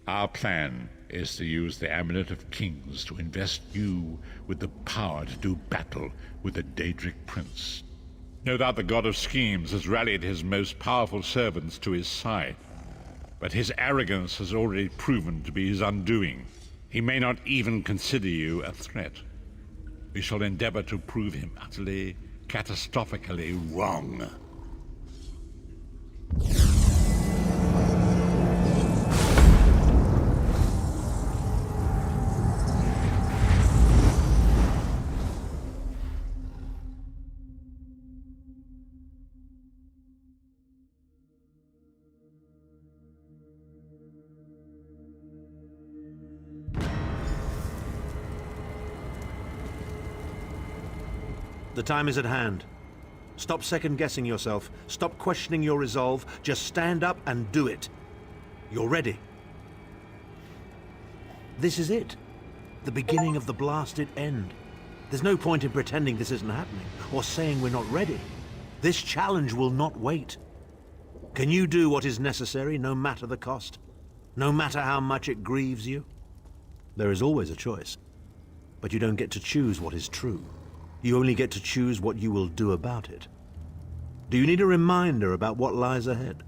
Our plan is to use the Amulet of Kings to invest you with the power to do battle with the Daedric Prince. No doubt the god of schemes has rallied his most powerful servants to his side, but his arrogance has already proven to be his undoing. He may not even consider you a threat. We shall endeavor to prove him utterly, catastrophically wrong. The time is at hand. Stop second-guessing yourself. Stop questioning your resolve. Just stand up and do it. You're ready. This is it. The beginning of the blasted end. There's no point in pretending this isn't happening, or saying we're not ready. This challenge will not wait. Can you do what is necessary, no matter the cost? No matter how much it grieves you? There is always a choice. But you don't get to choose what is true. You only get to choose what you will do about it. Do you need a reminder about what lies ahead?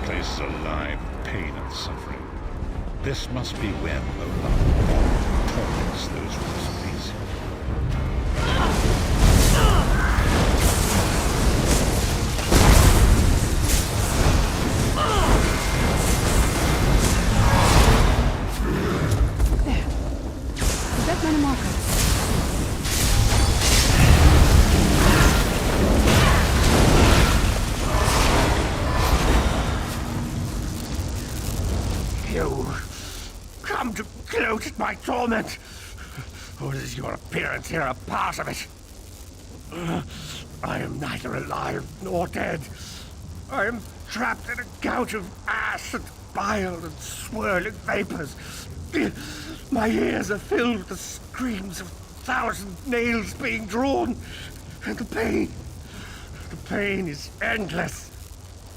Is alive, pain and suffering. This must be where Molag Bal torments those who displease him. You come to gloat at my torment, or is your appearance here a part of it? I am neither alive nor dead. I am trapped in a gout of ash and bile and swirling vapors. My ears are filled with the screams of 1,000 nails being drawn, and the pain is endless.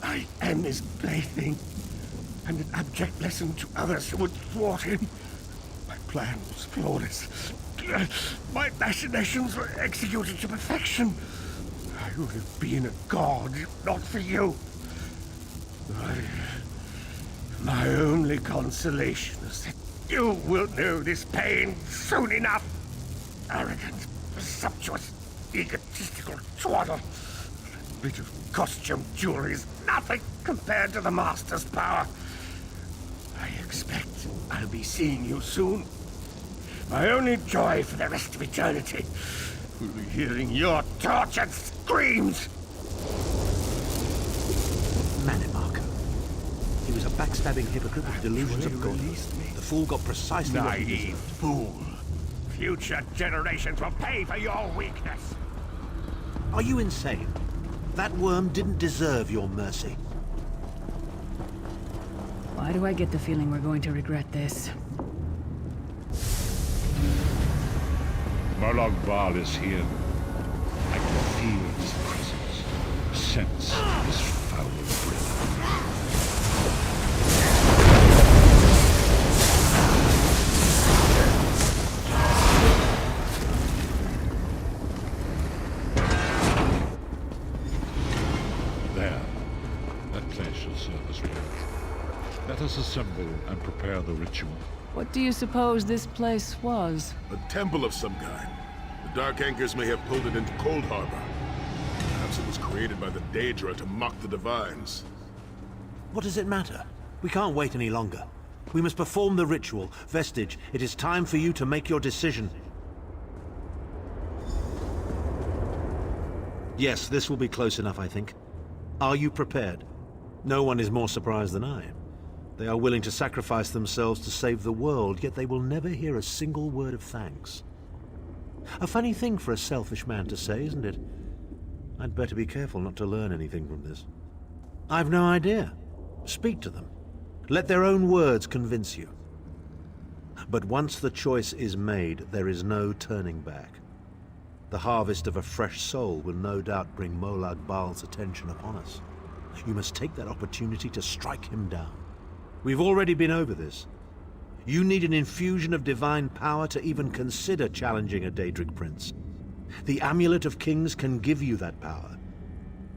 I am his plaything, and an abject lesson to others who would thwart him. My plan was flawless. My machinations were executed to perfection. I would have been a god if not for you. My only consolation is that you will know this pain soon enough. Arrogant, presumptuous, egotistical twaddle. That bit of costume jewelry is nothing compared to the Master's power. I expect I'll be seeing you soon. My only joy for the rest of eternity will be hearing your tortured screams. Manimarco. He was a backstabbing hypocrite with delusions of God. The fool got precisely what he Naive deserved. fool. Future generations will pay for your weakness. Are you insane? That worm didn't deserve your mercy. Why do I get the feeling we're going to regret this? Molag Bal is here. I can feel his presence, sense his foul breath. There. That place shall serve us well. Let us assemble and prepare the ritual. What do you suppose this place was? A temple of some kind. The Dark Anchors may have pulled it into Cold Harbor. Perhaps it was created by the Daedra to mock the Divines. What does it matter? We can't wait any longer. We must perform the ritual. Vestige, it is time for you to make your decision. Yes, this will be close enough, I think. Are you prepared? No one is more surprised than I. They are willing to sacrifice themselves to save the world, yet they will never hear a single word of thanks. A funny thing for a selfish man to say, isn't it? I'd better be careful not to learn anything from this. I've no idea. Speak to them. Let their own words convince you. But once the choice is made, there is no turning back. The harvest of a fresh soul will no doubt bring Molag Bal's attention upon us. You must take that opportunity to strike him down. We've already been over this. You need an infusion of divine power to even consider challenging a Daedric prince. The Amulet of Kings can give you that power,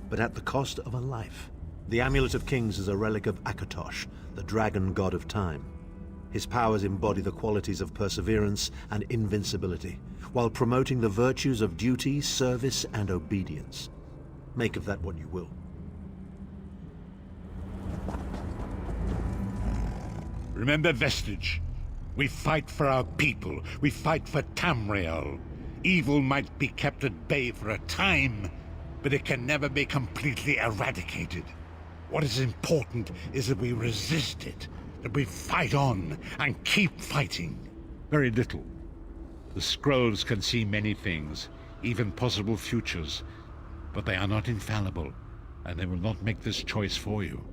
but at the cost of a life. The Amulet of Kings is a relic of Akatosh, the dragon god of time. His powers embody the qualities of perseverance and invincibility, while promoting the virtues of duty, service, and obedience. Make of that what you will. Remember, Vestige. We fight for our people. We fight for Tamriel. Evil might be kept at bay for a time, but it can never be completely eradicated. What is important is that we resist it, that we fight on and keep fighting. Very little. The scrolls can see many things, even possible futures, but they are not infallible, and they will not make this choice for you.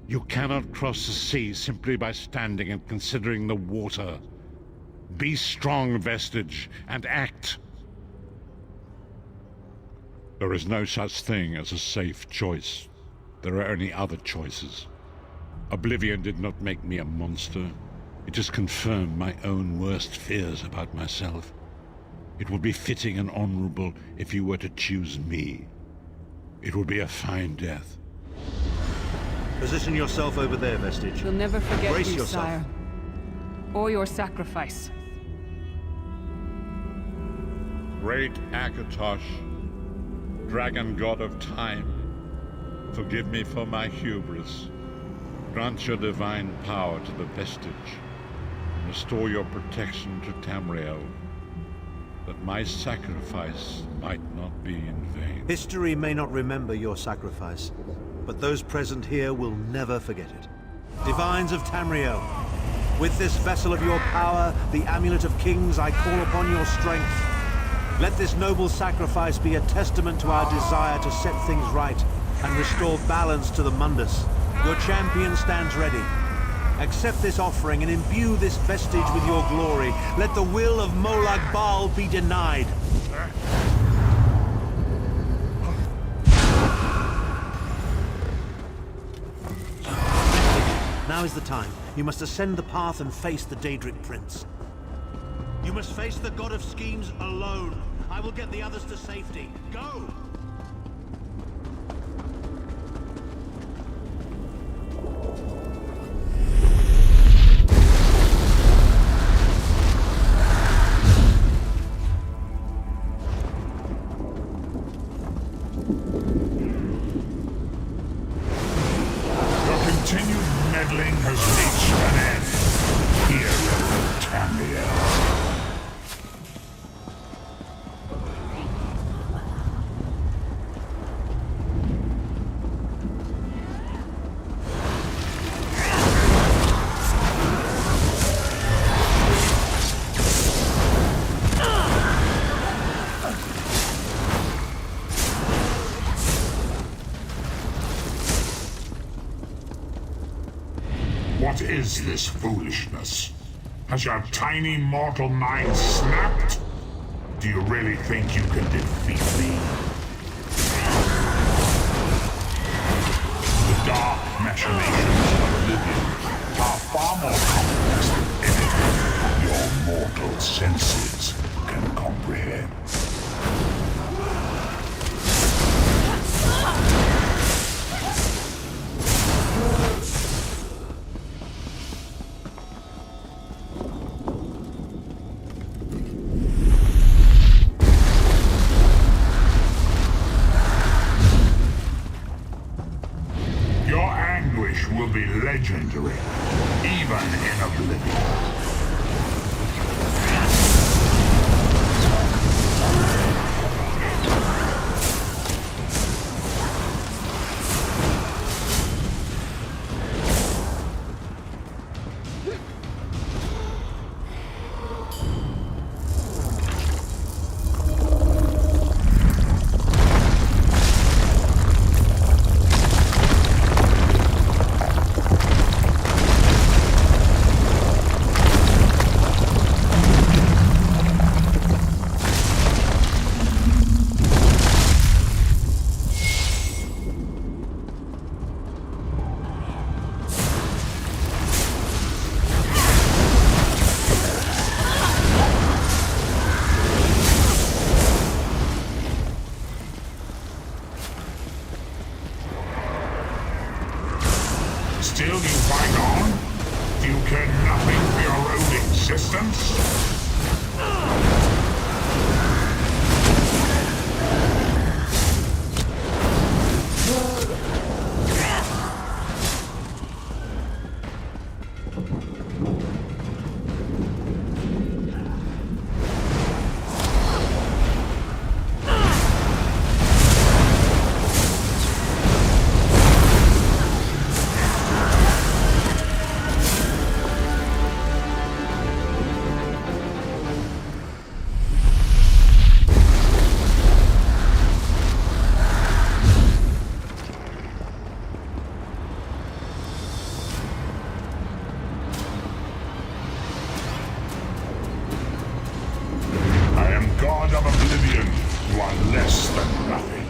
You cannot cross the sea simply by standing and considering the water. Be strong, Vestige, and act. There is no such thing as a safe choice. There are only other choices. Oblivion did not make me a monster. It just confirmed my own worst fears about myself. It would be fitting and honorable if you were to choose me. It would be a fine death. Position yourself over there, Vestige. You'll never forget Brace you, yourself. sire. Or your sacrifice. Great Akatosh, dragon god of time, forgive me for my hubris. Grant your divine power to the Vestige. and restore your protection to Tamriel, that my sacrifice might not be in vain. History may not remember your sacrifice, but those present here will never forget it. Divines of Tamriel, with this vessel of your power, the Amulet of Kings, I call upon your strength. Let this noble sacrifice be a testament to our desire to set things right and restore balance to the Mundus. Your champion stands ready. Accept this offering and imbue this vestige with your glory. Let the will of Molag Bal be denied. Now is the time. You must ascend the path and face the Daedric Prince. You must face the God of Schemes alone. I will get the others to safety. Go! Continued meddling has reached an end. Here in Tamriel. What is this foolishness? Has your tiny mortal mind snapped? Do you really think you can defeat me? The dark machinations of Oblivion are far more complex than anything your mortal senses can comprehend. Will be legendary, even in Oblivion. Still you fight on? Do you care nothing for your own existence? God of Oblivion, you are less than nothing.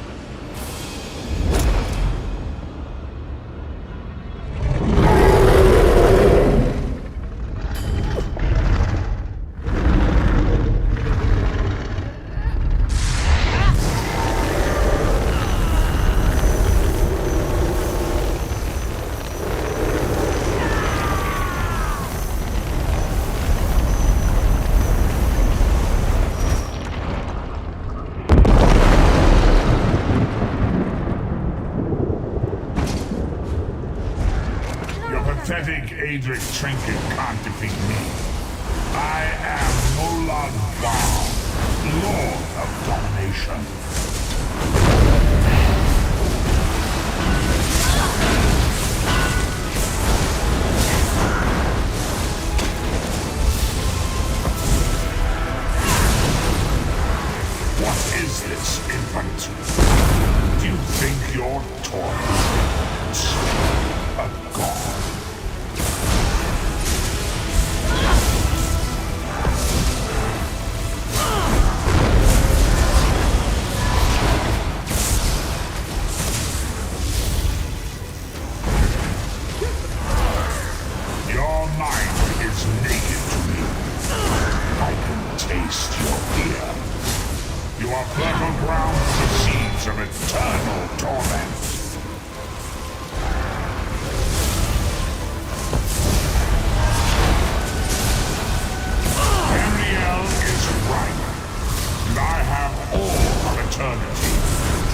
Pathetic Adric trinket can't defeat me. am Molag Bal, Lord of Domination. What is this, infant? Do you think you're torment? A god? Your mind is naked to me. I can taste your fear. You are fertile ground for the seeds of eternal torment. Henriel is right, and I have all of eternity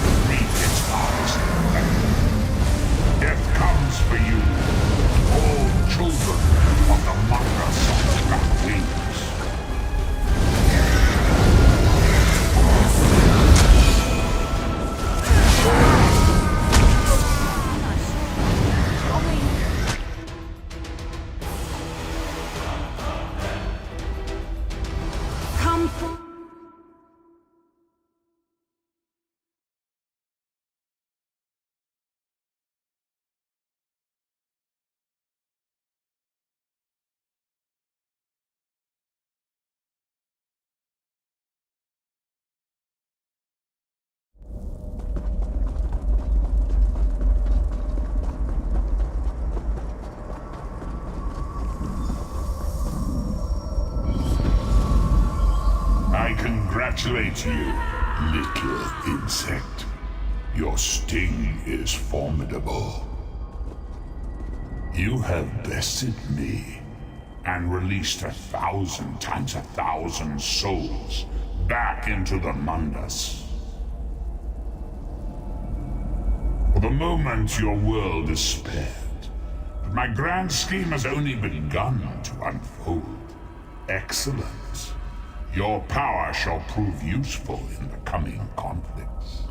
to reap its harvest. Death comes for you, all children of the Mangas of Black Wings. Come for... I congratulate you, little insect. Your sting is formidable. You have bested me and released 1,000 times 1,000 souls back into the Mundas. For the moment, your world is spared, but my grand scheme has only begun to unfold. Excellent. Your power shall prove useful in the coming conflicts.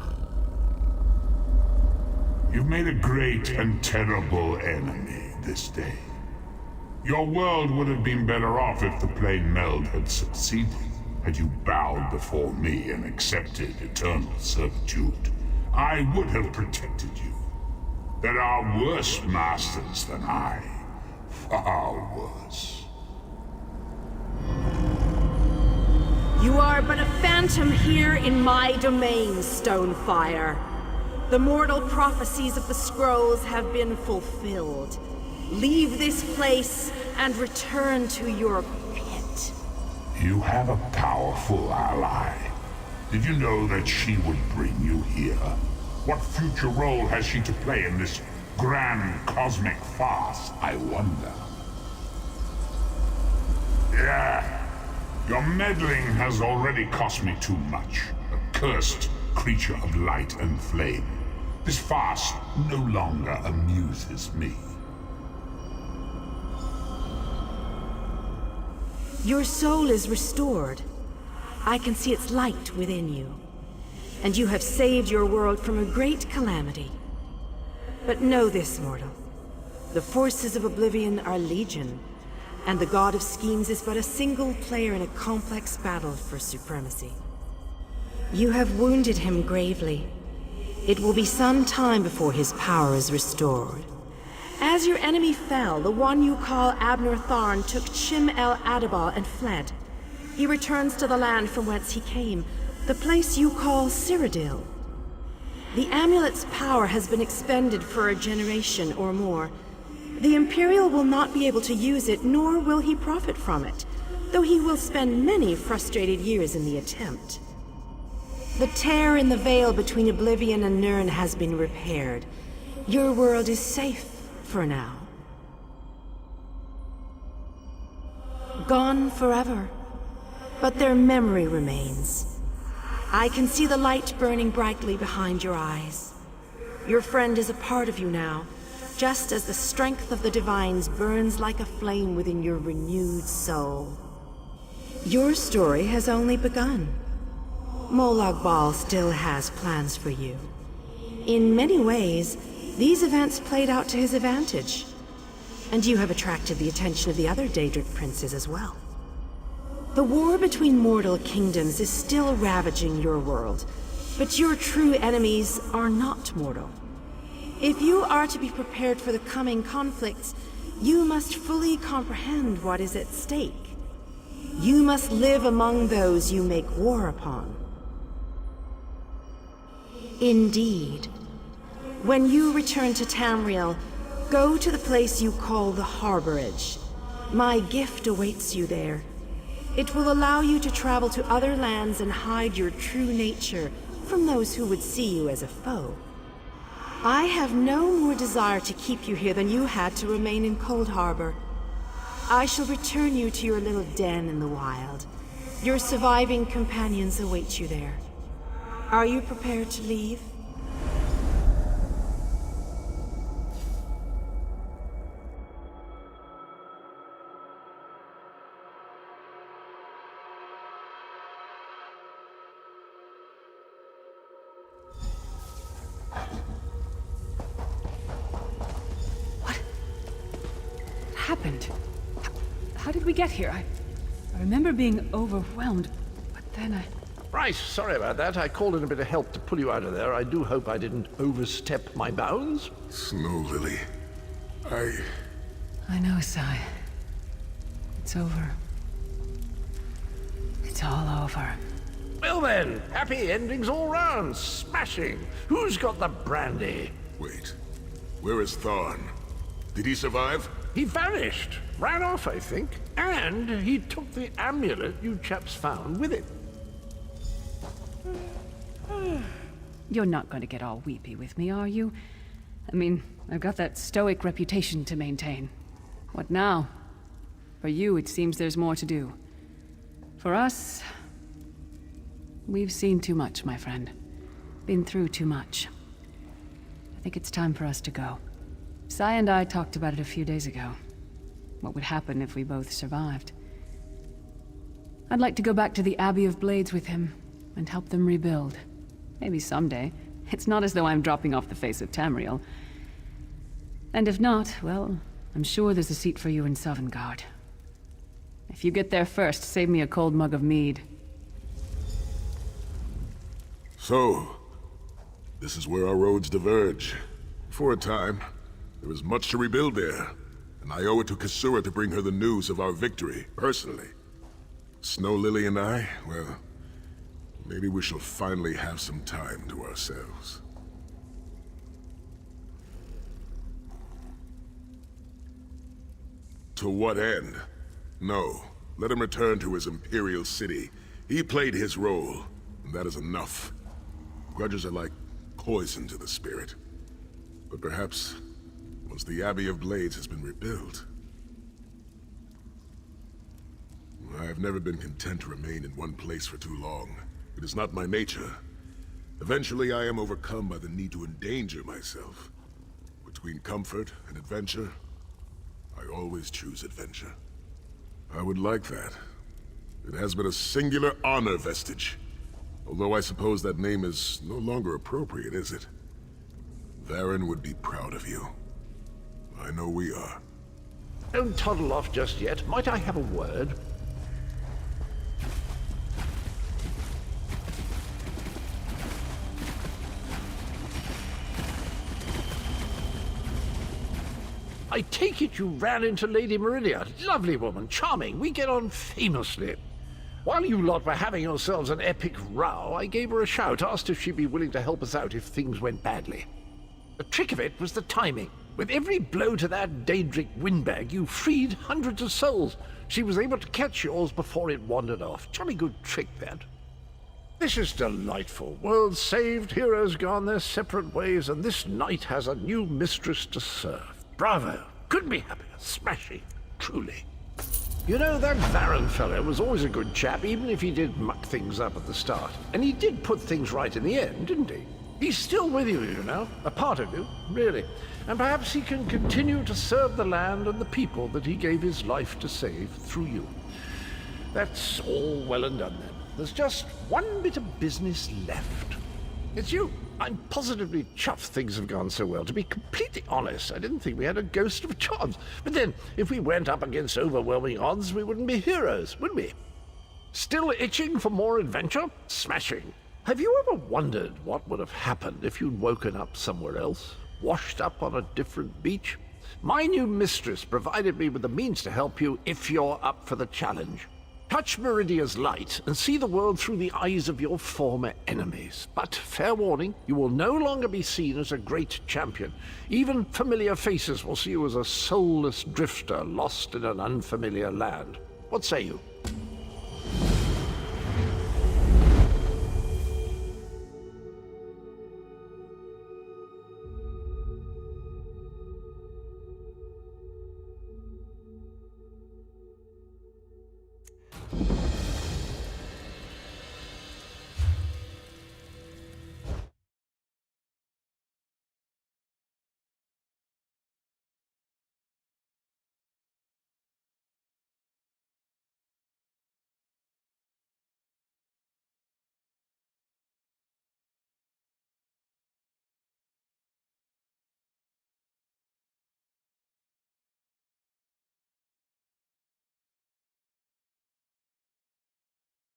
You've made a great and terrible enemy this day. Your world would have been better off if the plane meld had succeeded, had you bowed before me and accepted eternal servitude. I would have protected you. There are worse masters than I, far worse. You are but a phantom here in my domain, Stonefire. The mortal prophecies of the scrolls have been fulfilled. Leave this place and return to your pit. You have a powerful ally. Did you know that she would bring you here? What future role has she to play in this grand cosmic farce, I wonder? Yeah. Your meddling has already cost me too much. A cursed creature of light and flame. This farce no longer amuses me. Your soul is restored. I can see its light within you. And you have saved your world from a great calamity. But know this, mortal. The forces of Oblivion are legion. And the God of Schemes is but a single player in a complex battle for supremacy. You have wounded him gravely. It will be some time before his power is restored. As your enemy fell, the one you call Abner Tharn took Chim El Adabal and fled. He returns to the land from whence he came, the place you call Cyrodiil. The amulet's power has been expended for a generation or more. The Imperial will not be able to use it, nor will he profit from it, though he will spend many frustrated years in the attempt. The tear in the veil between Oblivion and Nirn has been repaired. Your world is safe for now. Gone forever, but their memory remains. I can see the light burning brightly behind your eyes. Your friend is a part of you now, just as the strength of the Divines burns like a flame within your renewed soul. Your story has only begun. Molag Bal still has plans for you. In many ways, these events played out to his advantage. And you have attracted the attention of the other Daedric princes as well. The war between mortal kingdoms is still ravaging your world, but your true enemies are not mortal. If you are to be prepared for the coming conflicts, you must fully comprehend what is at stake. You must live among those you make war upon. Indeed. When you return to Tamriel, go to the place you call the Harborage. My gift awaits you there. It will allow you to travel to other lands and hide your true nature from those who would see you as a foe. I have no more desire to keep you here than you had to remain in Cold Harbor. I shall return you to your little den in the wild. Your surviving companions await you there. Are you prepared to leave? Happened? How did we get here? I remember being overwhelmed, but then I... Right, sorry about that. I called in a bit of help to pull you out of there. I do hope I didn't overstep my bounds. Snow Lily, I know, Sai. It's over. It's all over. Well then, happy endings all round. Smashing. Who's got the brandy? Wait, where is Tharn? Did he survive? He vanished. Ran off, I think. And he took the amulet you chaps found with him. You're not going to get all weepy with me, are you? I mean, I've got that stoic reputation to maintain. What now? For you, it seems there's more to do. For us, we've seen too much, my friend. Been through too much. I think it's time for us to go. Sai and I talked about it a few days ago. What would happen if we both survived. I'd like to go back to the Abbey of Blades with him, and help them rebuild. Maybe someday. It's not as though I'm dropping off the face of Tamriel. And if not, well, I'm sure there's a seat for you in Sovngarde. If you get there first, save me a cold mug of mead. So, this is where our roads diverge. For a time, there was much to rebuild there, and I owe it to Kasura to bring her the news of our victory, personally. Snow Lily and I, well, maybe we shall finally have some time to ourselves. To what end? No. Let him return to his Imperial city. He played his role, and that is enough. Grudges are like poison to the spirit. But perhaps, once the Abbey of Blades has been rebuilt... I have never been content to remain in one place for too long. It is not my nature. Eventually, I am overcome by the need to endanger myself. Between comfort and adventure, I always choose adventure. I would like that. It has been a singular honor, Vestige. Although I suppose that name is no longer appropriate, is it? Varen would be proud of you. I know we are. Don't toddle off just yet. Might I have a word? I take it you ran into Lady Meridia. Lovely woman, charming. We get on famously. While you lot were having yourselves an epic row, I gave her a shout, asked if she'd be willing to help us out if things went badly. The trick of it was the timing. With every blow to that Daedric windbag, you freed hundreds of souls. She was able to catch yours before it wandered off. Jolly good trick, that. This is delightful. World saved, heroes gone their separate ways, and this knight has a new mistress to serve. Bravo! Couldn't be happier. Smashing. Truly. You know, that Varen fellow was always a good chap, even if he did muck things up at the start. And he did put things right in the end, didn't he? He's still with you, you know. A part of you, really. And perhaps he can continue to serve the land and the people that he gave his life to save through you. That's all well and done then. There's just one bit of business left. It's you. I'm positively chuffed things have gone so well. To be completely honest, I didn't think we had a ghost of a chance. But then, if we went up against overwhelming odds, we wouldn't be heroes, would we? Still itching for more adventure? Smashing. Have you ever wondered what would have happened if you'd woken up somewhere else? Washed up on a different beach? My new mistress provided me with the means to help you if you're up for the challenge. Touch Meridia's light and see the world through the eyes of your former enemies. But fair warning, you will no longer be seen as a great champion. Even familiar faces will see you as a soulless drifter lost in an unfamiliar land. What say you?